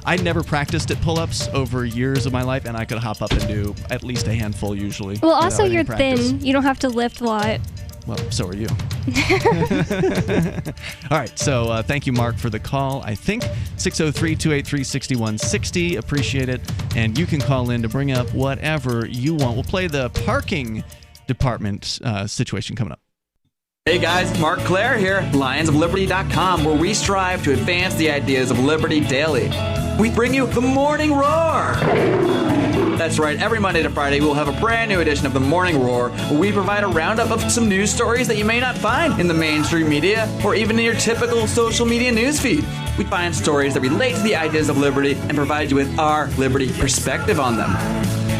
[SPEAKER 4] I never practiced at pull-ups over years of my life, and I could hop up and do at least a handful usually.
[SPEAKER 10] Well, also you're thin. You don't have to lift a lot.
[SPEAKER 4] Well, so are you. All right, so thank you, Mark, for the call. I think 603-283-6160. Appreciate it. And you can call in to bring up whatever you want. We'll play the parking department situation coming up.
[SPEAKER 6] Hey guys, Mark Claire here, lionsofliberty.com, where we strive to advance the ideas of liberty daily. We bring you the Morning Roar. That's right, every Monday to Friday we'll have a brand new edition of the Morning Roar, where we provide a roundup of some news stories that you may not find in the mainstream media or even in your typical social media newsfeed. We find stories that relate to the ideas of liberty and provide you with our liberty perspective on them.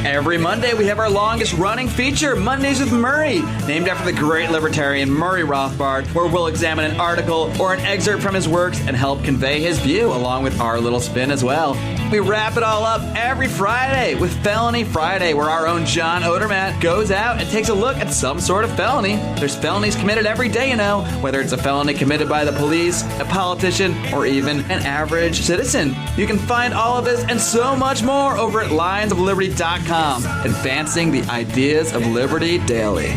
[SPEAKER 6] Every Monday, we have our longest-running feature, Mondays with Murray, named after the great libertarian Murray Rothbard, where we'll examine an article or an excerpt from his works and help convey his view, along with our little spin as well. We wrap it all up every Friday with Felony Friday, where our own John Odermatt goes out and takes a look at some sort of felony. There's felonies committed every day, whether it's a felony committed by the police, a politician, or even an average citizen. You can find all of this and so much more over at lionsofliberty.com. Advancing the ideas of liberty daily.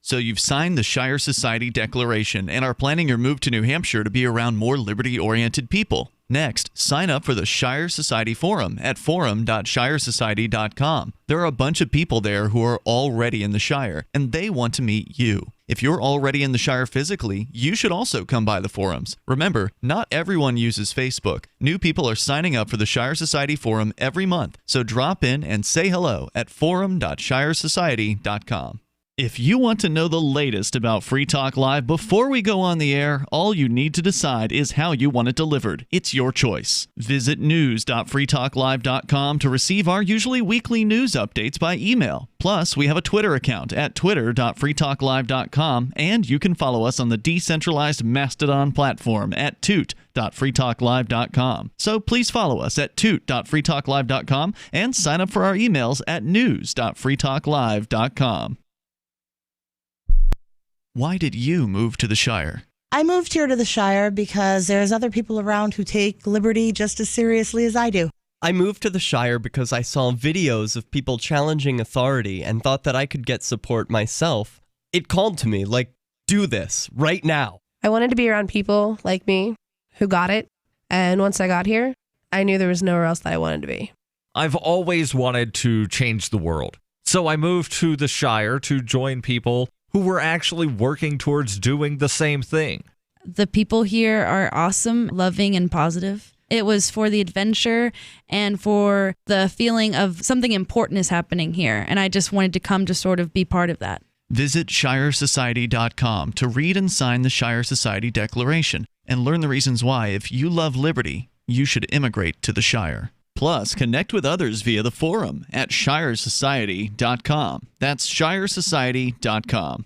[SPEAKER 4] So you've signed the Shire Society Declaration and are planning your move to New Hampshire to be around more liberty-oriented people. Next, sign up for the Shire Society Forum at forum.shiresociety.com. There are a bunch of people there who are already in the Shire, and they want to meet you. If you're already in the Shire physically, you should also come by the forums. Remember, not everyone uses Facebook. New people are signing up for the Shire Society Forum every month, so drop in and say hello at forum.shiresociety.com. If you want to know the latest about Free Talk Live before we go on the air, all you need to decide is how you want it delivered. It's your choice. Visit news.freetalklive.com to receive our usually weekly news updates by email. Plus, we have a Twitter account at twitter.freetalklive.com, and you can follow us on the decentralized Mastodon platform at toot.freetalklive.com. So please follow us at toot.freetalklive.com and sign up for our emails at news.freetalklive.com. Why did you move to the Shire?
[SPEAKER 7] I moved here to the Shire because there's other people around who take liberty just as seriously as I do.
[SPEAKER 11] I moved to the Shire because I saw videos of people challenging authority and thought that I could get support myself. It called to me, like, do this right now.
[SPEAKER 17] I wanted to be around people like me who got it. And once I got here, I knew there was nowhere else that I wanted to be.
[SPEAKER 20] I've always wanted to change the world. So I moved to the Shire to join people who were actually working towards doing the same thing.
[SPEAKER 21] The people here are awesome, loving, and positive. It was for the adventure and for the feeling of something important is happening here. And I just wanted to come to sort of be part of that.
[SPEAKER 4] Visit ShireSociety.com to read and sign the Shire Society Declaration and learn the reasons why, if you love liberty, you should immigrate to the Shire. Plus, connect with others via the forum at ShireSociety.com. That's ShireSociety.com.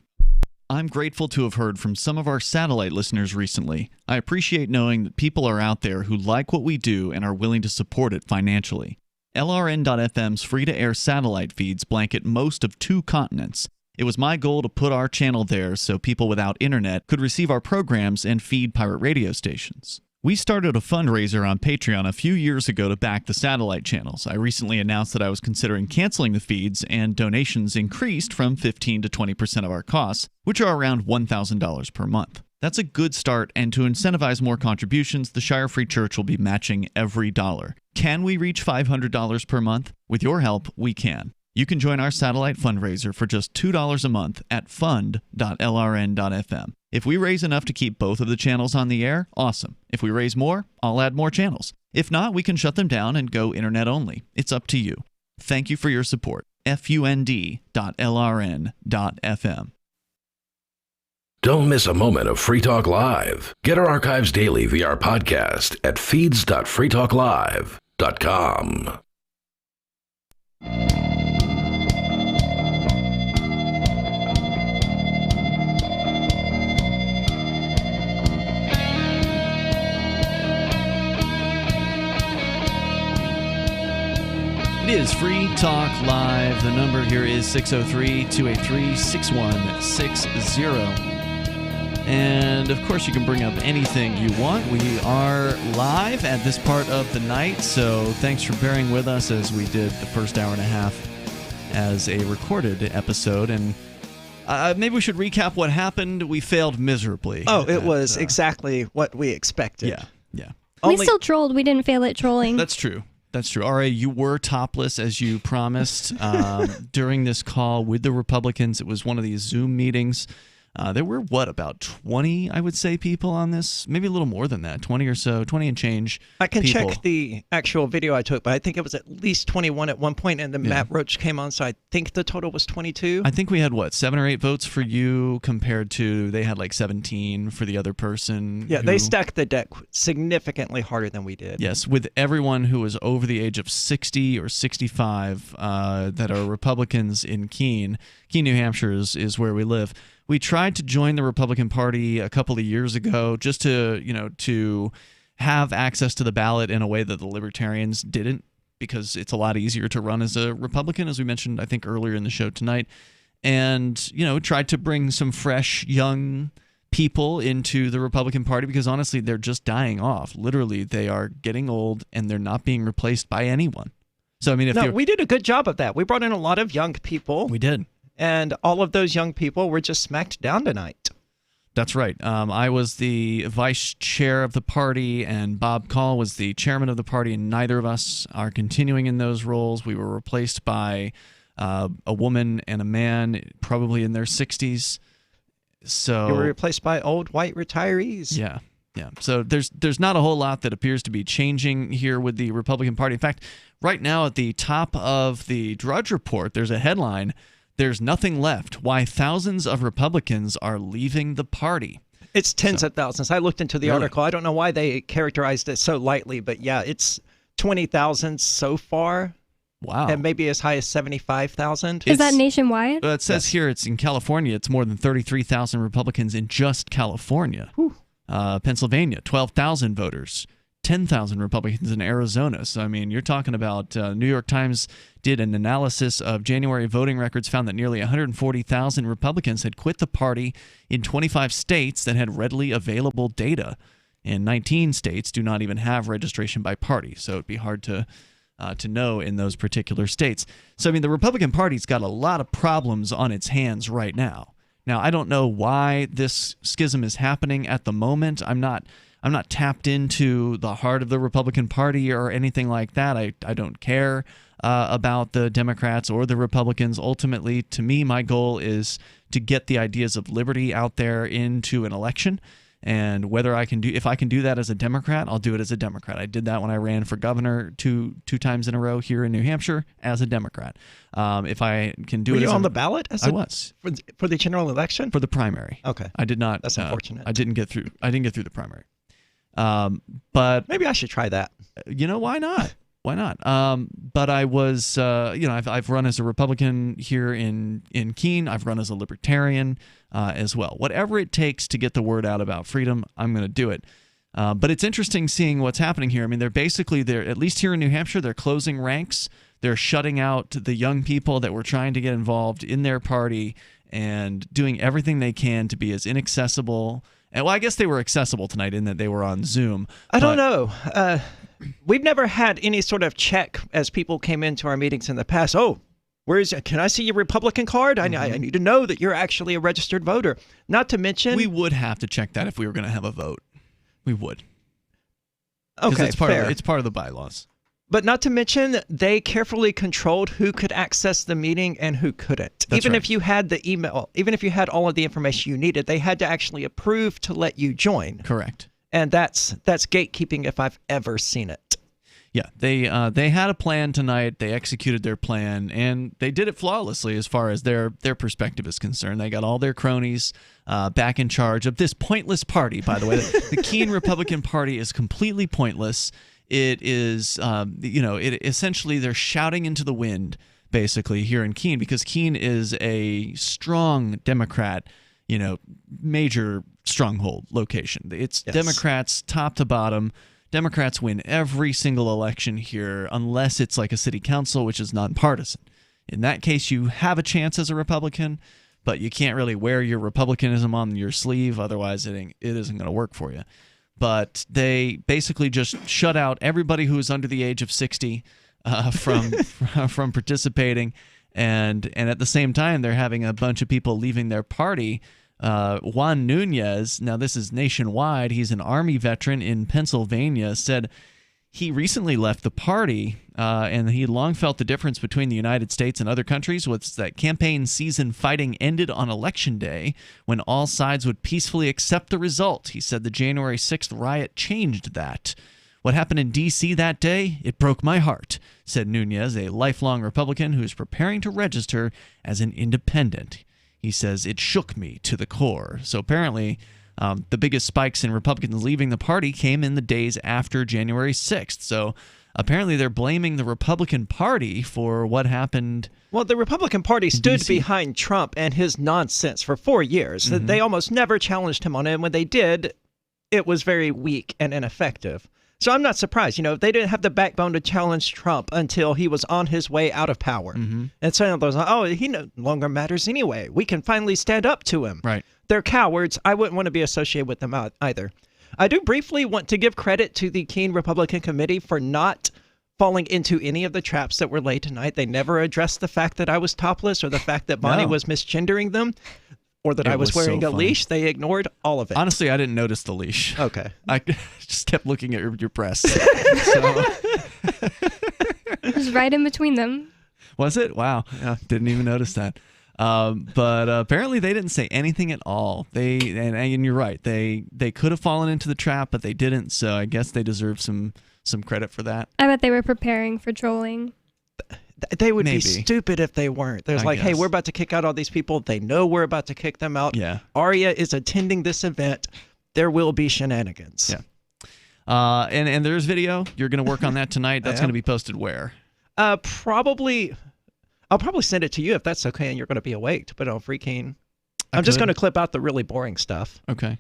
[SPEAKER 4] I'm grateful to have heard from some of our satellite listeners recently. I appreciate knowing that people are out there who like what we do and are willing to support it financially. LRN.FM's free-to-air satellite feeds blanket most of 2 continents. It was my goal to put our channel there so people without internet could receive our programs and feed pirate radio stations. We started a fundraiser on Patreon a few years ago to back the satellite channels. I recently announced that I was considering canceling the feeds, and donations increased from 15 to 20% of our costs, which are around $1,000 per month. That's a good start, and to incentivize more contributions, the Shire Free Church will be matching every dollar. Can we reach $500 per month? With your help, we can. You can join our satellite fundraiser for just $2 a month at fund.lrn.fm. If we raise enough to keep both of the channels on the air, awesome. If we raise more, I'll add more channels. If not, we can shut them down and go internet only. It's up to you. Thank you for your support. fund.lrn.fm.
[SPEAKER 12] Don't miss a moment of Free Talk Live. Get our archives daily via our podcast at feeds.freetalklive.com.
[SPEAKER 4] It is Free Talk Live. The number here is 603-283-6160. And, of course, you can bring up anything you want. We are live at this part of the night, so thanks for bearing with us as we did the first hour and a half as a recorded episode. And maybe we should recap what happened. We failed miserably.
[SPEAKER 9] Oh, it was exactly what we expected.
[SPEAKER 4] Yeah.
[SPEAKER 10] We still trolled. We didn't fail at trolling.
[SPEAKER 4] That's true. That's true. R.A., you were topless as you promised during this call with the Republicans. It was one of these Zoom meetings. There were, about 20, I would say, people on this? Maybe a little more than that, 20 or so, 20 and change
[SPEAKER 9] I can
[SPEAKER 4] people.
[SPEAKER 9] check the actual video I took, but I think it was at least 21 at one point, and then Matt Roach came on, so I think the total was 22.
[SPEAKER 4] I think we had, 7 or 8 votes for you compared to, they had 17 for the other person.
[SPEAKER 9] Yeah, they stacked the deck significantly harder than we did.
[SPEAKER 4] Yes, with everyone who was over the age of 60 or 65 that are Republicans in Keene. Keene, New Hampshire is where we live. We tried to join the Republican Party a couple of years ago just to have access to the ballot in a way that the Libertarians didn't, because it's a lot easier to run as a Republican, as we mentioned, I think, earlier in the show tonight. And, tried to bring some fresh, young people into the Republican Party because, honestly, they're just dying off. Literally, they are getting old and they're not being replaced by anyone. So, I mean,
[SPEAKER 9] we did a good job of that. We brought in a lot of young people.
[SPEAKER 4] We did.
[SPEAKER 9] And all of those young people were just smacked down tonight.
[SPEAKER 4] That's right. I was the vice chair of the party, and Bob Call was the chairman of the party, and neither of us are continuing in those roles. We were replaced by a woman and a man, probably in their 60s. So
[SPEAKER 9] you were replaced by old white retirees.
[SPEAKER 4] Yeah. So there's not a whole lot that appears to be changing here with the Republican Party. In fact, right now at the top of the Drudge Report, there's a headline: "There's nothing left. Why thousands of Republicans are leaving the party."
[SPEAKER 9] It's tens of thousands. I looked into the article. I don't know why they characterized it so lightly, but yeah, it's 20,000 so far.
[SPEAKER 4] Wow.
[SPEAKER 9] And maybe as high as 75,000.
[SPEAKER 10] Is that nationwide?
[SPEAKER 4] It says here it's in California. It's more than 33,000 Republicans in just California. Pennsylvania, 12,000 voters. 10,000 Republicans in Arizona. So, I mean, you're talking about New York Times did an analysis of January voting records, found that nearly 140,000 Republicans had quit the party in 25 states that had readily available data. And 19 states do not even have registration by party. So it'd be hard to know in those particular states. So, I mean, the Republican Party's got a lot of problems on its hands right now. Now, I don't know why this schism is happening at the moment. I'm not tapped into the heart of the Republican Party or anything like that. I don't care about the Democrats or the Republicans. Ultimately, to me, my goal is to get the ideas of liberty out there into an election. And if I can do that as a Democrat, I'll do it as a Democrat. I did that when I ran for governor two times in a row here in New Hampshire as a Democrat. If I can do
[SPEAKER 3] Were
[SPEAKER 4] it,
[SPEAKER 3] you on the ballot?
[SPEAKER 4] I was
[SPEAKER 3] for the general election.
[SPEAKER 4] For the primary.
[SPEAKER 3] Okay,
[SPEAKER 4] I did not.
[SPEAKER 3] That's unfortunate.
[SPEAKER 4] I didn't get through the primary. But
[SPEAKER 3] maybe I should try that.
[SPEAKER 4] Why not? Why not? But I was, I've run as a Republican here in Keene. I've run as a Libertarian as well. Whatever it takes to get the word out about freedom, I'm going to do it. But it's interesting seeing what's happening here. I mean, they're at least here in New Hampshire, they're closing ranks. They're shutting out the young people that were trying to get involved in their party and doing everything they can to be as inaccessible. And, well, I guess they were accessible tonight in that they were on Zoom.
[SPEAKER 3] I don't know. We've never had any sort of check as people came into our meetings in the past. Oh, can I see your Republican card? I need to know that you're actually a registered voter. Not to mention,
[SPEAKER 4] we would have to check that if we were going to have a vote. We would.
[SPEAKER 3] Okay,
[SPEAKER 4] it's part of the bylaws.
[SPEAKER 3] But not to mention, they carefully controlled who could access the meeting and who couldn't.
[SPEAKER 4] That's right.
[SPEAKER 3] If you had the email, even if you had all of the information you needed, they had to actually approve to let you join.
[SPEAKER 4] Correct.
[SPEAKER 3] And that's gatekeeping if I've ever seen it.
[SPEAKER 4] Yeah, they had a plan tonight. They executed their plan, and they did it flawlessly as far as their perspective is concerned. They got all their cronies back in charge of this pointless party, by the way. The Keene Republican Party is completely pointless. It is, essentially they're shouting into the wind, basically, here in Keene, because Keene is a strong Democrat, major stronghold location. It's yes. Democrats top to bottom. Democrats win every single election here unless it's like a city council, which is nonpartisan. In that case, you have a chance as a Republican, but you can't really wear your Republicanism on your sleeve. Otherwise, it isn't going to work for you. But they basically just shut out everybody who is under the age of 60 from participating. And at the same time, they're having a bunch of people leaving their party. Juan Nunez, now this is nationwide, he's an Army veteran in Pennsylvania, said he recently left the party and he long felt the difference between the United States and other countries was that campaign season fighting ended on Election Day when all sides would peacefully accept the result. He said the January 6th riot changed that. What happened in D.C. that day? It broke my heart, said Nunez, a lifelong Republican who is preparing to register as an independent. He says, it shook me to the core. So apparently the biggest spikes in Republicans leaving the party came in the days after January 6th. So apparently they're blaming the Republican Party for what happened.
[SPEAKER 3] Well, the Republican Party stood behind Trump and his nonsense for 4 years. Mm-hmm. They almost never challenged him on it. And when they did, it was very weak and ineffective. So I'm not surprised. They didn't have the backbone to challenge Trump until he was on his way out of power. Mm-hmm. And so they was like, he no longer matters anyway. We can finally stand up to him.
[SPEAKER 4] Right.
[SPEAKER 3] They're cowards. I wouldn't want to be associated with them either. I do briefly want to give credit to the Keene Republican Committee for not falling into any of the traps that were laid tonight. They never addressed the fact that I was topless or the fact that Bonnie was misgendering them. Or that I was wearing a leash. They ignored all of it.
[SPEAKER 4] Honestly, I didn't notice the leash.
[SPEAKER 3] Okay.
[SPEAKER 4] I just kept looking at your breasts.
[SPEAKER 10] It was right in between them.
[SPEAKER 4] Was it? Wow. Yeah, didn't even notice that. But apparently they didn't say anything at all. And you're right. They could have fallen into the trap, but they didn't. So I guess they deserve some credit for that.
[SPEAKER 10] I bet they were preparing for trolling.
[SPEAKER 3] They would be stupid if they weren't. There's hey, we're about to kick out all these people. They know we're about to kick them out.
[SPEAKER 4] Yeah.
[SPEAKER 3] Aria is attending this event. There will be shenanigans.
[SPEAKER 4] Yeah. And there's video. You're going to work on that tonight. That's going to be posted where?
[SPEAKER 3] Probably. I'll probably send it to you if that's okay and you're going to be awake to put it on Free Keene. I'm just going to clip out the really boring stuff.
[SPEAKER 4] Okay.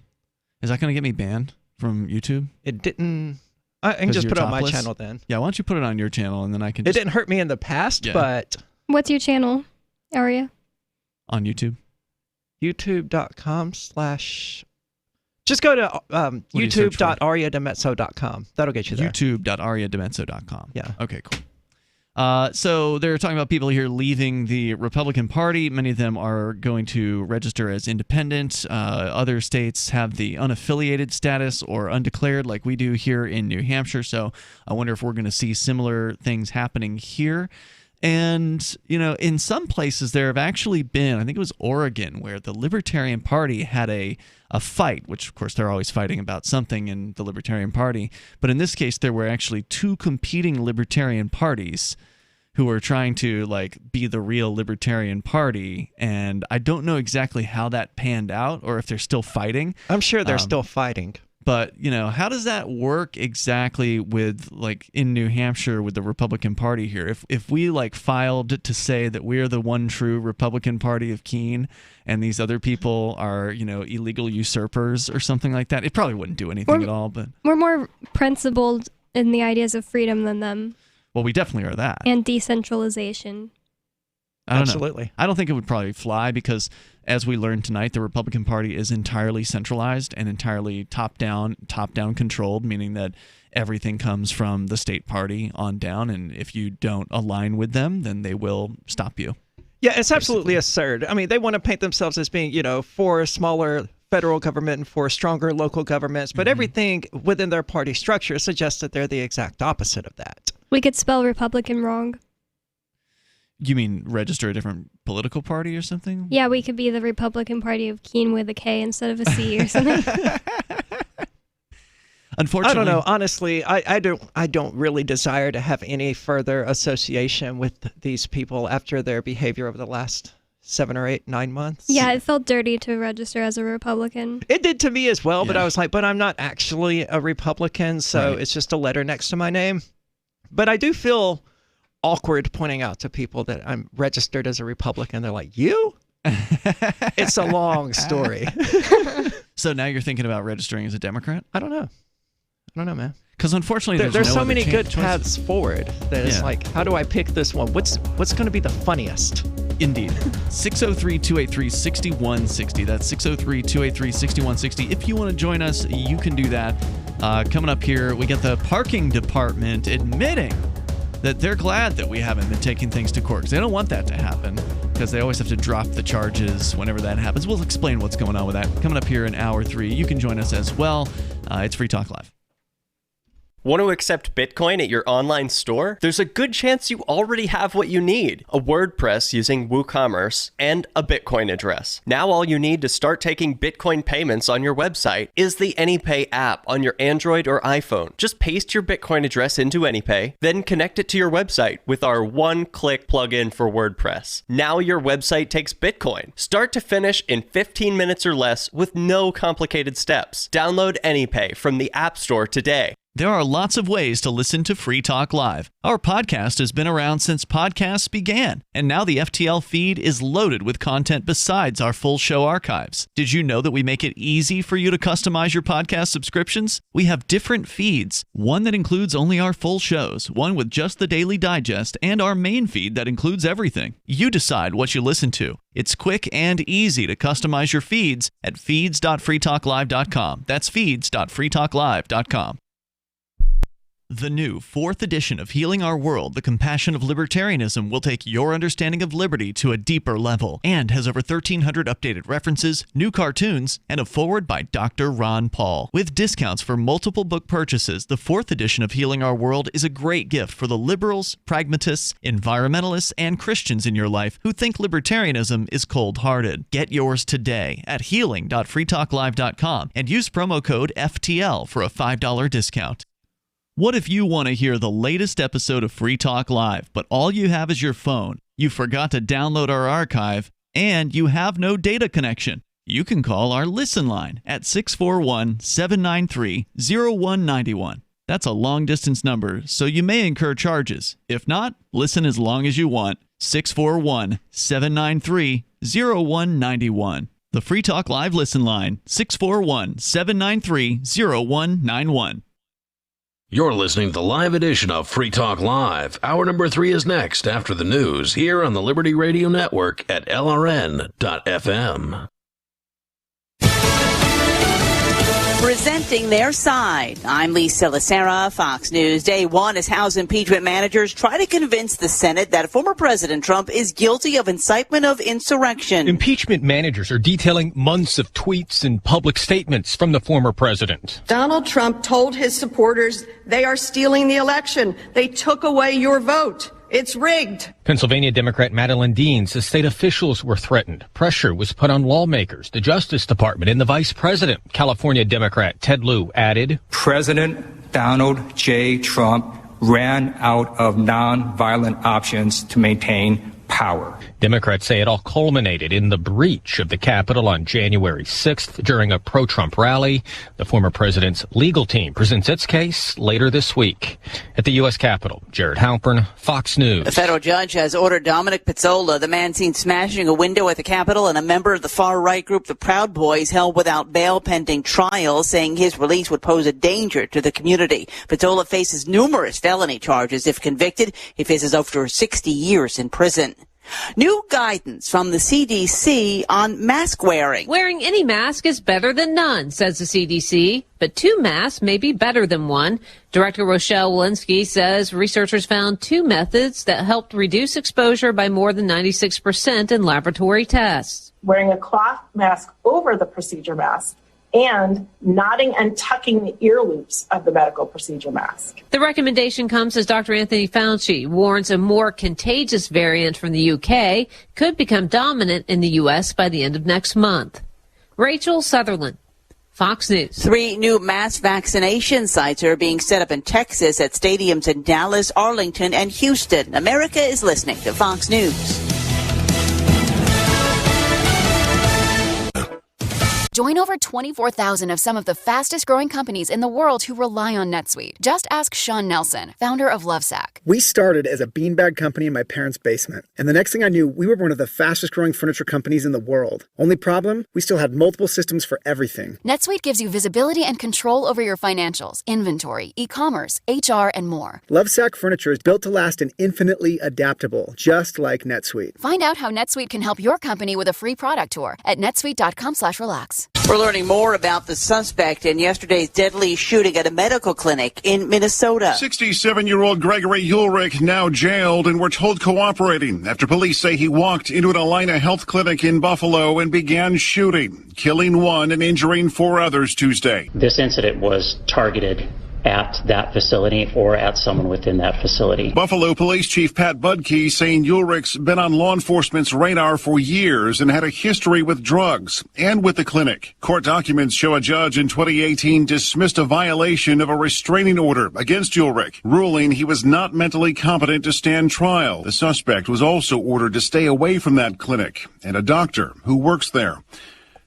[SPEAKER 4] Is that going to get me banned from YouTube?
[SPEAKER 3] It didn't. I can just put it on my channel then.
[SPEAKER 4] Yeah, why don't you put it on your channel and then I can
[SPEAKER 3] It didn't hurt me in the past, but...
[SPEAKER 10] What's your channel, Aria?
[SPEAKER 4] On YouTube.
[SPEAKER 3] YouTube.com/ Just go to youtube.ariadimezzo.com. That'll get you there.
[SPEAKER 4] youtube.ariadimezzo.com.
[SPEAKER 3] Yeah.
[SPEAKER 4] Okay, cool. So they're talking about people here leaving the Republican Party. Many of them are going to register as independent. Other states have the unaffiliated status or undeclared like we do here in New Hampshire. So I wonder if we're going to see similar things happening here. And, you know, in some places there have actually been, I think it was Oregon, where the Libertarian Party had a fight, which, of course, they're always fighting about something in the Libertarian Party. But in this case, there were actually two competing Libertarian parties who were trying to, like, be the real Libertarian Party. And I don't know exactly how that panned out or if they're still fighting.
[SPEAKER 3] I'm sure they're still fighting.
[SPEAKER 4] But, you know, how does that work exactly with, like, in New Hampshire with the Republican Party here? If we, like, filed to say that we're the one true Republican Party of Keene and these other people are, you know, illegal usurpers or something like that, it probably wouldn't do anything at all. But
[SPEAKER 10] we're more principled in the ideas of freedom than them.
[SPEAKER 4] Well, we definitely are that.
[SPEAKER 10] And decentralization.
[SPEAKER 4] I don't
[SPEAKER 3] Absolutely.
[SPEAKER 4] know. I don't think it would probably fly because, as we learned tonight, the Republican Party is entirely centralized and entirely top-down controlled, meaning that everything comes from the state party on down, and if you don't align with them, then they will stop you.
[SPEAKER 3] Yeah, it's absolutely absurd. I mean, they want to paint themselves as being, you know, for a smaller federal government and for stronger local governments, but everything within their party structure suggests that they're the exact opposite of that.
[SPEAKER 10] We could spell Republican wrong.
[SPEAKER 4] You mean register a different political party or something?
[SPEAKER 10] Yeah, we could be the Republican Party of Keene with a K instead of a C or something.
[SPEAKER 4] Unfortunately,
[SPEAKER 3] I don't know. Honestly, I don't really desire to have any further association with these people after their behavior over the last 7 or 8, 9 months.
[SPEAKER 10] Yeah, it felt dirty to register as a Republican.
[SPEAKER 3] It did to me as well, but I was like, but I'm not actually a Republican, so it's just a letter next to my name. But I do feel awkward pointing out to people that I'm registered as a Republican. They're like, you? It's a long story.
[SPEAKER 4] So now you're thinking about registering as a Democrat?
[SPEAKER 3] I don't know, man.
[SPEAKER 4] Because unfortunately,
[SPEAKER 3] there's
[SPEAKER 4] no
[SPEAKER 3] so
[SPEAKER 4] other
[SPEAKER 3] many good
[SPEAKER 4] choices.
[SPEAKER 3] paths forward that it's like, how do I pick this one? What's going to be the funniest?
[SPEAKER 4] Indeed. 603-283-6160. That's 603-283-6160. If you want to join us, you can do that. Coming up here, we get the parking department admitting that they're glad that we haven't been taking things to court because they don't want that to happen because they always have to drop the charges whenever that happens. We'll explain what's going on with that coming up here in hour 3. You can join us as well. It's Free Talk Live.
[SPEAKER 11] Want to accept Bitcoin at your online store? There's a good chance you already have what you need: a WordPress using WooCommerce and a Bitcoin address. Now all you need to start taking Bitcoin payments on your website is the AnyPay app on your Android or iPhone. Just paste your Bitcoin address into AnyPay, then connect it to your website with our one-click plugin for WordPress. Now your website takes Bitcoin, start to finish in 15 minutes or less with no complicated steps. Download AnyPay from the App Store today.
[SPEAKER 4] There are lots of ways to listen to Free Talk Live. Our podcast has been around since podcasts began, and now the FTL feed is loaded with content besides our full show archives. Did you know that we make it easy for you to customize your podcast subscriptions? We have different feeds, one that includes only our full shows, one with just the Daily Digest, and our main feed that includes everything. You decide what you listen to. It's quick and easy to customize your feeds at feeds.freetalklive.com. That's feeds.freetalklive.com. The new 4th edition of Healing Our World, The Compassion of Libertarianism, will take your understanding of liberty to a deeper level and has over 1,300 updated references, new cartoons, and a foreword by Dr. Ron Paul. With discounts for multiple book purchases, the 4th edition of Healing Our World is a great gift for the liberals, pragmatists, environmentalists, and Christians in your life who think libertarianism is cold-hearted. Get yours today at healing.freetalklive.com and use promo code FTL for a $5 discount. What if you want to hear the latest episode of Free Talk Live, but all you have is your phone, you forgot to download our archive, and you have no data connection? You can call our Listen line at 641-793-0191. That's a long-distance number, so you may incur charges. If not, listen as long as you want. 641-793-0191. The Free Talk Live Listen line, 641-793-0191.
[SPEAKER 8] You're listening to the live edition of Free Talk Live. Hour number 3 is next after the news here on the Liberty Radio Network at LRN.FM.
[SPEAKER 15] Presenting their side, I'm Lisa Lacera, Fox News. Day one as House impeachment managers try to convince the Senate that former President Trump is guilty of incitement of insurrection.
[SPEAKER 22] Impeachment managers are detailing months of tweets and public statements from the former president.
[SPEAKER 23] Donald Trump told his supporters they are stealing the election. They took away your vote. It's rigged.
[SPEAKER 22] Pennsylvania Democrat Madeline Dean says state officials were threatened. Pressure was put on lawmakers, the Justice Department, and the Vice President. California Democrat Ted Lieu added,
[SPEAKER 24] President Donald J. Trump ran out of nonviolent options to maintain power.
[SPEAKER 22] Democrats say it all culminated in the breach of the Capitol on January 6th during a pro-Trump rally. The former president's legal team presents its case later this week. At the U.S. Capitol, Jared Halpern, Fox News.
[SPEAKER 15] A federal judge has ordered Dominic Pizzola, the man seen smashing a window at the Capitol, and a member of the far-right group the Proud Boys, held without bail pending trial, saying his release would pose a danger to the community. Pizzola faces numerous felony charges. If convicted, he faces over 60 years in prison. New guidance from the CDC on mask wearing.
[SPEAKER 25] Wearing any mask is better than none, says the CDC, but 2 masks may be better than 1. Director Rochelle Walensky says researchers found 2 methods that helped reduce exposure by more than 96% in laboratory tests.
[SPEAKER 26] Wearing a cloth mask over the procedure mask and knotting and tucking the ear loops of the medical procedure mask.
[SPEAKER 25] The recommendation comes as Dr. Anthony Fauci warns a more contagious variant from the UK could become dominant in the U.S. by the end of next month. Rachel Sutherland, Fox News.
[SPEAKER 15] 3 new mass vaccination sites are being set up in Texas at stadiums in Dallas, Arlington, and Houston. America is listening to Fox News.
[SPEAKER 27] Join over 24,000 of some of the fastest growing companies in the world who rely on NetSuite. Just ask Sean Nelson, founder of Lovesac.
[SPEAKER 28] We started as a beanbag company in my parents' basement. And the next thing I knew, we were one of the fastest growing furniture companies in the world. Only problem? We still had multiple systems for everything.
[SPEAKER 27] NetSuite gives you visibility and control over your financials, inventory, e-commerce, HR, and more.
[SPEAKER 28] Lovesac furniture is built to last and infinitely adaptable, just like NetSuite.
[SPEAKER 27] Find out how NetSuite can help your company with a free product tour at netsuite.com/relax.
[SPEAKER 15] We're learning more about the suspect in yesterday's deadly shooting at a medical clinic in Minnesota.
[SPEAKER 29] 67-year-old Gregory Ulrich now jailed, and we're told cooperating after police say he walked into an Allina Health Clinic in Buffalo and began shooting, killing 1 and injuring 4 others Tuesday.
[SPEAKER 30] This incident was targeted at that facility or at someone within that facility.
[SPEAKER 29] Buffalo Police Chief Pat Budke saying Ulrich's been on law enforcement's radar for years and had a history with drugs and with the clinic. Court documents show a judge in 2018 dismissed a violation of a restraining order against Ulrich, ruling he was not mentally competent to stand trial. The suspect was also ordered to stay away from that clinic and a doctor who works there.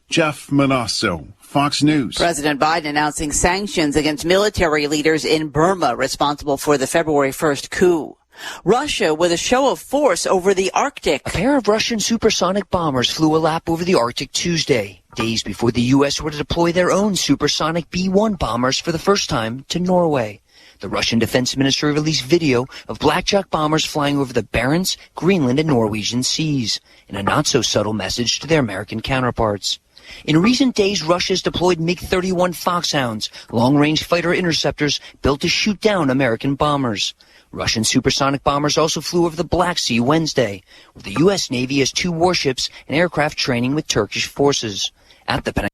[SPEAKER 29] Jeff Manasso, Fox News.
[SPEAKER 15] President Biden announcing sanctions against military leaders in Burma responsible for the February 1st coup. Russia with a show of force over the Arctic.
[SPEAKER 31] A pair of Russian supersonic bombers flew a lap over the Arctic Tuesday, days before the U.S. were to deploy their own supersonic B-1 bombers for the first time to Norway. The Russian Defense Ministry released video of blackjack bombers flying over the Barents, Greenland, and Norwegian seas, in a not-so-subtle message to their American counterparts. In recent days, Russia has deployed MiG-31 Foxhounds, long-range fighter interceptors built to shoot down American bombers. Russian supersonic bombers also flew over the Black Sea Wednesday, where the U.S. Navy has 2 warships and aircraft training with Turkish forces. At the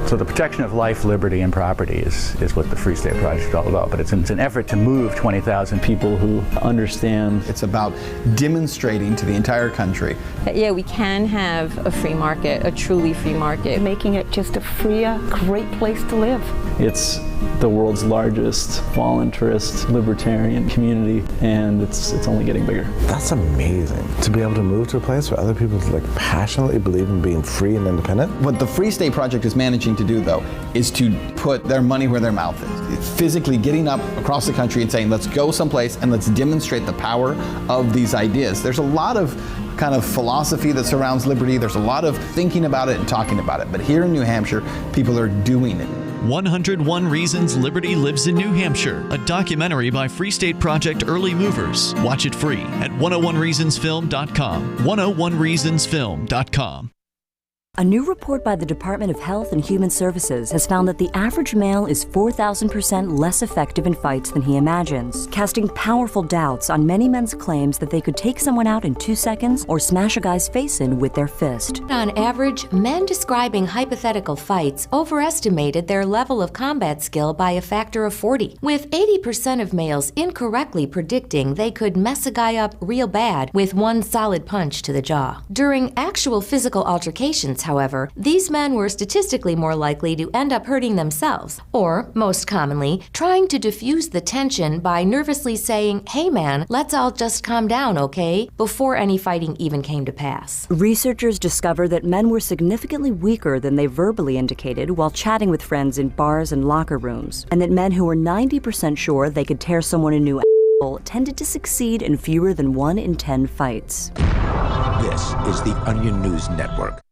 [SPEAKER 32] So the protection of life, liberty, and property is what the Free State Project is all about. But it's an effort to move 20,000 people who understand.
[SPEAKER 33] It's about demonstrating to the entire country
[SPEAKER 34] that, yeah, we can have a free market, a truly free market.
[SPEAKER 35] Making it just a freer, great place to live.
[SPEAKER 32] It's the world's largest voluntarist libertarian community, and it's only getting bigger.
[SPEAKER 36] That's amazing, to be able to move to a place where other people passionately believe in being free and independent.
[SPEAKER 33] What the Free State Project is managing to do, though, is to put their money where their mouth is. Physically getting up across the country and saying, let's go someplace and let's demonstrate the power of these ideas. There's a lot of kind of philosophy that surrounds liberty. There's a lot of thinking about it and talking about it. But here in New Hampshire, people are doing it.
[SPEAKER 4] 101 Reasons Liberty Lives in New Hampshire, a documentary by Free State Project Early Movers. Watch it free at 101reasonsfilm.com. 101reasonsfilm.com.
[SPEAKER 1] A new report by the Department of Health and Human Services has found that the average male is 4,000% less effective in fights than he imagines, casting powerful doubts on many men's claims that they could take someone out in 2 seconds or smash a guy's face in with their fist.
[SPEAKER 2] On average, men describing hypothetical fights overestimated their level of combat skill by a factor of 40, with 80% of males incorrectly predicting they could mess a guy up real bad with one solid punch to the jaw. During actual physical altercations, however, these men were statistically more likely to end up hurting themselves, or, most commonly, trying to diffuse the tension by nervously saying, "Hey man, let's all just calm down, okay?" before any fighting even came to pass.
[SPEAKER 1] Researchers discovered that men were significantly weaker than they verbally indicated while chatting with friends in bars and locker rooms, and that men who were 90% sure they could tear someone a new asshole tended to succeed in fewer than 1 in 10 fights.
[SPEAKER 5] This is the Onion News Network.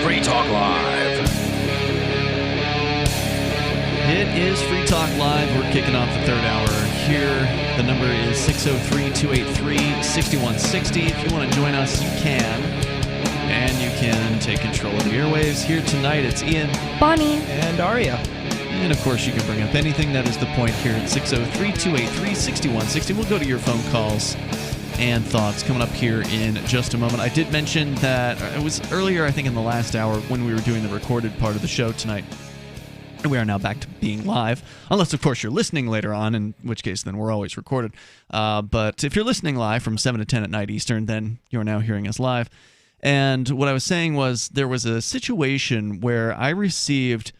[SPEAKER 8] Free Talk Live.
[SPEAKER 4] It is Free Talk Live. We're kicking off the third hour here. The number is 603-283-6160. If you want to join us, you can. And you can take control of the airwaves. Here tonight, it's Ian,
[SPEAKER 6] Bonnie,
[SPEAKER 3] and Aria.
[SPEAKER 4] And, of course, you can bring up anything. That is the point here at 603-283-6160. We'll go to your phone calls and thoughts coming up here in just a moment. I did mention that it was earlier, I think, in the last hour when we were doing the recorded part of the show tonight. We are now back to being live, unless, of course, you're listening later on, in which case then we're always recorded. But if you're listening live from 7 to 10 at night Eastern, then you're now hearing us live. And what I was saying was there was a situation where I received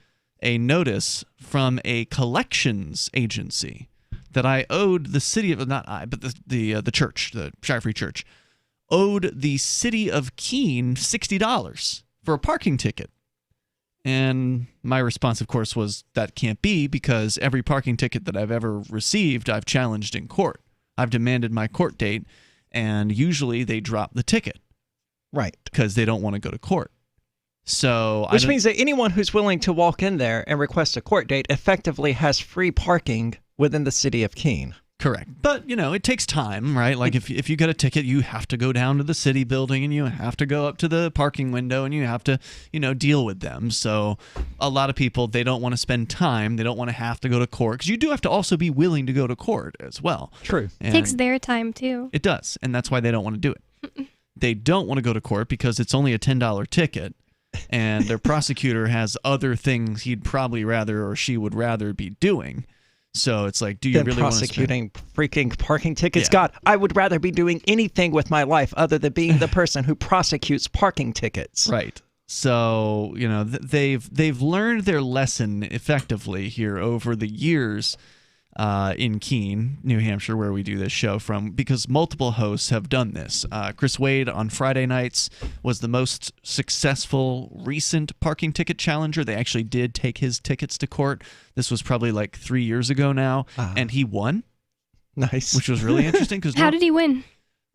[SPEAKER 4] a notice from a collections agency that I owed the city of, not I, but the church, the Shire Free Church, owed the city of Keene $60 for a parking ticket. And my response, of course, was that can't be, because every parking ticket that I've ever received, I've challenged in court. I've demanded my court date, and usually they drop the ticket.
[SPEAKER 3] Right.
[SPEAKER 4] Because they don't want to go to court. So,
[SPEAKER 3] which means that anyone who's willing to walk in there and request a court date effectively has free parking within the city of Keene.
[SPEAKER 4] Correct. But, you know, it takes time, right? Like if you get a ticket, you have to go down to the city building and you have to go up to the parking window and you have to, you know, deal with them. So a lot of people, they don't want to spend time. They don't want to have to go to court, because you do have to also be willing to go to court as well.
[SPEAKER 3] True.
[SPEAKER 6] It takes their time too.
[SPEAKER 4] It does. And that's why they don't want to do it. They don't want to go to court because it's only a $10 ticket. And their prosecutor has other things he'd probably rather, or she would rather, be doing. So it's like, do you really want to
[SPEAKER 3] prosecuting freaking parking tickets?
[SPEAKER 4] Yeah.
[SPEAKER 3] God, I would rather be doing anything with my life other than being the person who prosecutes parking tickets.
[SPEAKER 4] Right. So, you know, they've learned their lesson effectively here over the years in Keene, New Hampshire, where we do this show from, because multiple hosts have done this. Chris Wade on Friday nights was the most successful recent parking ticket challenger. They actually did take his tickets to court. This was probably like 3 years ago now, and he won.
[SPEAKER 3] Nice.
[SPEAKER 4] Which was really interesting.
[SPEAKER 6] How did he win?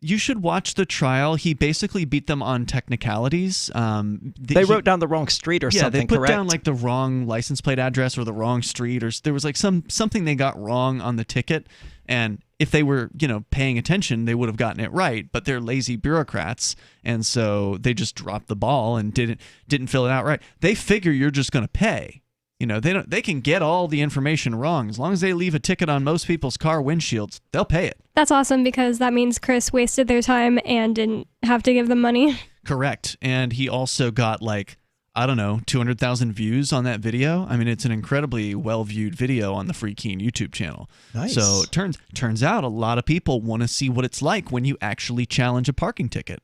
[SPEAKER 4] You should watch the trial. He basically beat them on technicalities.
[SPEAKER 3] They wrote down the wrong street or something,
[SPEAKER 4] they put
[SPEAKER 3] correct?
[SPEAKER 4] down like the wrong license plate address or the wrong street, or there was like something they got wrong on the ticket. And if they were, you know, paying attention, they would have gotten it right. But they're lazy bureaucrats, and so they just dropped the ball and didn't fill it out right. They figure you're just going to pay. You know, they can get all the information wrong. As long as they leave a ticket on most people's car windshields, they'll pay it.
[SPEAKER 6] That's awesome, because that means Chris wasted their time and didn't have to give them money.
[SPEAKER 4] Correct. And he also got, like, I don't know, 200,000 views on that video. I mean, it's an incredibly well-viewed video on the Free Keene YouTube channel.
[SPEAKER 3] Nice.
[SPEAKER 4] So it turns out a lot of people want to see what it's like when you actually challenge a parking ticket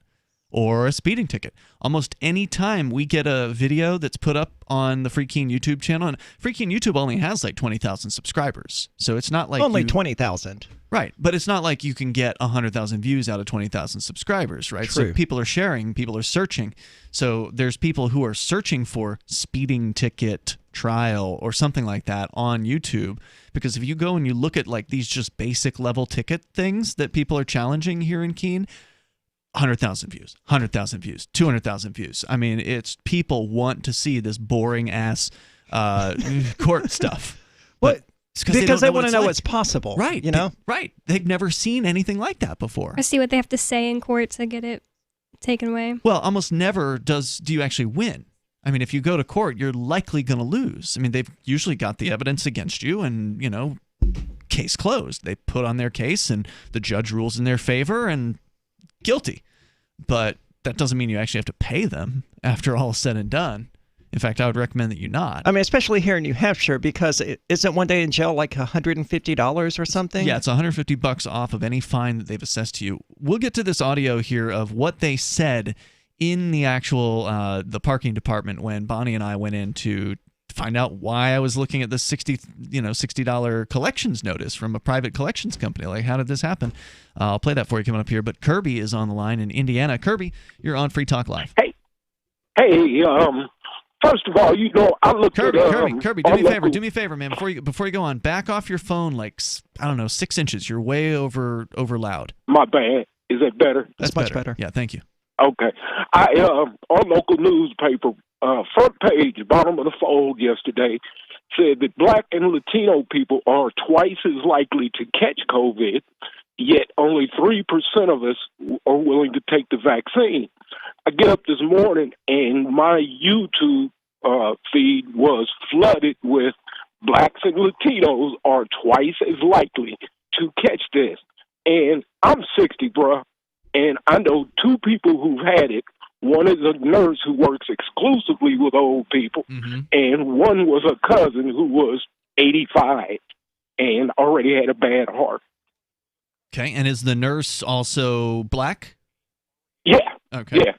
[SPEAKER 4] or a speeding ticket. Almost any time we get a video that's put up on the Free Keene YouTube channel, and Free Keene YouTube only has like 20,000 subscribers, so it's not like
[SPEAKER 3] only 20,000.
[SPEAKER 4] Right, but it's not like you can get 100,000 views out of 20,000 subscribers, right?
[SPEAKER 3] True.
[SPEAKER 4] So people are sharing, people are searching. So there's people who are searching for speeding ticket trial or something like that on YouTube, because if you go and you look at like these just basic level ticket things that people are challenging here in Keene, 100,000 views, 100,000 views, 200,000 views. I mean, it's people want to see this boring ass court stuff.
[SPEAKER 3] What? Because they want to know
[SPEAKER 4] like.
[SPEAKER 3] what's possible.
[SPEAKER 4] Right. Right. They've never seen anything like that before.
[SPEAKER 6] Or see what they have to say in court to get it taken away.
[SPEAKER 4] Well, almost never do you actually win. I mean, if you go to court, you're likely going to lose. I mean, they've usually got the evidence against you and, case closed. They put on their case and the judge rules in their favor and guilty. But that doesn't mean you actually have to pay them after all is said and done. In fact, I would recommend that you not.
[SPEAKER 3] I mean, especially here in New Hampshire, because isn't one day in jail like $150 or something?
[SPEAKER 4] Yeah, it's $150 off of any fine that they've assessed to you. We'll get to this audio here of what they said in the actual the parking department when Bonnie and I went in to find out why I was looking at this $60 collections notice from a private collections company. Like, how did this happen? I'll play that for you coming up here. But Kirby is on the line in Indiana. Kirby, you're on Free Talk Live.
[SPEAKER 7] Hey, first of all, I looked
[SPEAKER 4] Kirby,
[SPEAKER 7] at
[SPEAKER 4] Kirby, do me a favor, man. Before you go on, back off your phone like 6 inches. You're way over loud.
[SPEAKER 7] My bad. Is that better?
[SPEAKER 4] That's much better. Yeah, thank you.
[SPEAKER 7] Okay. Our local newspaper, front page, bottom of the fold yesterday, said that Black and Latino people are twice as likely to catch COVID, yet only 3% of us are willing to take the vaccine. I get up this morning and my YouTube feed was flooded with Blacks and Latinos are twice as likely to catch this. And I'm 60, bruh, and I know two people who've had it. One is a nurse who works exclusively with old people, and one was a cousin who was 85 and already had a bad heart.
[SPEAKER 4] Okay, and is the nurse also Black?
[SPEAKER 7] Yeah.
[SPEAKER 4] Okay.
[SPEAKER 7] Yeah.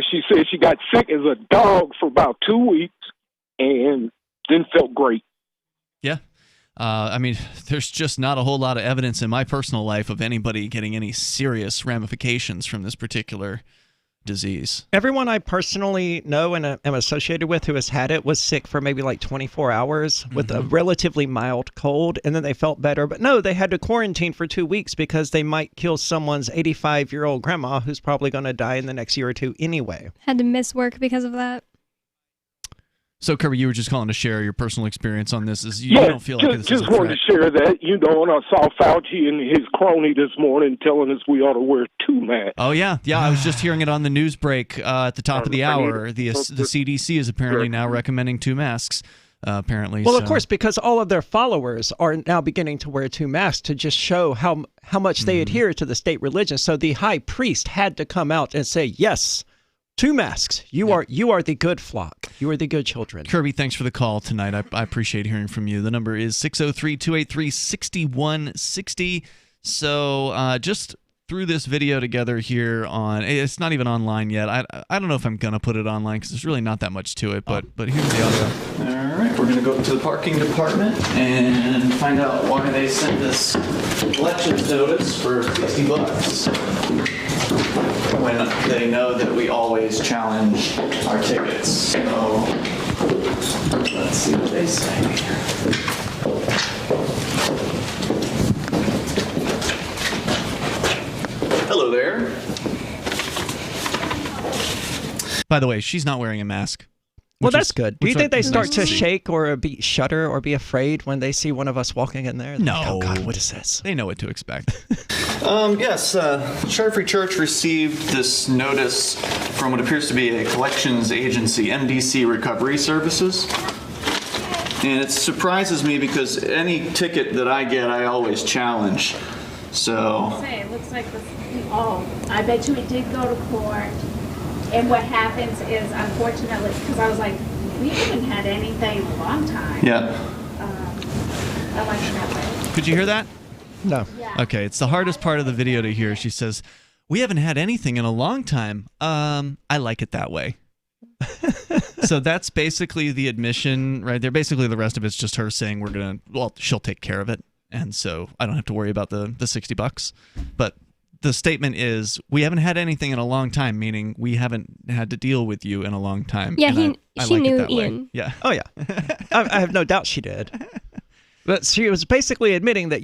[SPEAKER 7] She said she got sick as a dog for about 2 weeks and then felt great.
[SPEAKER 4] Yeah. I mean, there's just not a whole lot of evidence in my personal life of anybody getting any serious ramifications from this particular disease.
[SPEAKER 3] Everyone I personally know and am associated with who has had it was sick for maybe like 24 hours with a relatively mild cold, and then they felt better. But no, they had to quarantine for 2 weeks because they might kill someone's 85-year-old grandma who's probably going to die in the next year or two anyway.
[SPEAKER 6] Had to miss work because of that.
[SPEAKER 4] So, Kirby, you were just calling to share your personal experience on this. You don't feel like this is a
[SPEAKER 7] just wanted to share that, and I saw Fauci and his crony this morning telling us we ought to wear 2 masks.
[SPEAKER 4] Oh, yeah. Yeah, I was just hearing it on the news break at the top of the hour. The CDC is apparently now recommending 2 masks, apparently.
[SPEAKER 3] Well, of course, because all of their followers are now beginning to wear 2 masks to just show how much they adhere to the state religion. So the high priest had to come out and say, yes, 2 masks. You are the good flock. You are the good children.
[SPEAKER 4] Kirby, thanks for the call tonight. I appreciate hearing from you. The number is 603-283-6160. So just threw this video together here on. It's not even online yet. I don't know if I'm gonna put it online because there's really not that much to it. But here's the audio. All right, we're gonna go to the parking department and find out why they sent this collections notice for $60. When they know that we always challenge our tickets. So let's see what they say. Hello there. By the way, she's not wearing a mask.
[SPEAKER 3] Well, that's good. Do you think they start to shake or shudder or be afraid when they see one of us walking in there?
[SPEAKER 4] No.
[SPEAKER 3] Like, oh, God, what is this?
[SPEAKER 4] They know what to expect. Yes, Charter Free Church received this notice from what appears to be a collections agency, MDC Recovery Services. And it surprises me because any ticket that I get, I always challenge. So.
[SPEAKER 9] It looks like this. Oh, I bet you it did go to court. And what happens is, unfortunately, because I was like, we haven't had anything in a long time.
[SPEAKER 4] Yeah.
[SPEAKER 9] I like it that way.
[SPEAKER 4] Could you hear that?
[SPEAKER 3] No.
[SPEAKER 9] Yeah.
[SPEAKER 4] Okay, it's the hardest part of the video to hear. She says, we haven't had anything in a long time. I like it that way. So that's basically the admission right there. Basically, the rest of it's just her saying she'll take care of it. And so I don't have to worry about the $60. But the statement is, we haven't had anything in a long time, meaning we haven't had to deal with you in a long time.
[SPEAKER 6] Yeah,
[SPEAKER 4] I
[SPEAKER 6] she
[SPEAKER 4] like
[SPEAKER 6] knew
[SPEAKER 4] it that
[SPEAKER 6] Ian.
[SPEAKER 4] Way. Yeah.
[SPEAKER 3] Oh, yeah. I have no doubt she did. But she was basically admitting that,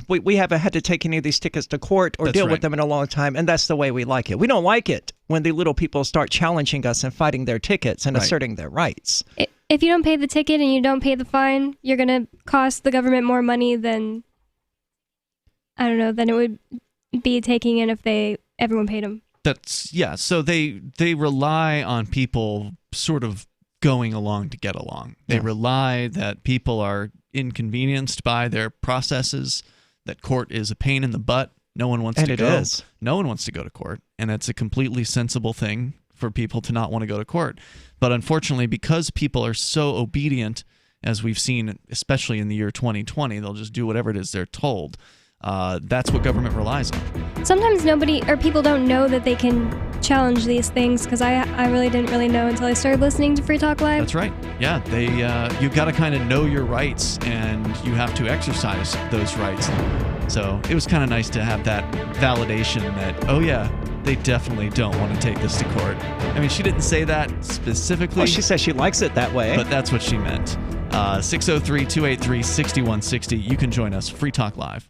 [SPEAKER 3] we haven't had to take any of these tickets to court or deal with them in a long time, and that's the way we like it. We don't like it when the little people start challenging us and fighting their tickets and asserting their rights.
[SPEAKER 6] If you don't pay the ticket and you don't pay the fine, you're going to cost the government more money than it would be taking in if everyone paid them.
[SPEAKER 4] So they rely on people sort of going along to get along. They rely that people are inconvenienced by their processes, that court is a pain in the butt. No one wants to go. No one wants to go to court, and it's a completely sensible thing for people to not want to go to court. But unfortunately, because people are so obedient, as we've seen, especially in the year 2020, they'll just do whatever it is they're told. That's what government relies on.
[SPEAKER 6] Sometimes people don't know that they can challenge these things, because I really didn't really know until I started listening to Free Talk Live.
[SPEAKER 4] That's right. Yeah, you've got to kind of know your rights, and you have to exercise those rights. So it was kind of nice to have that validation that, oh yeah, they definitely don't want to take this to court. I mean, she didn't say that specifically.
[SPEAKER 3] Well, she says she likes it that way.
[SPEAKER 4] But that's what she meant. 603-283-6160. You can join us. Free Talk Live.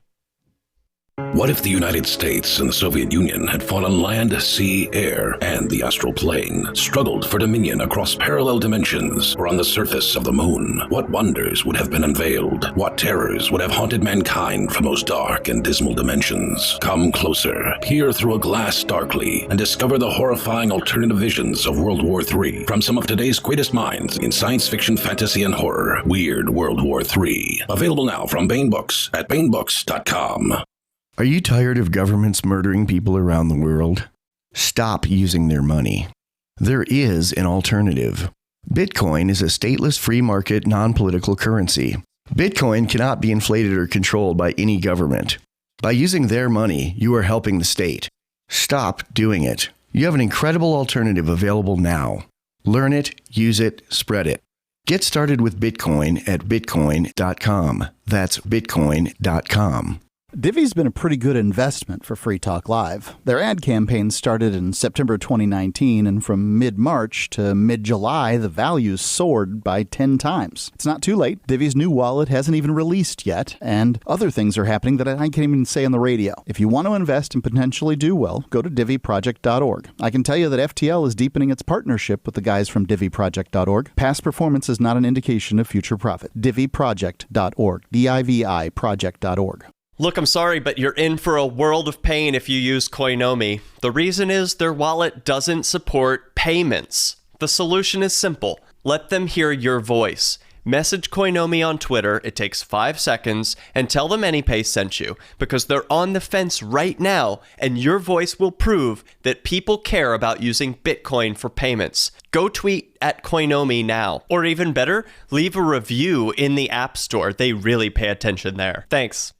[SPEAKER 8] What if the United States and the Soviet Union had fought on land, sea, air, and the astral plane, struggled for dominion across parallel dimensions or on the surface of the moon? What wonders would have been unveiled? What terrors would have haunted mankind from those dark and dismal dimensions? Come closer, peer through a glass darkly, and discover the horrifying alternative visions of World War III from some of today's greatest minds in science fiction, fantasy, and horror. Weird World War III. Available now from Baen Books at baenbooks.com.
[SPEAKER 10] Are you tired of governments murdering people around the world? Stop using their money. There is an alternative. Bitcoin is a stateless free market non-political currency. Bitcoin cannot be inflated or controlled by any government. By using their money, you are helping the state. Stop doing it. You have an incredible alternative available now. Learn it, use it, spread it. Get started with Bitcoin at bitcoin.com. That's bitcoin.com.
[SPEAKER 11] Divvy's been a pretty good investment for Free Talk Live. Their ad campaign started in September 2019, and from mid-March to mid-July, the values soared by 10 times. It's not too late. Divvy's new wallet hasn't even released yet, and other things are happening that I can't even say on the radio. If you want to invest and potentially do well, go to DivvyProject.org. I can tell you that FTL is deepening its partnership with the guys from DivvyProject.org. Past performance is not an indication of future profit. DivvyProject.org. DIVI Project.org.
[SPEAKER 12] Look, I'm sorry, but you're in for a world of pain if you use Coinomi. The reason is their wallet doesn't support payments. The solution is simple. Let them hear your voice. Message Coinomi on Twitter, it takes 5 seconds, and tell them AnyPay sent you, because they're on the fence right now, and your voice will prove that people care about using Bitcoin for payments. Go tweet at Coinomi now. Or even better, leave a review in the App Store. They really pay attention there. Thanks.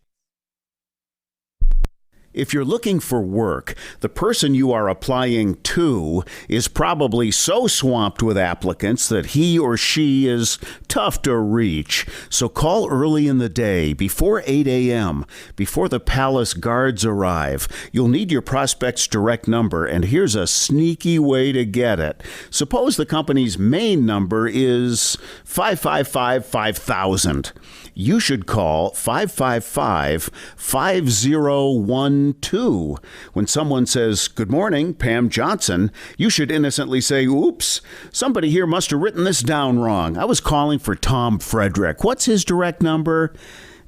[SPEAKER 13] If you're looking for work, the person you are applying to is probably so swamped with applicants that he or she is tough to reach. So call early in the day, before 8 a.m., before the palace guards arrive. You'll need your prospect's direct number, and here's a sneaky way to get it. Suppose the company's main number is 555-5000. You should call 555-5012. When someone says, "Good morning, Pam Johnson," you should innocently say, "Oops, somebody here must have written this down wrong. I was calling for Tom Frederick. What's his direct number?"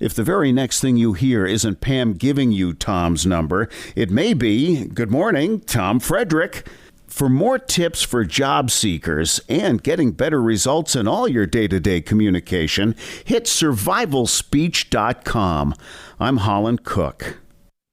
[SPEAKER 13] If the very next thing you hear isn't Pam giving you Tom's number, it may be, "Good morning, Tom Frederick." For more tips for job seekers and getting better results in all your day-to-day communication, hit survivalspeech.com. I'm Holland Cook.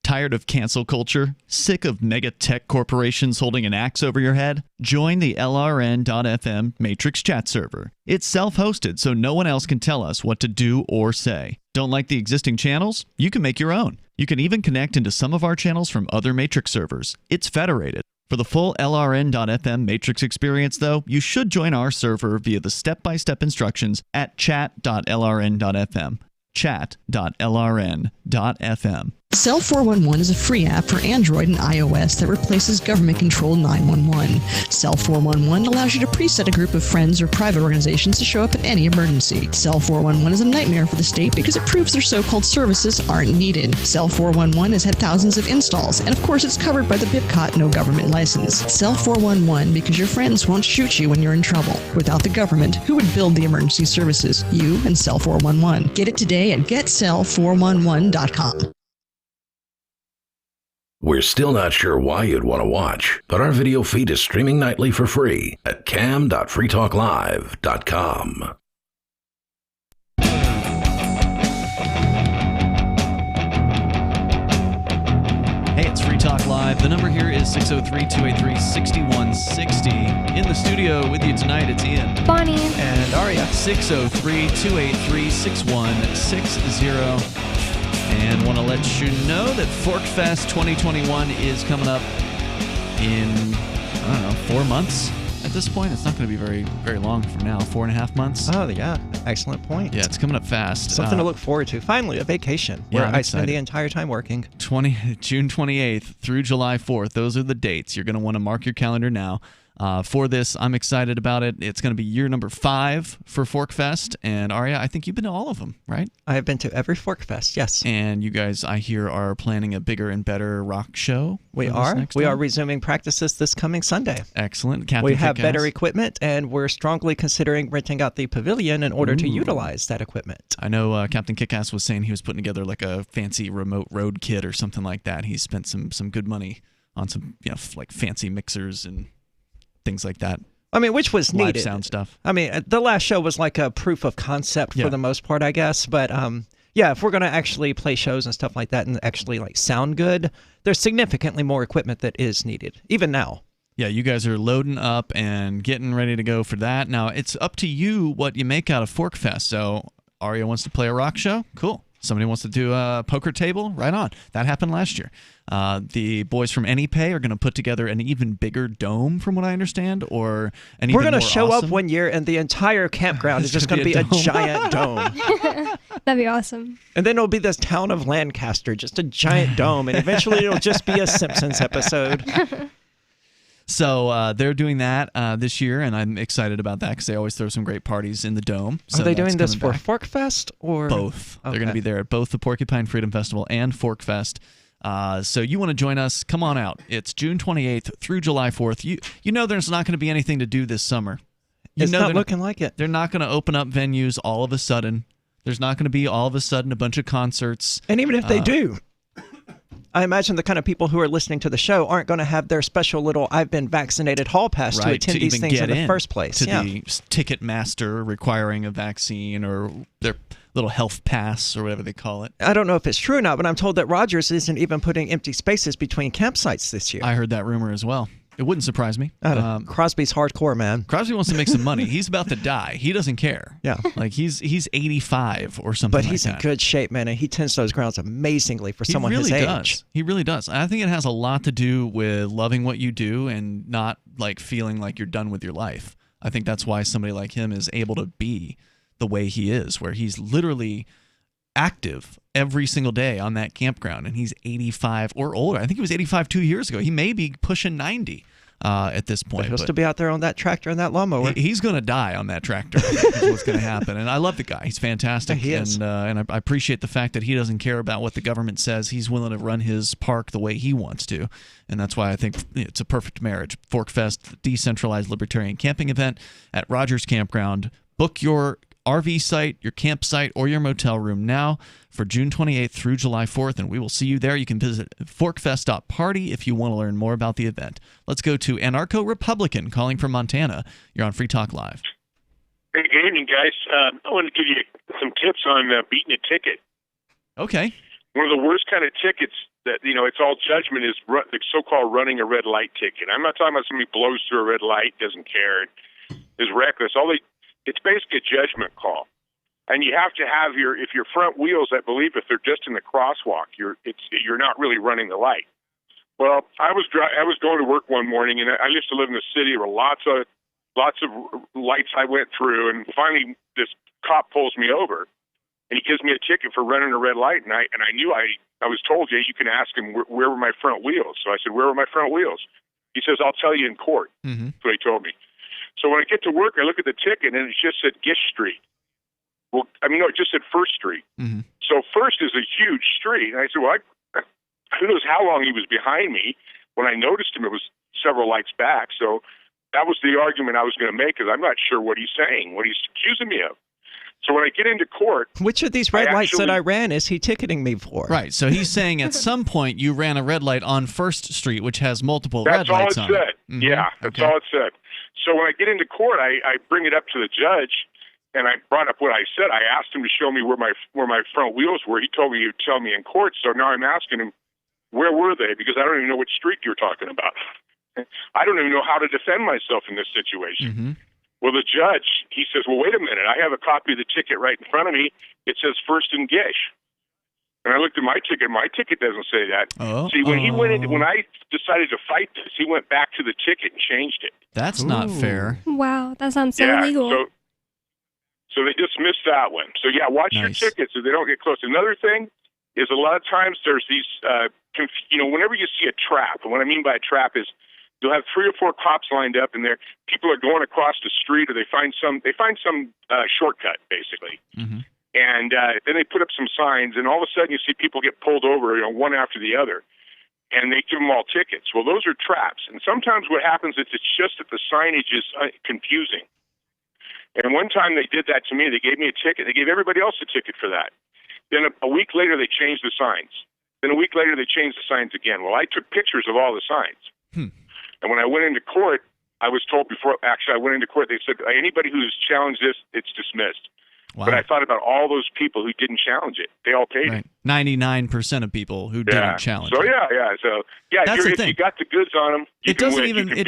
[SPEAKER 4] Tired of cancel culture? Sick of mega tech corporations holding an axe over your head? Join the LRN.FM Matrix chat server. It's self-hosted, so no one else can tell us what to do or say. Don't like the existing channels? You can make your own. You can even connect into some of our channels from other Matrix servers. It's federated. For the full LRN.FM Matrix experience, though, you should join our server via the step-by-step instructions at chat.lrn.fm. Chat.lrn.fm.
[SPEAKER 14] Cell 411 is a free app for Android and iOS that replaces government-controlled 911. Cell 411 allows you to preset a group of friends or private organizations to show up at any emergency. Cell 411 is a nightmare for the state because it proves their so-called services aren't needed. Cell 411 has had thousands of installs, and of course it's covered by the BIPCOT no government license. Cell 411 because your friends won't shoot you when you're in trouble. Without the government, who would build the emergency services? You and Cell 411. Get it today at getcell411.com.
[SPEAKER 8] We're still not sure why you'd want to watch, but our video feed is streaming nightly for free at cam.freetalklive.com.
[SPEAKER 4] Hey, it's Free Talk Live. The number here is 603-283-6160. In the studio with you tonight, it's Ian.
[SPEAKER 6] Bonnie.
[SPEAKER 4] And Aria. 603-283-6160. And want to let you know that ForkFest 2021 is coming up in, 4 months at this point. It's not going to be very, very long from now. 4.5 months.
[SPEAKER 3] Oh, yeah. Excellent point.
[SPEAKER 4] Yeah, it's coming up fast.
[SPEAKER 3] Something to look forward to. Finally, a vacation where I spend the entire time working.
[SPEAKER 4] June 28th through July 4th. Those are the dates. You're going to want to mark your calendar now. For this, I'm excited about it. It's going to be year number 5 for ForkFest. And Aria, I think you've been to all of them, right?
[SPEAKER 3] I have been to every ForkFest, yes.
[SPEAKER 4] And you guys, I hear, are planning a bigger and better rock show.
[SPEAKER 3] We are. We are resuming practices this coming Sunday.
[SPEAKER 4] Excellent. Captain
[SPEAKER 3] we have
[SPEAKER 4] Kickass.
[SPEAKER 3] better equipment, and we're strongly considering renting out the pavilion in order to utilize that equipment.
[SPEAKER 4] I know Captain Kickass was saying he was putting together like a fancy remote road kit or something like that. He spent some good money on some like fancy mixers and things like that.
[SPEAKER 3] I mean, which was
[SPEAKER 4] live
[SPEAKER 3] needed.
[SPEAKER 4] Sound stuff.
[SPEAKER 3] I mean, the last show was like a proof of concept for the most part, I guess. But yeah, if we're going to actually play shows and stuff like that and actually like sound good, there's significantly more equipment that is needed, even now.
[SPEAKER 4] Yeah, you guys are loading up and getting ready to go for that. Now, it's up to you what you make out of ForkFest. So, Aria wants to play a rock show? Cool. Somebody wants to do a poker table? Right on. That happened last year. The boys from AnyPay are going to put together an even bigger dome, from what I understand, or an
[SPEAKER 3] We're
[SPEAKER 4] even
[SPEAKER 3] going
[SPEAKER 4] more
[SPEAKER 3] to show
[SPEAKER 4] awesome.
[SPEAKER 3] up one year, and the entire campground is just going to be a giant dome.
[SPEAKER 6] That'd be awesome.
[SPEAKER 3] And then it'll be this town of Lancaster, just a giant dome, and eventually it'll just be a Simpsons episode.
[SPEAKER 4] So they're doing that this year, and I'm excited about that because they always throw some great parties in the dome. So
[SPEAKER 3] Are they
[SPEAKER 4] that's
[SPEAKER 3] doing this
[SPEAKER 4] coming
[SPEAKER 3] for
[SPEAKER 4] back.
[SPEAKER 3] ForkFest or
[SPEAKER 4] Both?
[SPEAKER 3] Okay.
[SPEAKER 4] They're going to be there at both the Porcupine Freedom Festival and ForkFest. So you want to join us? Come on out. It's June 28th through July 4th. You know there's not going to be anything to do this summer.
[SPEAKER 3] It's not looking like it.
[SPEAKER 4] They're not going to open up venues all of a sudden. There's not going to be all of a sudden a bunch of concerts.
[SPEAKER 3] And even if they do, I imagine the kind of people who are listening to the show aren't going to have their special little "I've been vaccinated" hall pass to attend these things in the first place.
[SPEAKER 4] To the ticket master requiring a vaccine or their little health pass or whatever they call it.
[SPEAKER 3] I don't know if it's true or not, but I'm told that Rogers isn't even putting empty spaces between campsites this year.
[SPEAKER 4] I heard that rumor as well. It wouldn't surprise me.
[SPEAKER 3] Crosby's hardcore, man.
[SPEAKER 4] Crosby wants to make some money. He's about to die. He doesn't care.
[SPEAKER 3] Yeah.
[SPEAKER 4] Like he's 85 or something
[SPEAKER 3] But he's
[SPEAKER 4] like
[SPEAKER 3] in good shape, man, and he tends those grounds amazingly for someone his age.
[SPEAKER 4] Does. He really does. I think it has a lot to do with loving what you do and not like feeling like you're done with your life. I think that's why somebody like him is able to be the way he is, where he's literally active every single day on that campground, and he's 85 or older. I think he was 85 2 years ago. He may be pushing 90 at this point.
[SPEAKER 3] But he'll still be out there on that tractor and that lawnmower.
[SPEAKER 4] He's going to die on that tractor. Is what's going to happen. And I love the guy. He's fantastic.
[SPEAKER 3] He is.
[SPEAKER 4] And I appreciate the fact that he doesn't care about what the government says. He's willing to run his park the way he wants to. And that's why I think it's a perfect marriage. ForkFest, decentralized libertarian camping event at Rogers Campground. Book your RV site, your campsite, or your motel room now for June 28th through July 4th, and we will see you there. You can visit forkfest.party if you want to learn more about the event. Let's go to Anarcho-Republican calling from Montana. You're on Free Talk Live.
[SPEAKER 16] Hey, good evening, guys. I want to give you some tips on beating a ticket.
[SPEAKER 4] Okay.
[SPEAKER 16] One of the worst kind of tickets that, it's all judgment is the so-called running a red light ticket. I'm not talking about somebody blows through a red light, doesn't care, is reckless. It's basically a judgment call. And you have to have if your front wheels, I believe, if they're just in the crosswalk, you're not really running the light. Well, I was going to work one morning, and I used to live in the city. There were lots of lights I went through, and finally this cop pulls me over, and he gives me a ticket for running a red light. And I knew I I was told, yeah, you can ask him where were my front wheels. So I said, where were my front wheels? He says, I'll tell you in court.
[SPEAKER 4] Mm-hmm.
[SPEAKER 16] That's what he told me. So when I get to work, I look at the ticket, and it just said Gish Street. Well, I mean, no, it just said First Street.
[SPEAKER 4] Mm-hmm.
[SPEAKER 16] So First is a huge street. And I said, well, who knows how long he was behind me. When I noticed him, it was several lights back. So that was the argument I was going to make, because I'm not sure what he's saying, what he's accusing me of. So when I get into court...
[SPEAKER 3] Which of these red lights that I ran is he ticketing me for?
[SPEAKER 4] Right, so he's saying at some point you ran a red light on First Street, which has multiple red lights on it.
[SPEAKER 16] That's all it said.
[SPEAKER 4] Mm-hmm.
[SPEAKER 16] Yeah, that's all it said. So when I get into court, I bring it up to the judge, and I brought up what I said. I asked him to show me where my front wheels were. He told me he would tell me in court. So now I'm asking him, where were they? Because I don't even know which street you're talking about. I don't even know how to defend myself in this situation.
[SPEAKER 4] Mm-hmm.
[SPEAKER 16] Well, the judge, he says, well, wait a minute. I have a copy of the ticket right in front of me. It says First and Gish. And I looked at my ticket. My ticket doesn't say that.
[SPEAKER 4] Oh.
[SPEAKER 16] See, when I decided to fight this, he went back to the ticket and changed it.
[SPEAKER 4] That's not fair.
[SPEAKER 6] Wow, that sounds so illegal.
[SPEAKER 16] So they dismissed that one. So, yeah, watch your tickets so they don't get close. Another thing is a lot of times there's these, whenever you see a trap, and what I mean by a trap is you'll have 3 or 4 cops lined up, and people are going across the street, or they find some shortcut, basically.
[SPEAKER 4] Mm-hmm.
[SPEAKER 16] And then they put up some signs, and all of a sudden you see people get pulled over, one after the other, and they give them all tickets. Well, those are traps. And sometimes what happens is it's just that the signage is confusing. And one time they did that to me. They gave me a ticket. They gave everybody else a ticket for that. Then a week later, they changed the signs. Then a week later, they changed the signs again. Well, I took pictures of all the signs. And when I went into court, I was told I went into court, they said, anybody who's challenged this, it's dismissed.
[SPEAKER 4] Wow.
[SPEAKER 16] But I thought about all those people who didn't challenge it. They all paid it.
[SPEAKER 4] 99% of people who didn't challenge it.
[SPEAKER 16] So, if you got the goods on them,
[SPEAKER 4] it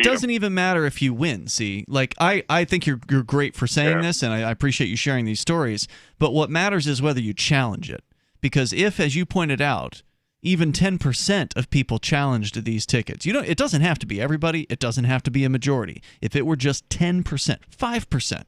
[SPEAKER 4] doesn't even matter if you win. See, like I think you're great for saying this, and I appreciate you sharing these stories. But what matters is whether you challenge it, because if, as you pointed out, even 10% of people challenged these tickets, it doesn't have to be everybody. It doesn't have to be a majority. If it were just 10%, 5%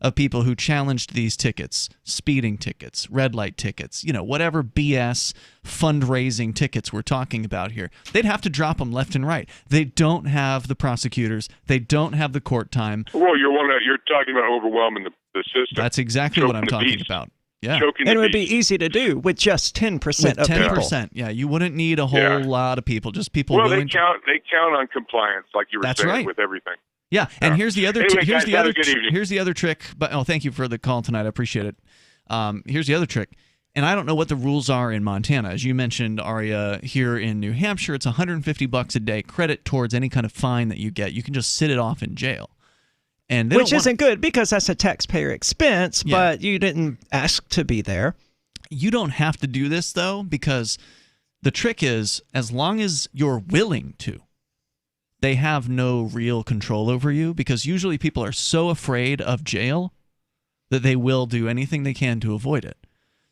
[SPEAKER 4] of people who challenged these tickets, speeding tickets, red light tickets, whatever BS fundraising tickets we're talking about here, they'd have to drop them left and right. They don't have the prosecutors. They don't have the court time.
[SPEAKER 16] Well, you're talking about overwhelming the system.
[SPEAKER 4] That's exactly what I'm talking about. Yeah.
[SPEAKER 3] And it would be easy to do with just 10% of people.
[SPEAKER 4] 10%, yeah. You wouldn't need a whole lot of people, just people
[SPEAKER 16] willing to... They count on compliance, like you were saying, with everything.
[SPEAKER 4] Yeah, and here's the other here's the other trick. But thank you for the call tonight. I appreciate it. Here's the other trick. And I don't know what the rules are in Montana. As you mentioned, Aria, here in New Hampshire, it's $150 a day credit towards any kind of fine that you get. You can just sit it off in jail. And
[SPEAKER 3] which isn't good because that's a taxpayer expense, but you didn't ask to be there.
[SPEAKER 4] You don't have to do this, though, because the trick is, as long as you're willing to, they have no real control over you, because usually people are so afraid of jail that they will do anything they can to avoid it.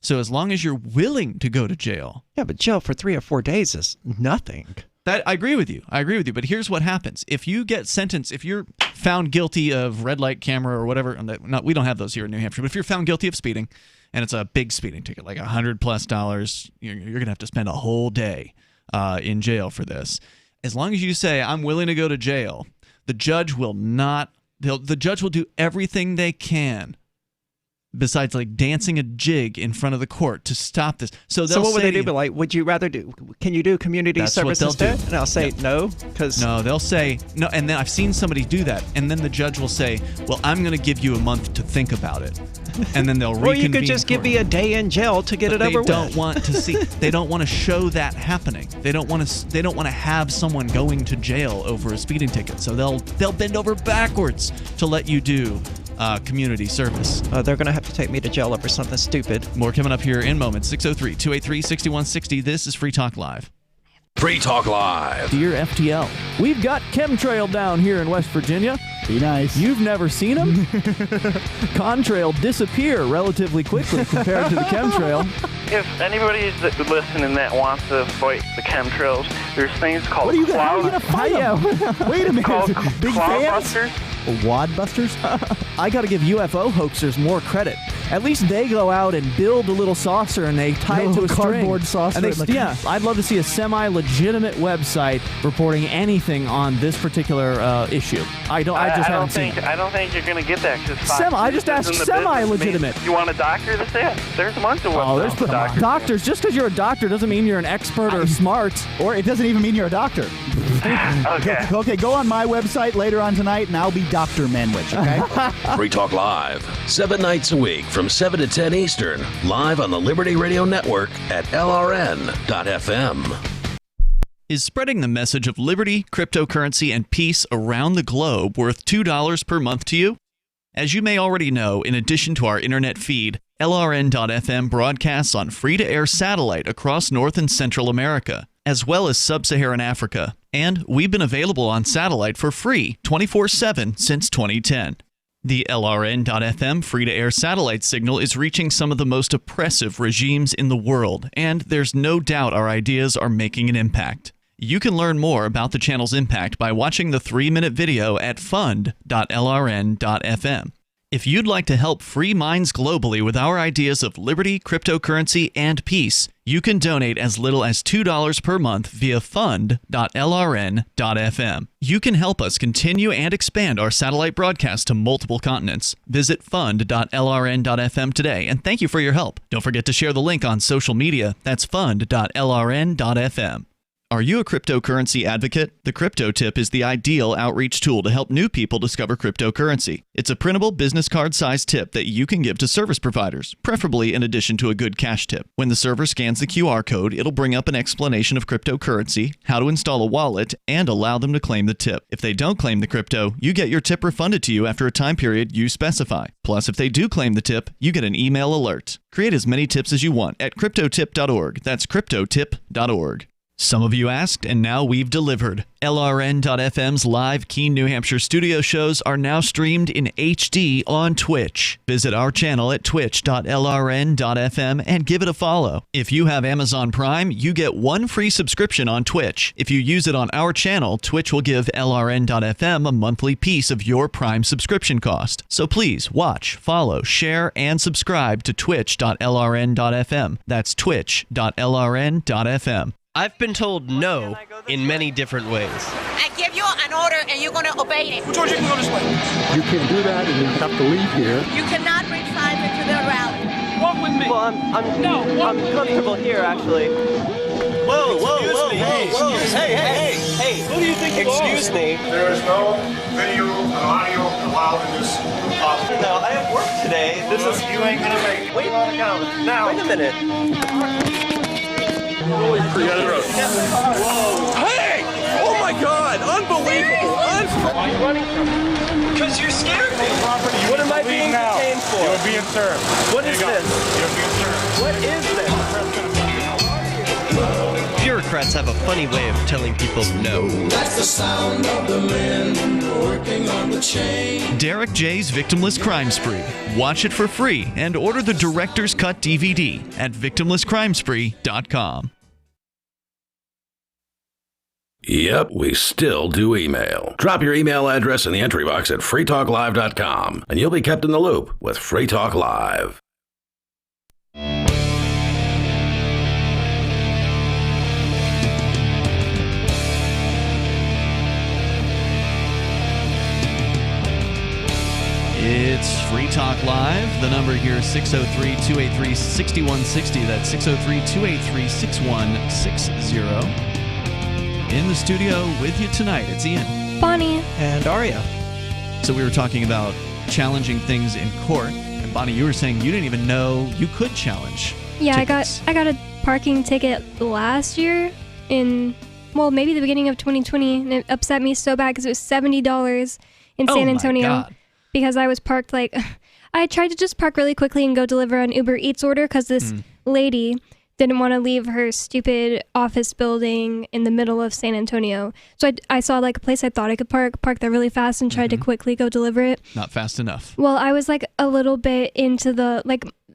[SPEAKER 4] So as long as you're willing to go to jail.
[SPEAKER 3] Yeah, but jail for 3 or 4 days is nothing.
[SPEAKER 4] I agree with you. But here's what happens. If you get sentenced, if you're found guilty of red light camera or whatever, we don't have those here in New Hampshire, but if you're found guilty of speeding, and it's a big speeding ticket, like $100+, you're going to have to spend a whole day in jail for this. As long as you say, I'm willing to go to jail, the judge will not, the judge will do everything they can, besides like dancing a jig in front of the court, to stop this. So
[SPEAKER 3] what would they do? But like, would you rather do? Can you do community service instead? And I'll say no, because
[SPEAKER 4] no, they'll say no. And then I've seen somebody do that, and then the judge will say, "Well, I'm going to give you a month to think about it," and then they'll reconvene.
[SPEAKER 3] Well, you could just give me a day in jail to get it over with.
[SPEAKER 4] They don't want to see. They don't want to show that happening. They don't want to. They don't want to have someone going to jail over a speeding ticket. So they'll bend over backwards to let you do community service.
[SPEAKER 3] They're going to have to take me to jail over something stupid.
[SPEAKER 4] More coming up here in moments. 603-283-6160. This is Free Talk Live.
[SPEAKER 8] Free Talk Live.
[SPEAKER 15] Dear FTL, we've got chemtrail down here in West Virginia.
[SPEAKER 11] Be nice.
[SPEAKER 15] You've never seen them? Contrail disappear relatively quickly compared to the chemtrail.
[SPEAKER 17] If anybody's listening that wants to fight the chemtrails, there's things called
[SPEAKER 15] What are you going to fight them? Wait a minute.
[SPEAKER 17] Called
[SPEAKER 15] Big
[SPEAKER 17] Cloudbusters.
[SPEAKER 15] Wad busters? I got to give UFO hoaxers more credit. At least they go out and build a little saucer and they tie it to a
[SPEAKER 11] cardboard
[SPEAKER 15] string.
[SPEAKER 11] saucer.
[SPEAKER 15] And I'd love to see a semi-legitimate website reporting anything on this particular issue. I just haven't seen it.
[SPEAKER 17] I don't think you're going to get that.
[SPEAKER 15] I just asked semi-legitimate.
[SPEAKER 17] You want a doctor to say it? There's a bunch of websites.
[SPEAKER 15] Doctors. Just because you're a doctor doesn't mean you're an expert or smart.
[SPEAKER 11] Or it doesn't even mean you're a doctor. Okay, go on my website later on tonight, and I'll be Dr. Manwich, okay?
[SPEAKER 8] Free Talk Live, 7 nights a week from 7 to 10 Eastern, live on the Liberty Radio Network at LRN.FM.
[SPEAKER 4] Is spreading the message of liberty, cryptocurrency, and peace around the globe worth $2 per month to you? As you may already know, in addition to our internet feed, LRN.FM broadcasts on free-to-air satellite across North and Central America, as well as Sub-Saharan Africa. And we've been available on satellite for free 24/7 since 2010. The LRN.FM free-to-air satellite signal is reaching some of the most oppressive regimes in the world, and there's no doubt our ideas are making an impact. You can learn more about the channel's impact by watching the 3-minute video at fund.lrn.fm. If you'd like to help free minds globally with our ideas of liberty, cryptocurrency, and peace, you can donate as little as $2 per month via fund.lrn.fm. You can help us continue and expand our satellite broadcast to multiple continents. Visit fund.lrn.fm today, and thank you for your help. Don't forget to share the link on social media. That's fund.lrn.fm. Are you a cryptocurrency advocate? The Crypto Tip is the ideal outreach tool to help new people discover cryptocurrency. It's a printable business card-sized tip that you can give to service providers, preferably in addition to a good cash tip. When the server scans the QR code, it'll bring up an explanation of cryptocurrency, how to install a wallet, and allow them to claim the tip. If they don't claim the crypto, you get your tip refunded to you after a time period you specify. Plus, if they do claim the tip, you get an email alert. Create as many tips as you want at cryptotip.org. That's cryptotip.org. Some of you asked, and now we've delivered. LRN.FM's live Keene, New Hampshire studio shows are now streamed in HD on Twitch. Visit our channel at twitch.lrn.fm and give it a follow. If you have Amazon Prime, you get 1 free subscription on Twitch. If you use it on our channel, Twitch will give LRN.FM a monthly piece of your Prime subscription cost. So please watch, follow, share, and subscribe to twitch.lrn.fm. That's twitch.lrn.fm.
[SPEAKER 12] I've been told no in many different ways.
[SPEAKER 18] I give you an order and you're going to obey it.
[SPEAKER 19] George, you can go this way. You can't do that and you have to leave here.
[SPEAKER 18] You cannot bring signs into the rally.
[SPEAKER 19] Walk with me.
[SPEAKER 12] Well, I'm comfortable here, actually. Whoa. Hey. Who do you think you are? Excuse me.
[SPEAKER 19] There is no video and audio allowed in this office.
[SPEAKER 12] No, I have work today.
[SPEAKER 19] You ain't going to make it.
[SPEAKER 12] Wait a minute.
[SPEAKER 19] Hey! Oh my God! Unbelievable! Why are you running from me?
[SPEAKER 12] Because you're scared me. What am I being detained for?
[SPEAKER 19] You're being served.
[SPEAKER 12] What is this?
[SPEAKER 19] You're being served.
[SPEAKER 12] What is this? Bureaucrats have a funny way of telling people no.
[SPEAKER 20] That's the sound of the men working on the chain.
[SPEAKER 4] Derek J's Victimless Crime Spree. Watch it for free and order the Director's Cut DVD at victimlesscrimespree.com.
[SPEAKER 8] Yep, we still do email. Drop your email address in the entry box at freetalklive.com, and you'll be kept in the loop with Free Talk Live.
[SPEAKER 4] It's Free Talk Live. The number here is 603-283-6160. That's 603-283-6160. In the studio with you tonight, it's Ian.
[SPEAKER 6] Bonnie.
[SPEAKER 3] And Aria.
[SPEAKER 4] So we were talking about challenging things in court. And Bonnie, you were saying you didn't even know you could challenge tickets.
[SPEAKER 6] I got a parking ticket last year in, maybe the beginning of 2020. And it upset me so bad because it was $70 in San Antonio.
[SPEAKER 4] My God.
[SPEAKER 6] Because I was parked I tried to just park really quickly and go deliver an Uber Eats order because this lady didn't want to leave her stupid office building in the middle of San Antonio. So I saw a place I thought I could park there really fast and tried to quickly go deliver it.
[SPEAKER 4] Not fast enough.
[SPEAKER 6] Well, I was a little bit into the,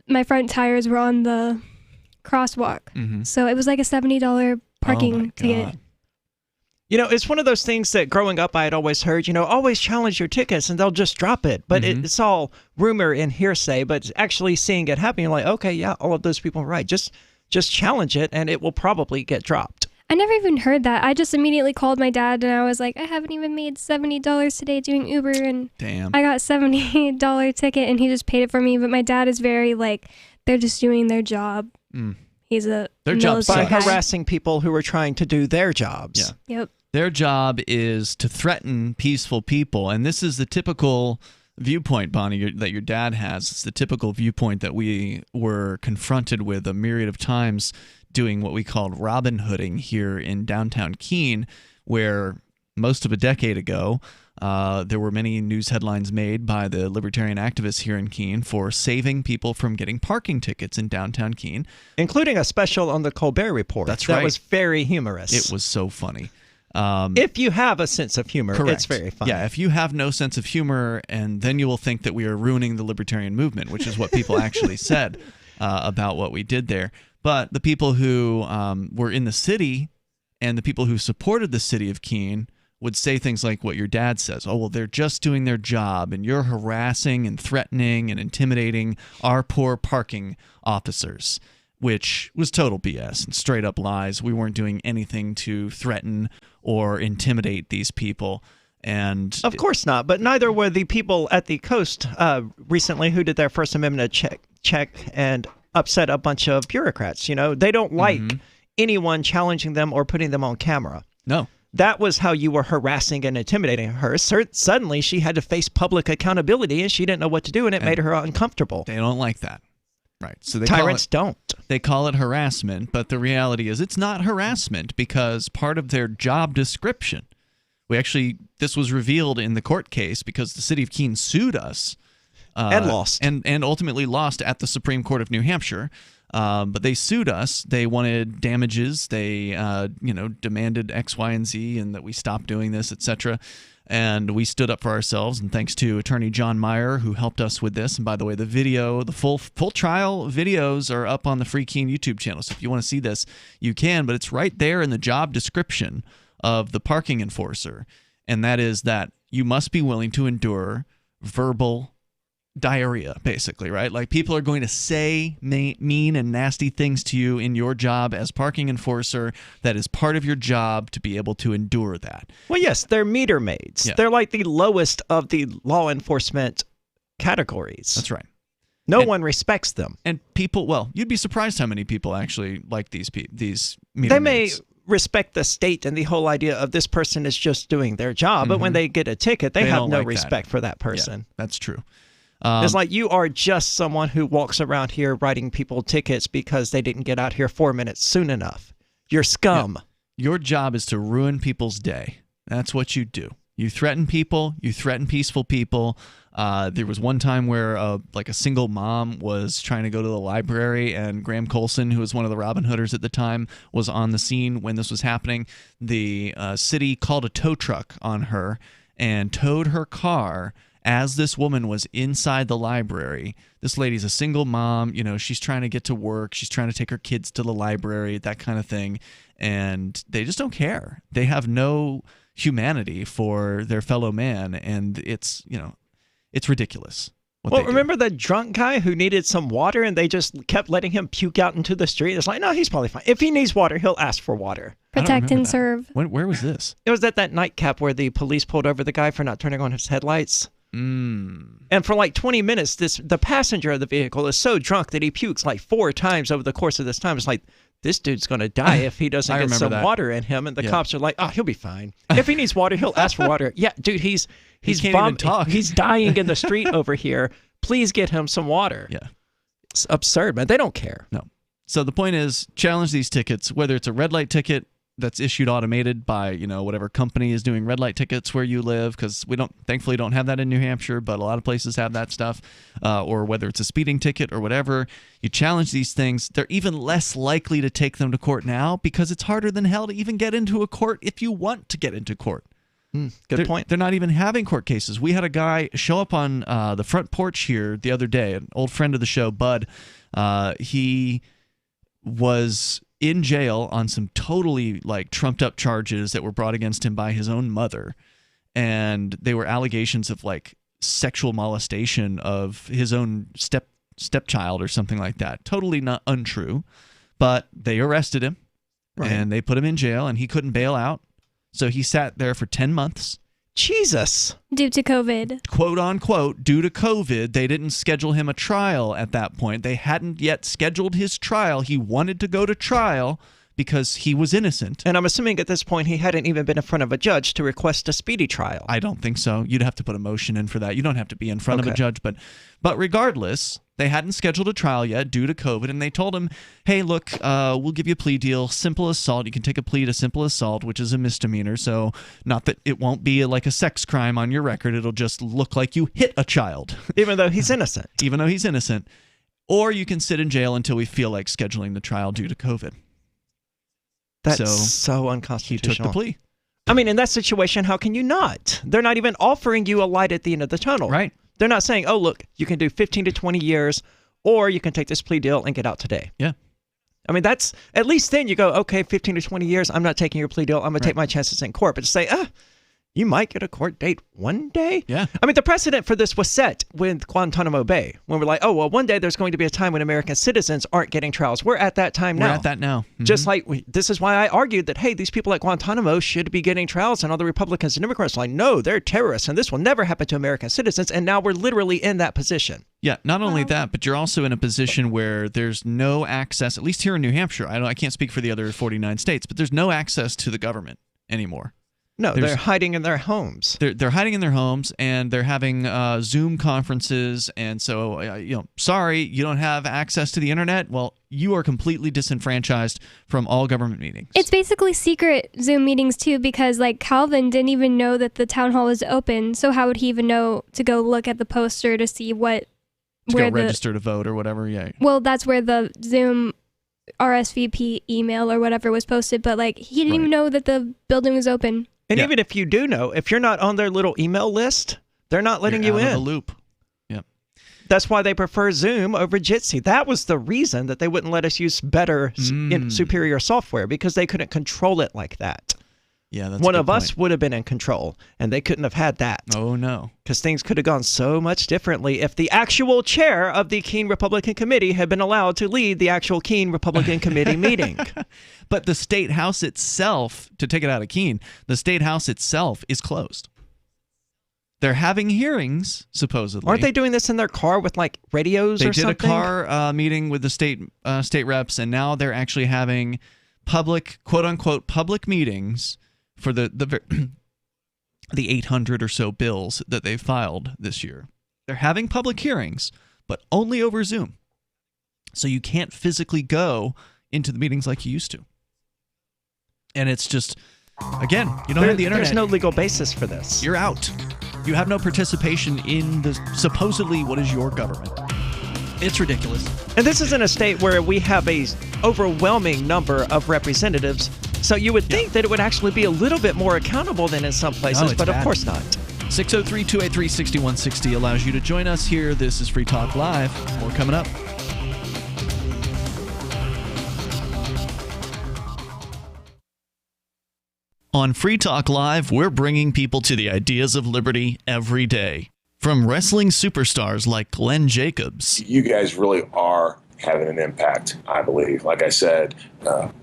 [SPEAKER 6] my front tires were on the crosswalk. So it was a $70 parking ticket.
[SPEAKER 3] You know, it's one of those things that growing up I had always heard, always challenge your tickets and they'll just drop it. But it's all rumor and hearsay, but actually seeing it happen, you're like, okay, yeah, all of those people are right. Just challenge it and it will probably get dropped.
[SPEAKER 6] I never even heard that. I just immediately called my dad and I was like, I haven't even made $70 today doing Uber, and
[SPEAKER 4] damn,
[SPEAKER 6] I got a $70 ticket and he just paid it for me. But my dad is very like, they're just doing their job. He's a
[SPEAKER 3] their job by harassing people who are trying to do their jobs.
[SPEAKER 4] Yeah.
[SPEAKER 6] Yep.
[SPEAKER 4] Their job is to threaten peaceful people, and this is the typical viewpoint, Bonnie, that your dad has. It's the typical viewpoint that we were confronted with a myriad of times doing what we called Robin Hooding here in downtown Keene, where most of a decade ago, there were many news headlines made by the libertarian activists here in Keene for saving people from getting parking tickets in downtown Keene.
[SPEAKER 3] Including a special on the Colbert Report.
[SPEAKER 4] That's right.
[SPEAKER 3] That was very humorous.
[SPEAKER 4] It was so funny.
[SPEAKER 3] If you have a sense of humor,
[SPEAKER 4] correct.
[SPEAKER 3] It's very funny.
[SPEAKER 4] Yeah, if you have no sense of humor, and then you will think that we are ruining the libertarian movement, which is what people actually said about what we did there. But the people who were in the city and the people who supported the city of Keene would say things like what your dad says. Oh, well, they're just doing their job, and you're harassing and threatening and intimidating our poor parking officers, which was total BS and straight up lies. We weren't doing anything to threaten or intimidate these people. And
[SPEAKER 3] of course not, but neither were the people at the coast recently who did their First Amendment check and upset a bunch of bureaucrats. They don't like anyone challenging them or putting them on camera.
[SPEAKER 4] No.
[SPEAKER 3] That was how you were harassing and intimidating her. Suddenly she had to face public accountability and she didn't know what to do, and it made her uncomfortable.
[SPEAKER 4] They don't like that. Right. So
[SPEAKER 3] Tyrants don't.
[SPEAKER 4] They call it harassment, but the reality is it's not harassment because part of their job description. This was revealed in the court case because the city of Keene sued us.
[SPEAKER 3] And lost.
[SPEAKER 4] And ultimately lost at the Supreme Court of New Hampshire. But they sued us. They wanted damages. They, demanded X, Y, and Z, and that we stop doing this, etc. And we stood up for ourselves. And thanks to attorney John Meyer, who helped us with this. And by the way, the video, the full trial videos are up on the Free Keene YouTube channel. So if you want to see this, you can. But it's right there in the job description of the parking enforcer. And that is that you must be willing to endure verbal diarrhea, basically, right? Like people are going to say mean and nasty things to you in your job as parking enforcer. That is part of your job to be able to endure that.
[SPEAKER 3] Well, yes, they're meter maids. Yeah. They're like the lowest of the law enforcement categories.
[SPEAKER 4] That's right.
[SPEAKER 3] No one respects them.
[SPEAKER 4] And people, well, you'd be surprised how many people actually like these meter
[SPEAKER 3] they
[SPEAKER 4] maids.
[SPEAKER 3] May respect the state and the whole idea of this person is just doing their job, but when they get a ticket, they have no respect for that person.
[SPEAKER 4] Yeah, that's true.
[SPEAKER 3] It's like you are just someone who walks around here writing people tickets because they didn't get out here 4 minutes soon enough. You're scum.
[SPEAKER 4] Yeah. Your job is to ruin people's day. That's what you do. You threaten people. You threaten peaceful people. There was one time where a single mom was trying to go to the library, and Graham Colson, who was one of the Robin Hooders at the time, was on the scene when this was happening. The city called a tow truck on her and towed her car as this woman was inside the library. This lady's a single mom. She's trying to get to work. She's trying to take her kids to the library, that kind of thing. And they just don't care. They have no humanity for their fellow man. And it's ridiculous.
[SPEAKER 3] Remember the drunk guy who needed some water and they just kept letting him puke out into the street? It's like, no, he's probably fine. If he needs water, he'll ask for water.
[SPEAKER 6] Protect and serve.
[SPEAKER 4] Where was this?
[SPEAKER 3] It was at that nightcap where the police pulled over the guy for not turning on his headlights. And for like 20 minutes, the passenger of the vehicle is so drunk that he pukes like 4 times over the course of this time. It's like, this dude's going to die if he doesn't get some water in him. And the cops are like, oh, he'll be fine. If he needs water, he'll ask for water. Yeah, dude, he's
[SPEAKER 4] can't even talk.
[SPEAKER 3] He's dying in the street over here. Please get him some water.
[SPEAKER 4] Yeah.
[SPEAKER 3] It's absurd, man. They don't care.
[SPEAKER 4] No. So the point is, challenge these tickets, whether it's a red light ticket that's issued automated by, whatever company is doing red light tickets where you live, because we thankfully don't have that in New Hampshire, but a lot of places have that stuff, or whether it's a speeding ticket or whatever. You challenge these things. They're even less likely to take them to court now because it's harder than hell to even get into a court if you want to get into court.
[SPEAKER 3] Good point.
[SPEAKER 4] They're not even having court cases. We had a guy show up on the front porch here the other day, an old friend of the show, Bud. He was in jail on some totally like trumped up charges that were brought against him by his own mother. And they were allegations of like sexual molestation of his own stepchild or something like that. Totally not untrue. But they arrested him and they put him in jail and he couldn't bail out. So he sat there for 10 months.
[SPEAKER 3] Jesus.
[SPEAKER 6] Due to COVID.
[SPEAKER 4] Quote unquote, due to COVID, they didn't schedule him a trial at that point. They hadn't yet scheduled his trial. He wanted to go to trial because he was innocent.
[SPEAKER 3] And I'm assuming at this point he hadn't even been in front of a judge to request a speedy trial.
[SPEAKER 4] I don't think so. You'd have to put a motion in for that. You don't have to be in front of a judge. But regardless, they hadn't scheduled a trial yet due to COVID. And they told him, hey, look, we'll give you a plea deal. Simple assault. You can take a plea to simple assault, which is a misdemeanor. So not that it won't be like a sex crime on your record. It'll just look like you hit a child.
[SPEAKER 3] Even though he's innocent.
[SPEAKER 4] Even though he's innocent. Or you can sit in jail until we feel like scheduling the trial due to COVID.
[SPEAKER 3] That's so unconstitutional.
[SPEAKER 4] He took the plea.
[SPEAKER 3] I mean, in that situation, how can you not? They're not even offering you a light at the end of the tunnel.
[SPEAKER 4] Right.
[SPEAKER 3] They're not saying, oh, look, you can do 15 to 20 years, or you can take this plea deal and get out today.
[SPEAKER 4] Yeah.
[SPEAKER 3] I mean, that's, at least then you go, okay, 15 to 20 years, I'm not taking your plea deal. I'm going to take my chances in court. But to say, you might get a court date one day?
[SPEAKER 4] Yeah.
[SPEAKER 3] I mean, the precedent for this was set with Guantanamo Bay, when we're like, oh, well, one day there's going to be a time when American citizens aren't getting trials. We're at that time now.
[SPEAKER 4] We're at that now. Mm-hmm.
[SPEAKER 3] Just like, this is why I argued that, hey, these people at Guantanamo should be getting trials, and all the Republicans and Democrats are like, no, they're terrorists, and this will never happen to American citizens, and now we're literally in that position.
[SPEAKER 4] Yeah, not only that, but you're also in a position where there's no access, at least here in New Hampshire, I can't speak for the other 49 states, but there's no access to the government anymore.
[SPEAKER 3] No, they're hiding in their homes.
[SPEAKER 4] They're hiding in their homes, and they're having Zoom conferences. And so, sorry, you don't have access to the internet. Well, you are completely disenfranchised from all government meetings.
[SPEAKER 6] It's basically secret Zoom meetings too, because like Calvin didn't even know that the town hall was open. So how would he even know to go look at the poster to see
[SPEAKER 4] register to vote or whatever? Yeah.
[SPEAKER 6] Well, that's where the Zoom RSVP email or whatever was posted, but like he didn't even know that the building was open.
[SPEAKER 3] And even if you do know, if you're not on their little email list, they're not letting you in.
[SPEAKER 4] Out of the loop. Yep.
[SPEAKER 3] That's why they prefer Zoom over Jitsi. That was the reason that they wouldn't let us use better, superior software, because they couldn't control it like that.
[SPEAKER 4] Yeah, that's
[SPEAKER 3] one of us would have been in control, and they couldn't have had that.
[SPEAKER 4] Oh, no.
[SPEAKER 3] Because things could have gone so much differently if the actual chair of the Keene Republican Committee had been allowed to lead the actual Keene Republican Committee meeting.
[SPEAKER 4] But the State House itself, to take it out of Keene, the State House itself is closed. They're having hearings, supposedly.
[SPEAKER 3] Aren't they doing this in their car with like radios or something?
[SPEAKER 4] They did a car meeting with the state reps, and now they're actually having public, quote-unquote, public meetings for the 800 or so bills that they filed this year. They're having public hearings, but only over Zoom. So you can't physically go into the meetings like you used to. And it's just, again, you don't have the internet.
[SPEAKER 3] There's no legal basis for this.
[SPEAKER 4] You're out. You have no participation in the supposedly what is your government. It's ridiculous.
[SPEAKER 3] And this is in a state where we have a overwhelming number of representatives. So you would think that it would actually be a little bit more accountable than in some places, but of course not.
[SPEAKER 4] 603-283-6160 allows you to join us here. This is Free Talk Live. More coming up. On Free Talk Live, we're bringing people to the ideas of liberty every day. From wrestling superstars like Glenn Jacobs.
[SPEAKER 21] You guys really are having an impact, I believe. Like I said,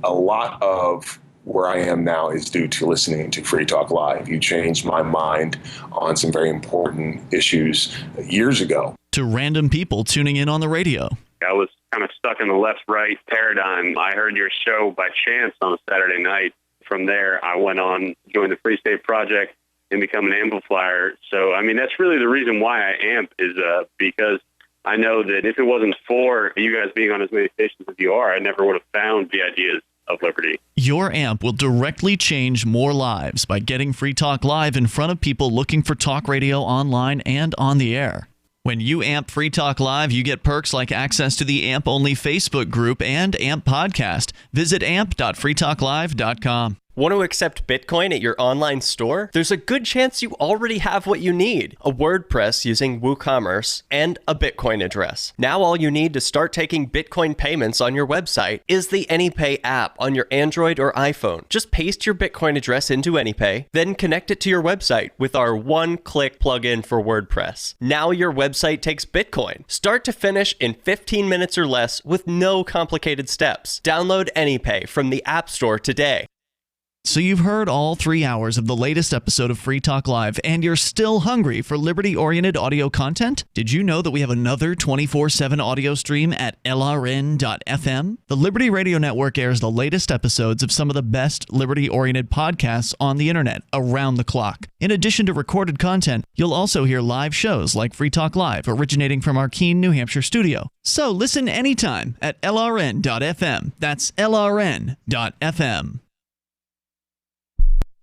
[SPEAKER 21] a lot of where I am now is due to listening to Free Talk Live. You changed my mind on some very important issues years ago.
[SPEAKER 4] To random people tuning in on the radio.
[SPEAKER 22] I was kind of stuck in the left-right paradigm. I heard your show by chance on a Saturday night. From there, I went on, joined the Free State Project, and become an amplifier. So, I mean, that's really the reason why I amp is because I know that if it wasn't for you guys being on as many stations as you are, I never would have found the ideas of liberty.
[SPEAKER 4] Your amp will directly change more lives by getting Free Talk Live in front of people looking for talk radio online and on the air. When you amp Free Talk Live, you get perks like access to the AMP-only Facebook group and AMP podcast. Visit amp.freetalklive.com.
[SPEAKER 12] Want to accept Bitcoin at your online store? There's a good chance you already have what you need: a WordPress using WooCommerce and a Bitcoin address. Now all you need to start taking Bitcoin payments on your website is the AnyPay app on your Android or iPhone. Just paste your Bitcoin address into AnyPay, then connect it to your website with our one-click plugin for WordPress. Now your website takes Bitcoin, start to finish in 15 minutes or less with no complicated steps. Download AnyPay from the App Store today.
[SPEAKER 4] So you've heard all 3 hours of the latest episode of Free Talk Live, and you're still hungry for liberty-oriented audio content? Did you know that we have another 24/7 audio stream at LRN.FM? The Liberty Radio Network airs the latest episodes of some of the best liberty-oriented podcasts on the internet around the clock. In addition to recorded content, you'll also hear live shows like Free Talk Live, originating from our Keene, New Hampshire studio. So listen anytime at LRN.FM. That's LRN.FM.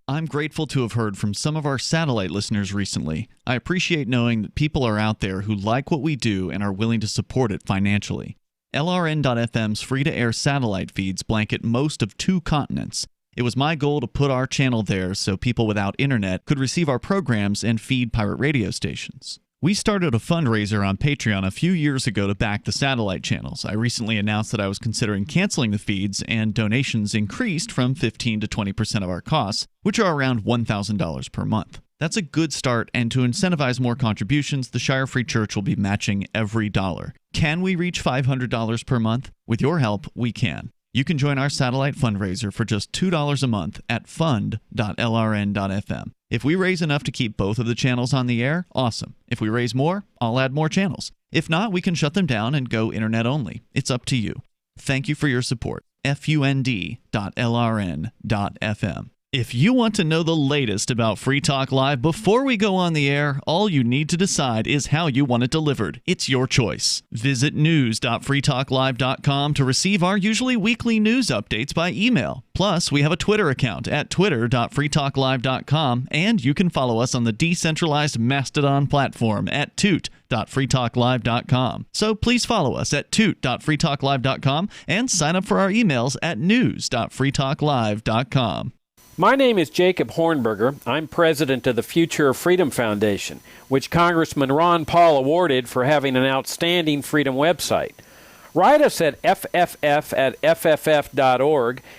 [SPEAKER 4] I'm grateful to have heard from some of our satellite listeners recently. I appreciate knowing that people are out there who like what we do and are willing to support it financially. LRN.FM's free-to-air satellite feeds blanket most of 2 continents. It was my goal to put our channel there so people without internet could receive our programs and feed pirate radio stations. We started a fundraiser on Patreon a few years ago to back the satellite channels. I recently announced that I was considering canceling the feeds, and donations increased from 15 to 20% of our costs, which are around $1,000 per month. That's a good start, and to incentivize more contributions, the Shire Free Church will be matching every dollar. Can we reach $500 per month? With your help, we can. You can join our satellite fundraiser for just $2 a month at fund.lrn.fm. If we raise enough to keep both of the channels on the air, awesome. If we raise more, I'll add more channels. If not, we can shut them down and go internet only. It's up to you. Thank you for your support. fund.lrn.fm. If you want to know the latest about Free Talk Live before we go on the air, all you need to decide is how you want it delivered. It's your choice. Visit news.freetalklive.com to receive our usually weekly news updates by email. Plus, we have a Twitter account at twitter.freetalklive.com, and you can follow us on the decentralized Mastodon platform at toot.freetalklive.com. So please follow us at toot.freetalklive.com and sign up for our emails at news.freetalklive.com.
[SPEAKER 1] My name is Jacob Hornberger. I'm president of the Future of Freedom Foundation, which Congressman Ron Paul awarded for having an outstanding freedom website. Write us at fff@fff.org,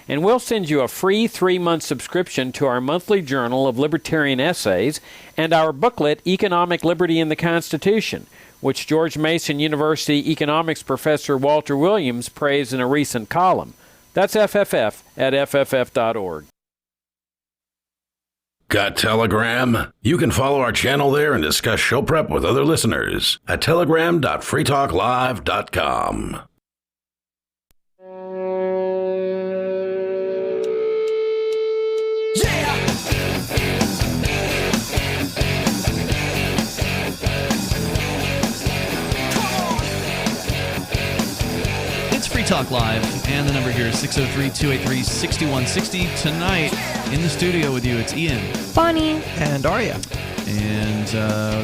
[SPEAKER 1] and we'll send you a free 3-month subscription to our monthly journal of libertarian essays and our booklet, Economic Liberty in the Constitution, which George Mason University economics professor Walter Williams praised in a recent column. That's fff@fff.org.
[SPEAKER 8] Got Telegram? You can follow our channel there and discuss show prep with other listeners at telegram.freetalklive.com.
[SPEAKER 4] Free Talk Live, and the number here is 603-283-6160. Tonight, in the studio with you, it's Ian,
[SPEAKER 6] Bonnie,
[SPEAKER 3] and Arya.
[SPEAKER 4] And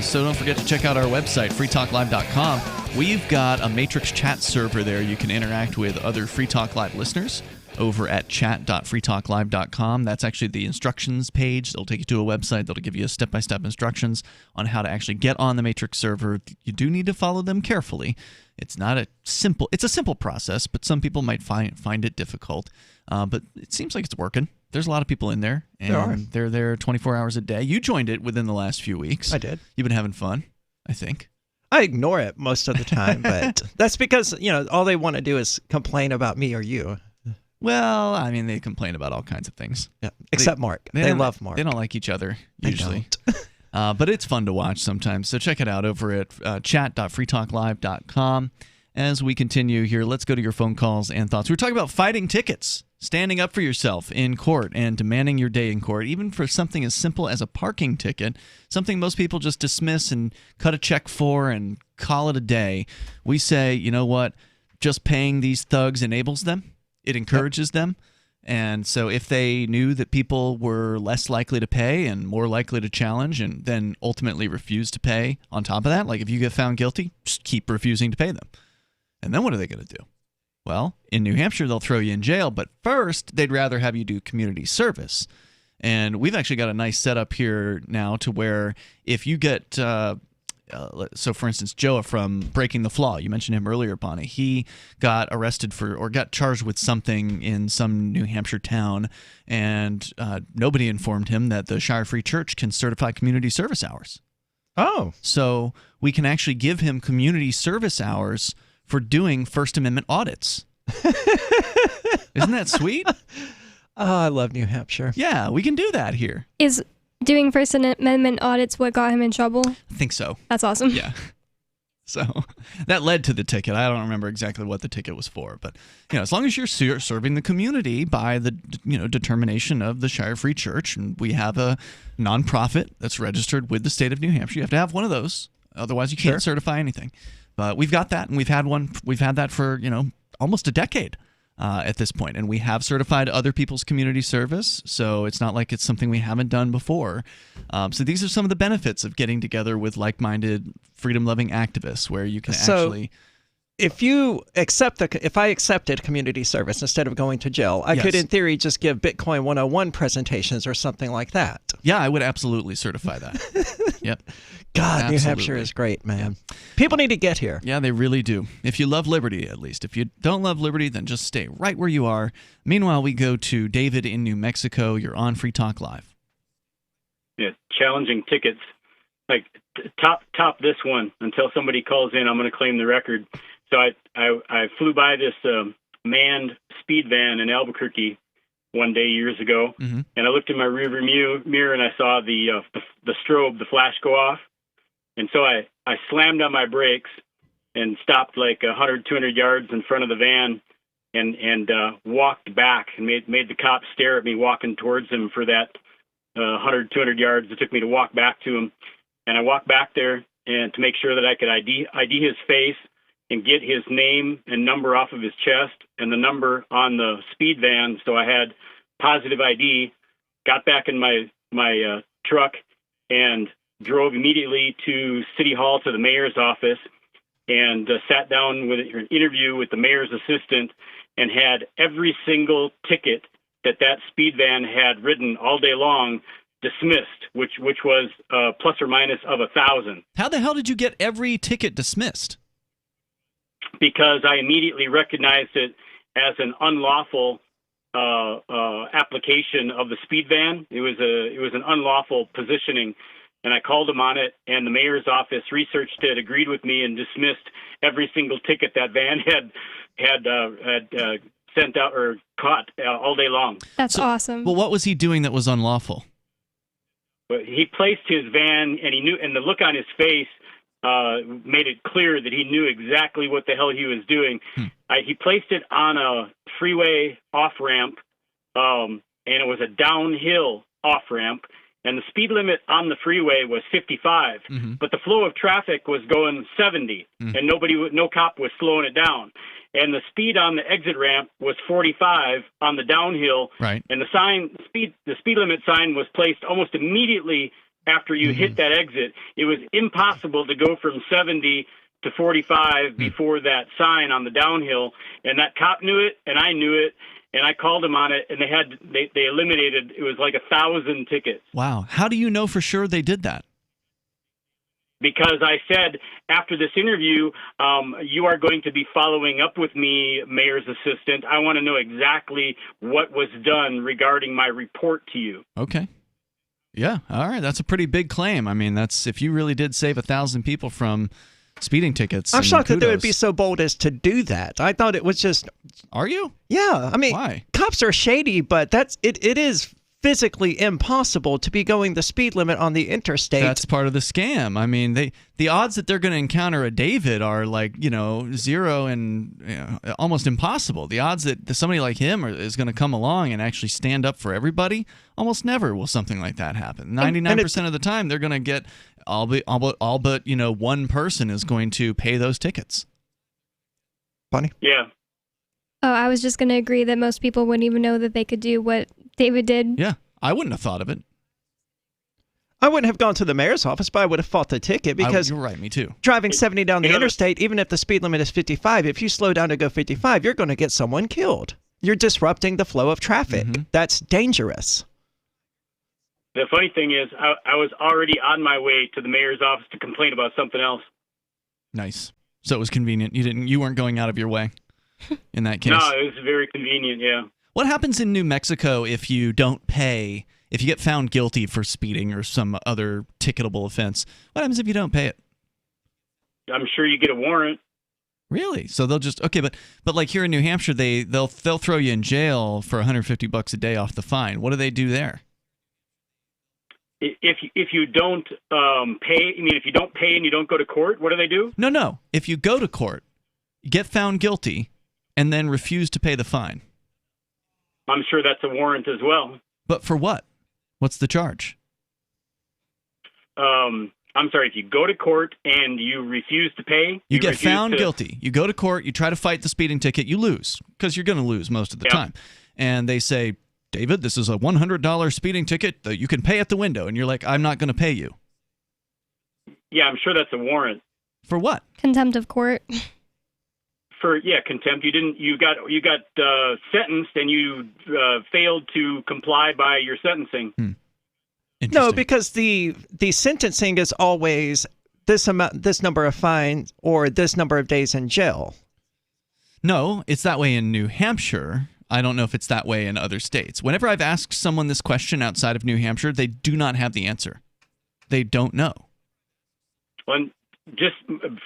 [SPEAKER 4] so don't forget to check out our website, freetalklive.com. We've got a Matrix chat server there. You can interact with other Free Talk Live listeners over at chat.freetalklive.com. That's actually the instructions page. It'll take you to a website that'll give you step-by-step instructions on how to actually get on the Matrix server. You do need to follow them carefully. It's a simple process, but some people might find it difficult. But it seems like it's working. There's a lot of people in there, and they're there 24 hours a day. You joined it within the last few weeks.
[SPEAKER 3] I did.
[SPEAKER 4] You've been having fun, I think.
[SPEAKER 3] I ignore it most of the time, but that's because, all they want to do is complain about me or you.
[SPEAKER 4] Well, I mean, they complain about all kinds of things.
[SPEAKER 3] Yeah, except Mark. They love Mark.
[SPEAKER 4] They don't like each other, usually. But it's fun to watch sometimes. So check it out over at chat.freetalklive.com. As we continue here, let's go to your phone calls and thoughts. We're talking about fighting tickets, standing up for yourself in court and demanding your day in court, even for something as simple as a parking ticket, something most people just dismiss and cut a check for and call it a day. We say, you know what, just paying these thugs enables them. It encourages them. And so if they knew that people were less likely to pay and more likely to challenge and then ultimately refuse to pay on top of that, like if you get found guilty, just keep refusing to pay them. And then what are they going to do? Well, in New Hampshire, they'll throw you in jail, but first, they'd rather have you do community service. And we've actually got a nice setup here now to where if you get, so for instance, Joe from Breaking the Flaw, you mentioned him earlier, Bonnie. He got arrested or got charged with something in some New Hampshire town, and nobody informed him that the Shire Free Church can certify community service hours.
[SPEAKER 3] Oh.
[SPEAKER 4] So we can actually give him community service hours for doing First Amendment audits. Isn't that sweet?
[SPEAKER 3] Oh, I love New Hampshire.
[SPEAKER 4] Yeah, we can do that here.
[SPEAKER 6] Is doing First Amendment audits what got him in trouble?
[SPEAKER 4] I think so.
[SPEAKER 6] That's awesome.
[SPEAKER 4] Yeah. So that led to the ticket. I don't remember exactly what the ticket was for, but as long as you're serving the community by the determination of the Shire Free Church, and we have a nonprofit that's registered with the state of New Hampshire, you have to have one of those. Otherwise, you can't certify anything. But we've got that, and we've had that for almost a decade. At this point, and we have certified other people's community service, so it's not like it's something we haven't done before. So these are some of the benefits of getting together with like-minded, freedom-loving activists, where you can actually.
[SPEAKER 3] If I accepted community service instead of going to jail, I could, in theory, just give Bitcoin 101 presentations or something like that.
[SPEAKER 4] Yeah, I would absolutely certify that. Yep.
[SPEAKER 3] God, New Hampshire is great, man. People need to get here.
[SPEAKER 4] Yeah, they really do. If you love liberty, at least. If you don't love liberty, then just stay right where you are. Meanwhile, we go to David in New Mexico. You're on Free Talk Live.
[SPEAKER 2] Yeah, challenging tickets. Like, top this one until somebody calls in. I'm going to claim the record. So I flew by this manned speed van in Albuquerque one day years ago, and I looked in my rearview mirror and I saw the strobe, the flash go off. And so I slammed on my brakes and stopped like 100, 200 yards in front of the van and walked back and made the cops stare at me walking towards him for that 100, 200 yards it took me to walk back to him. And I walked back there and to make sure that I could ID his face and get his name and number off of his chest and the number on the speed van. So I had positive ID, got back in my truck and drove immediately to City Hall to the mayor's office and sat down with an interview with the mayor's assistant and had every single ticket that speed van had ridden all day long dismissed, which was plus or minus of 1,000.
[SPEAKER 4] How the hell did you get every ticket dismissed?
[SPEAKER 2] Because I immediately recognized it as an unlawful application of the speed van. It was an unlawful positioning, and I called him on it. And the mayor's office researched it, agreed with me, and dismissed every single ticket that van had sent out or caught all day long.
[SPEAKER 6] That's awesome.
[SPEAKER 4] Well, what was he doing that was unlawful?
[SPEAKER 2] But he placed his van, and he knew, and the look on his face made it clear that he knew exactly what the hell he was doing. He placed it on a freeway off-ramp, and it was a downhill off-ramp, and the speed limit on the freeway was 55, but the flow of traffic was going 70, and no cop was slowing it down. And the speed on the exit ramp was 45 on the downhill,
[SPEAKER 4] right?
[SPEAKER 2] And the speed limit sign was placed almost immediately after you hit that exit. It was impossible to go from 70 to 45 before that sign on the downhill, and that cop knew it, and I knew it, and I called him on it, and they eliminated, it was like 1,000 tickets.
[SPEAKER 4] Wow. How do you know for sure they did that?
[SPEAKER 2] Because I said, after this interview, you are going to be following up with me, mayor's assistant. I want to know exactly what was done regarding my report to you.
[SPEAKER 4] Okay. Yeah. All right. That's a pretty big claim. I mean, that's if you really did save 1,000 people from speeding tickets.
[SPEAKER 3] I'm shocked that they would be so bold as to do that. I thought it was just.
[SPEAKER 4] Are you?
[SPEAKER 3] Yeah. I mean,
[SPEAKER 4] why?
[SPEAKER 3] Cops are shady, but it is physically impossible to be going the speed limit on the interstate.
[SPEAKER 4] That's part of the scam. I mean, the odds that they're going to encounter a David are like, zero and almost impossible. The odds that somebody like him is going to come along and actually stand up for everybody, almost never will something like that happen. 99% of the time, they're going to get all but one person is going to pay those tickets.
[SPEAKER 3] Funny.
[SPEAKER 2] Yeah.
[SPEAKER 6] Oh, I was just going to agree that most people wouldn't even know that they could do what David did.
[SPEAKER 4] Yeah, I wouldn't have thought of it.
[SPEAKER 3] I wouldn't have gone to the mayor's office, but I would have fought the ticket because
[SPEAKER 4] you're right, me too.
[SPEAKER 3] Driving 70 down the interstate, even if the speed limit is 55, if you slow down to go 55, you're going to get someone killed. You're disrupting the flow of traffic. That's dangerous.
[SPEAKER 2] The funny thing is, I was already on my way to the mayor's office to complain about something else.
[SPEAKER 4] Nice. So it was convenient. You weren't going out of your way in that case.
[SPEAKER 2] No, it was very convenient, yeah.
[SPEAKER 4] What happens in New Mexico if you don't pay, if you get found guilty for speeding or some other ticketable offense? What happens if you don't pay it?
[SPEAKER 2] I'm sure you get a warrant.
[SPEAKER 4] Really? So they'll just but like here in New Hampshire, they'll throw you in jail for $150 a day off the fine. What do they do there?
[SPEAKER 2] If you don't pay, if you don't pay and you don't go to court, what do they do?
[SPEAKER 4] No. If you go to court, get found guilty, and then refuse to pay the fine.
[SPEAKER 2] I'm sure that's a warrant as well.
[SPEAKER 4] But for what? What's the charge?
[SPEAKER 2] I'm sorry, if you go to court and you refuse to pay...
[SPEAKER 4] You get found guilty. You go to court, you try to fight the speeding ticket, you lose, because you're going to lose most of the time. And they say, David, this is a $100 speeding ticket that you can pay at the window. And you're like, I'm not going to pay you.
[SPEAKER 2] Yeah, I'm sure that's a warrant.
[SPEAKER 4] For what?
[SPEAKER 6] Contempt of court.
[SPEAKER 2] For contempt. You got sentenced and you failed to comply by your sentencing.
[SPEAKER 3] No, because the sentencing is always this number of fines or this number of days in jail.
[SPEAKER 4] No, it's that way in New Hampshire. I don't know if it's that way in other states. Whenever I've asked someone this question outside of New Hampshire, they do not have the answer. They don't know.
[SPEAKER 2] Well, just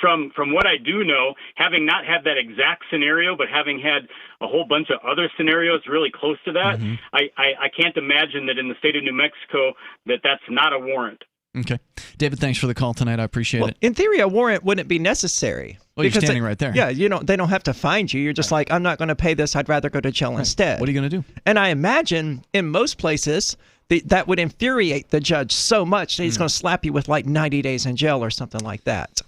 [SPEAKER 2] from what I do know, having not had that exact scenario, but having had a whole bunch of other scenarios really close to that, I can't imagine that in the state of New Mexico that's not a warrant.
[SPEAKER 4] Okay. David, thanks for the call tonight. I appreciate it.
[SPEAKER 3] In theory, a warrant wouldn't be necessary.
[SPEAKER 4] Well, you're standing right there.
[SPEAKER 3] Yeah, they don't have to find you. You're just like, I'm not going to pay this. I'd rather go to jail instead.
[SPEAKER 4] What are you going to do?
[SPEAKER 3] And I imagine in most places that would infuriate the judge so much that he's going to slap you with like 90 days in jail or something like that.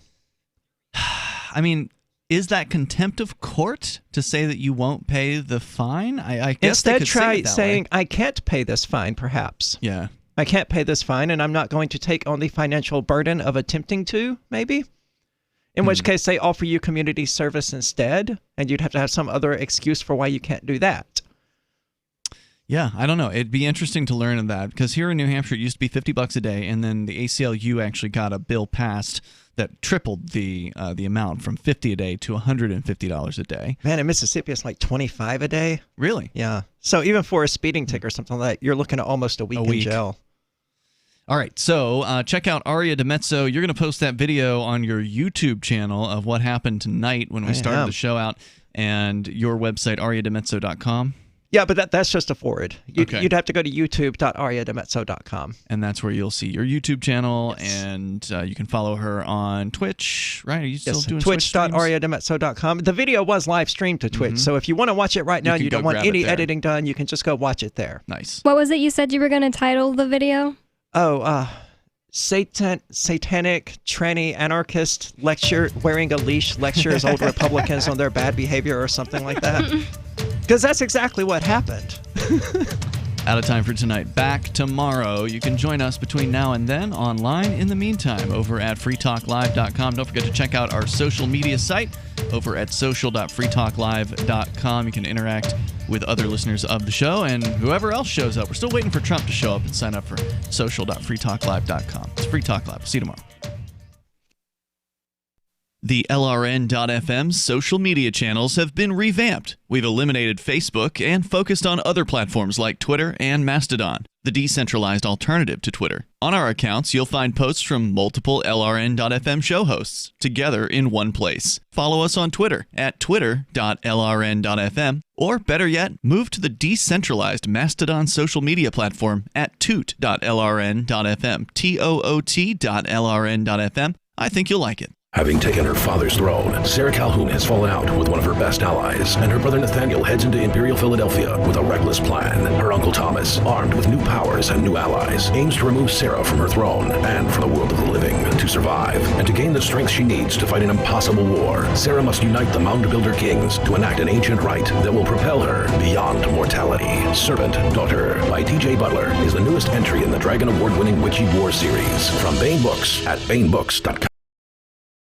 [SPEAKER 4] I mean, is that contempt of court to say that you won't pay the fine? I guess
[SPEAKER 3] instead
[SPEAKER 4] they could
[SPEAKER 3] try
[SPEAKER 4] say it that
[SPEAKER 3] saying,
[SPEAKER 4] way.
[SPEAKER 3] I can't pay this fine, perhaps.
[SPEAKER 4] Yeah.
[SPEAKER 3] I can't pay this fine, and I'm not going to take on the financial burden of attempting to, maybe. In which case, they offer you community service instead, and you'd have to have some other excuse for why you can't do that.
[SPEAKER 4] Yeah, I don't know. It'd be interesting to learn that, because here in New Hampshire, it used to be $50 a day, and then the ACLU actually got a bill passed that tripled the amount from $50 a day to $150 a day.
[SPEAKER 3] Man, in Mississippi, it's like $25 a day.
[SPEAKER 4] Really?
[SPEAKER 3] Yeah. So even for a speeding ticket or something like that, you're looking at almost a week in jail.
[SPEAKER 4] All right, so check out Aria DiMezzo. You're going to post that video on your YouTube channel of what happened tonight when we started the show out, and your website, ariadimezzo.com.
[SPEAKER 3] Yeah, but that's just a forward. You'd have to go to youtube.ariadimezzo.com.
[SPEAKER 4] And that's where you'll see your YouTube channel, and you can follow her on Twitch, right? Are you still doing
[SPEAKER 3] Twitch.ariadimezzo.com. The video was live streamed to Twitch, so if you want to watch it right now and you don't want any editing done, you can just go watch it there.
[SPEAKER 4] Nice.
[SPEAKER 6] What was it you said you were going to title the video?
[SPEAKER 3] Satanic tranny anarchist lecture wearing a leash lectures old Republicans on their bad behavior or something like that. Because that's exactly what happened.
[SPEAKER 4] Out of time for tonight. Back tomorrow. You can join us between now and then online. In the meantime, over at freetalklive.com. Don't forget to check out our social media site over at social.freetalklive.com. You can interact with other listeners of the show and whoever else shows up. We're still waiting for Trump to show up and sign up for social.freetalklive.com. It's Free Talk Live. See you tomorrow. The LRN.FM social media channels have been revamped. We've eliminated Facebook and focused on other platforms like Twitter and Mastodon, the decentralized alternative to Twitter. On our accounts, you'll find posts from multiple LRN.FM show hosts together in one place. Follow us on Twitter at twitter.lrn.fm, or better yet, move to the decentralized Mastodon social media platform at toot.lrn.fm, toot.lrn.fm. I think you'll like it.
[SPEAKER 8] Having taken her father's throne, Sarah Calhoun has fallen out with one of her best allies, and her brother Nathaniel heads into Imperial Philadelphia with a reckless plan. Her uncle Thomas, armed with new powers and new allies, aims to remove Sarah from her throne and from the world of the living. To survive, and to gain the strength she needs to fight an impossible war, Sarah must unite the Mound Builder Kings to enact an ancient rite that will propel her beyond mortality. Servant Daughter by T.J. Butler is the newest entry in the Dragon Award-winning Witchy War series from Baen Books at BaenBooks.com.